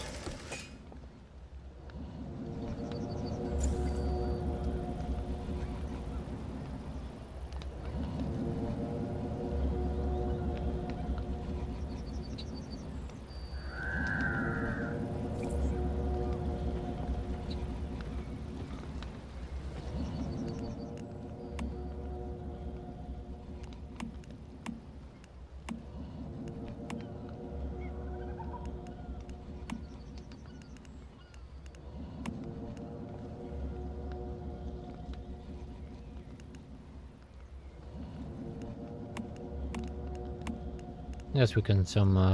Yes, we can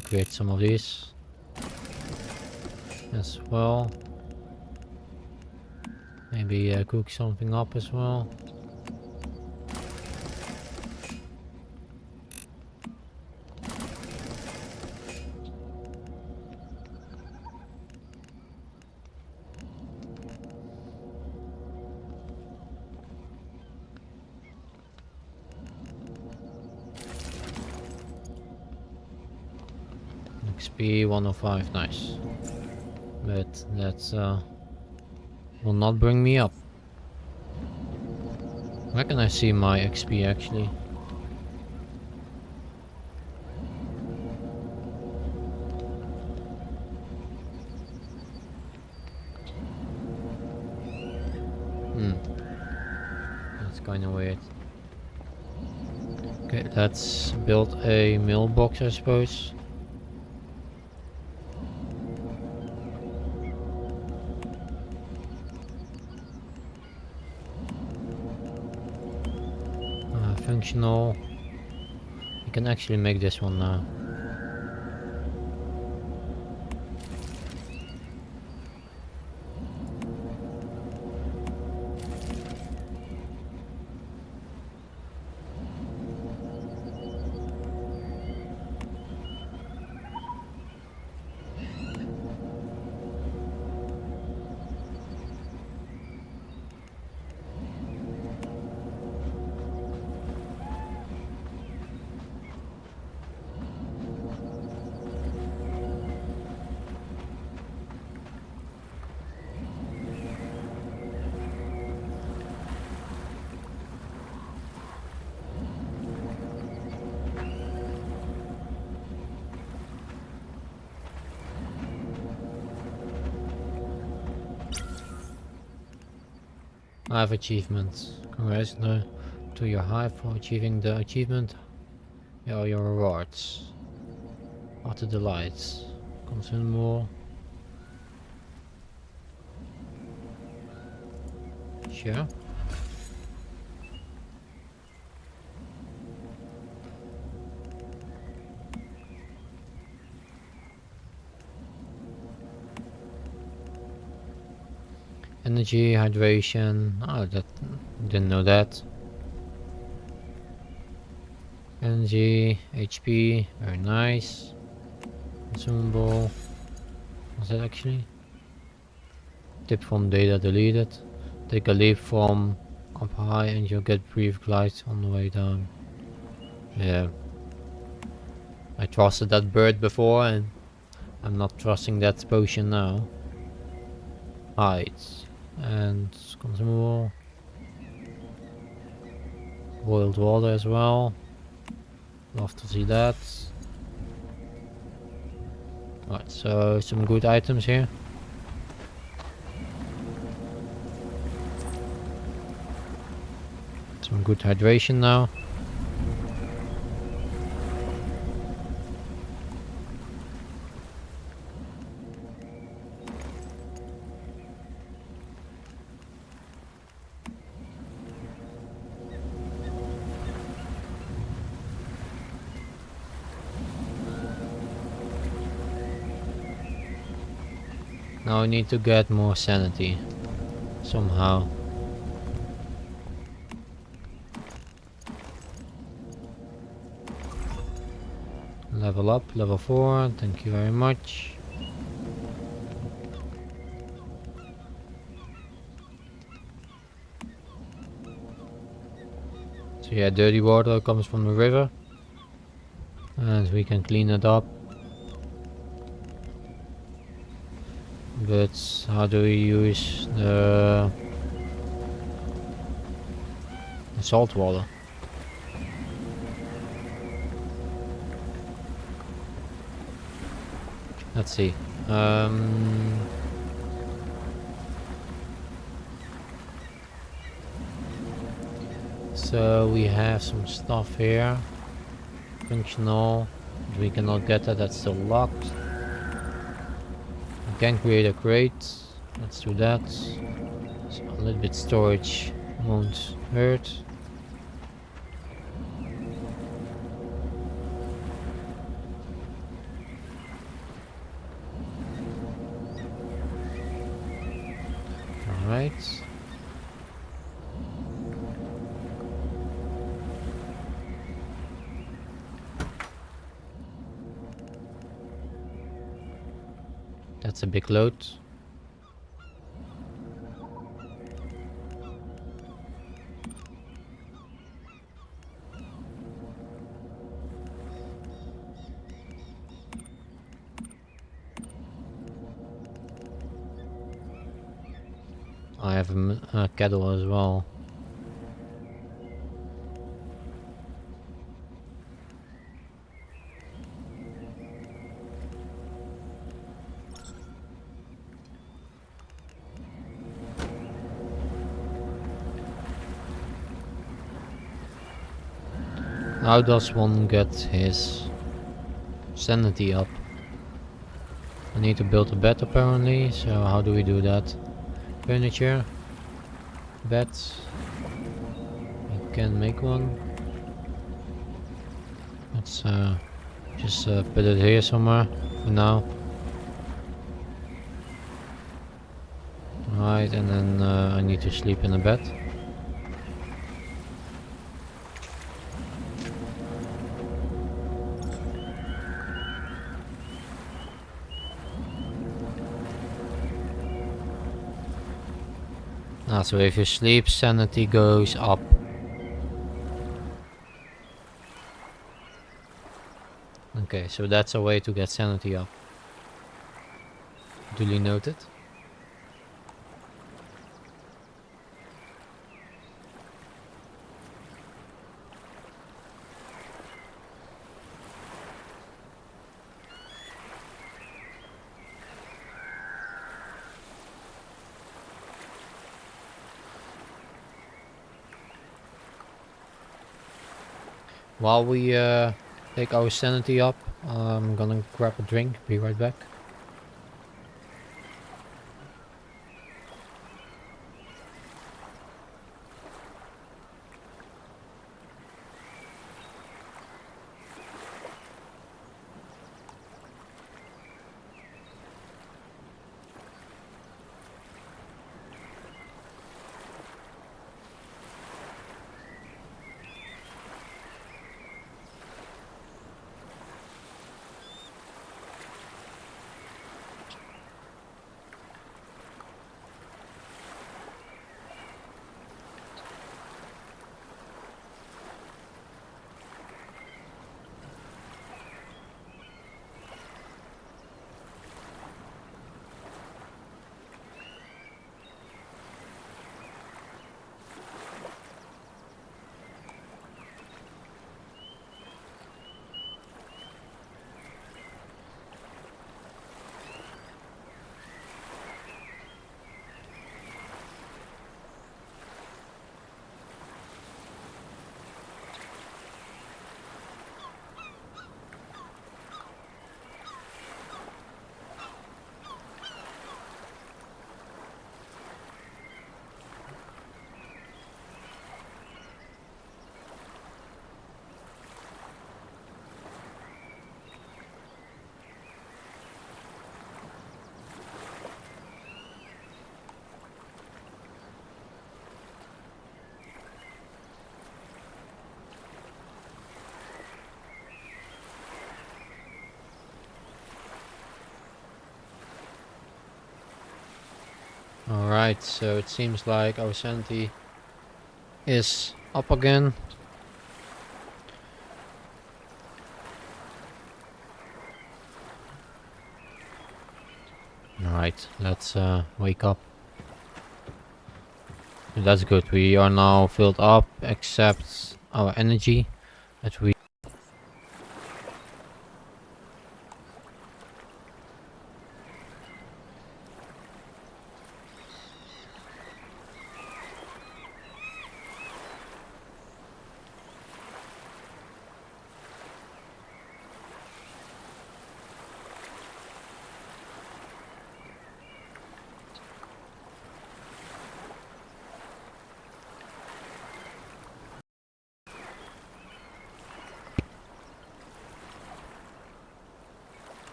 create some of these as well. Maybe cook something up as well. XP 105, nice. But that will not bring me up. Where can I see my XP actually? That's kinda weird. Okay, let's build a mailbox, I suppose. Functional. You can actually make this one now. I have achievements. Congrats to your hive for achieving the achievement. Here are your rewards. After the lights. Consumable. Sure. Energy, hydration. Oh, that didn't know that. Energy, HP, very nice. Consumable. What's that actually? Tip from data deleted. Take a leap from up high and you'll get brief glides on the way down. Yeah. I trusted that bird before and I'm not trusting that potion now. Hides. And consumable. Boiled water as well. Love to see that. Right, so some good items here. Some good hydration now. Now I need to get more sanity. Somehow. Level up, level 4, thank you very much. So yeah, dirty water comes from the river. And we can clean it up. But how do we use the salt water? Let's see. So we have some stuff here. Functional. We cannot get that, that's still locked. We can create a crate. Let's do that. So a little bit storage won't hurt. That's a big load. I have a kettle as well. How does one get his sanity up? I need to build a bed apparently, so how do we do that? Furniture, beds. You can make one. Let's just put it here somewhere for now. Right, and then I need to sleep in a bed. So if you sleep, sanity goes up. Okay, so that's a way to get sanity up. Duly noted. While we take our sanity up, I'm gonna grab a drink, be right back. Alright, so it seems like our sanity is up again. Alright, let's wake up. That's good, we are now filled up except our energy that we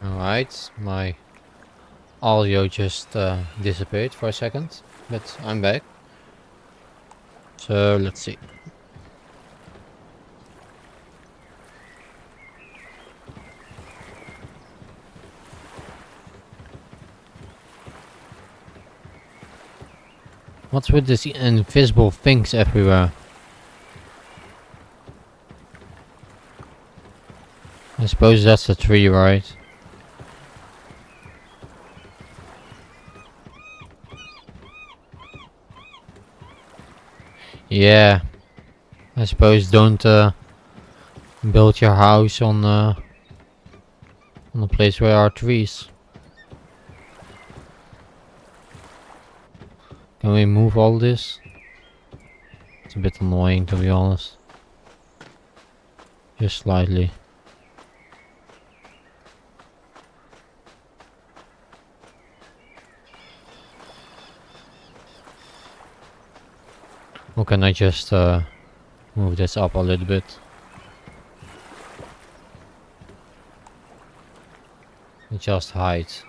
Alright, my audio just disappeared for a second, but I'm back. So let's see. What's with these invisible things everywhere? I suppose that's a tree, right? Yeah. I suppose don't build your house on a place where there are trees. Can we move all this? It's a bit annoying, to be honest. Just slightly. Or can I just move this up a little bit? Just height.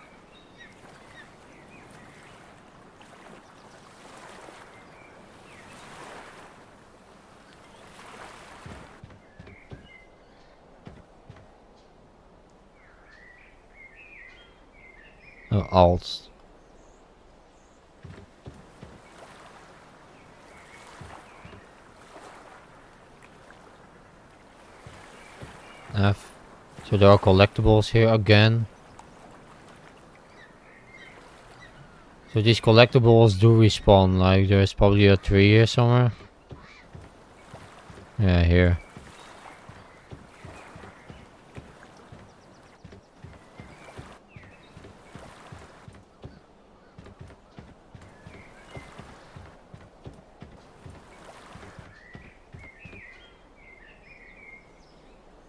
Oh, alt. F. So there are collectibles here again. So these collectibles do respawn, like there's probably a tree here somewhere. Yeah, here.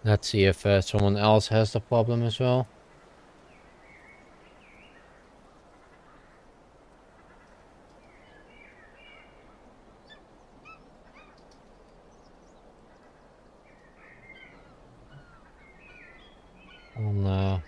Let's see if someone else has the problem as well. On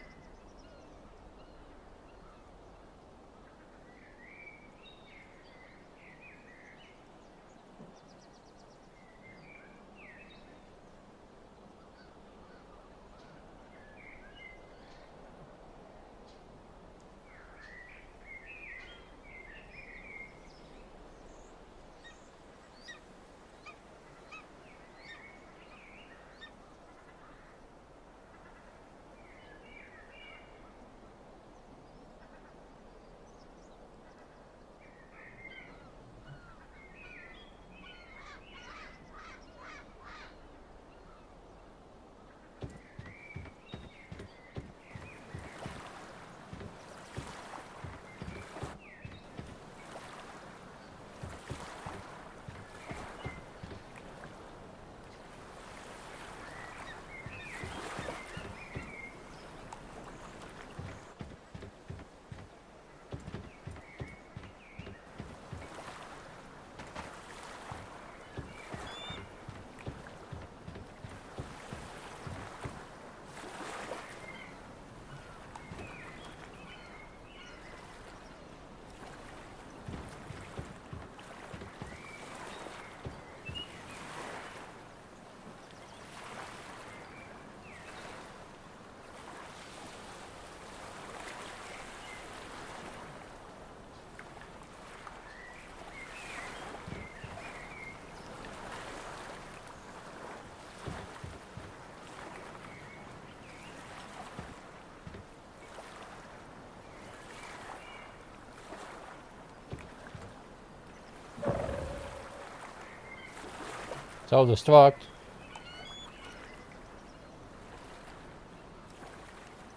self-destruct.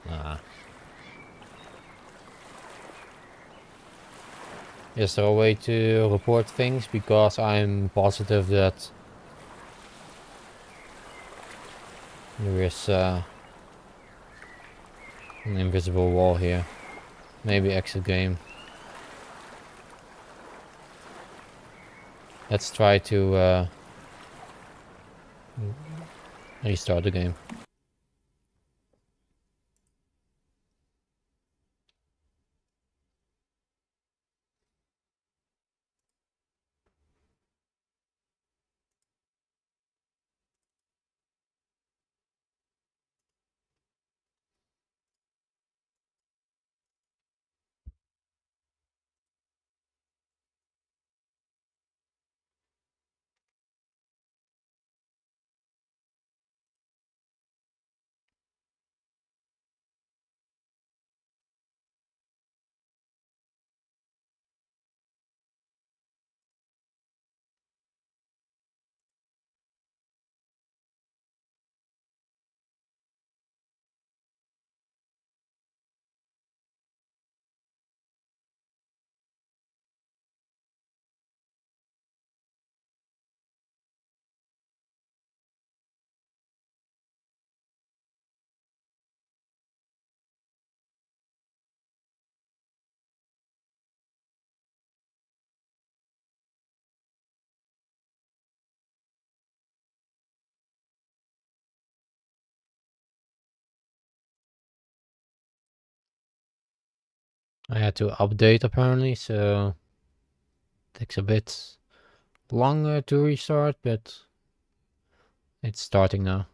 Nah. Is there a way to report things? Because I'm positive that there is an invisible wall here. Maybe exit game. Let's try to restart the game. I had to update apparently, so takes a bit longer to restart, but it's starting now.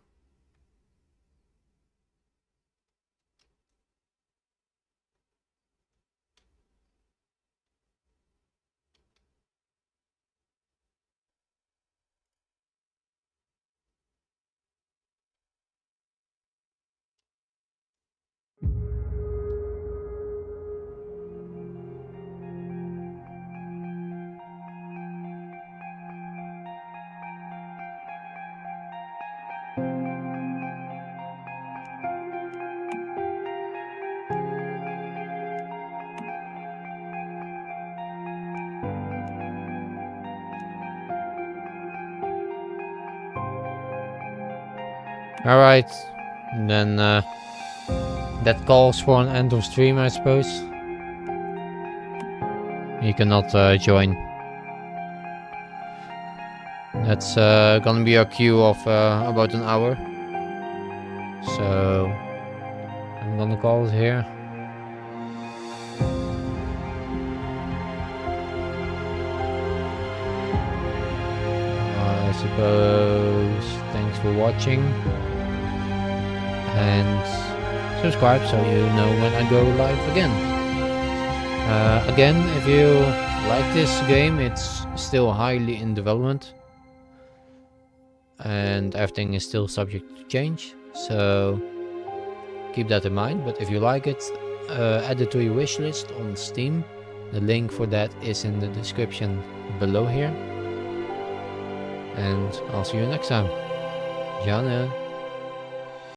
Alright, then that calls for an end of stream, I suppose. You cannot join. That's gonna be a queue of about an hour. So I'm gonna call it here. I suppose thanks for watching, and subscribe so you know when I go live again. Again, if you like this game, it's still highly in development and everything is still subject to change, so keep that in mind. But if you like it, add it to your wish list on Steam. The link for that is in the description below here. And I'll see you next time. Janne.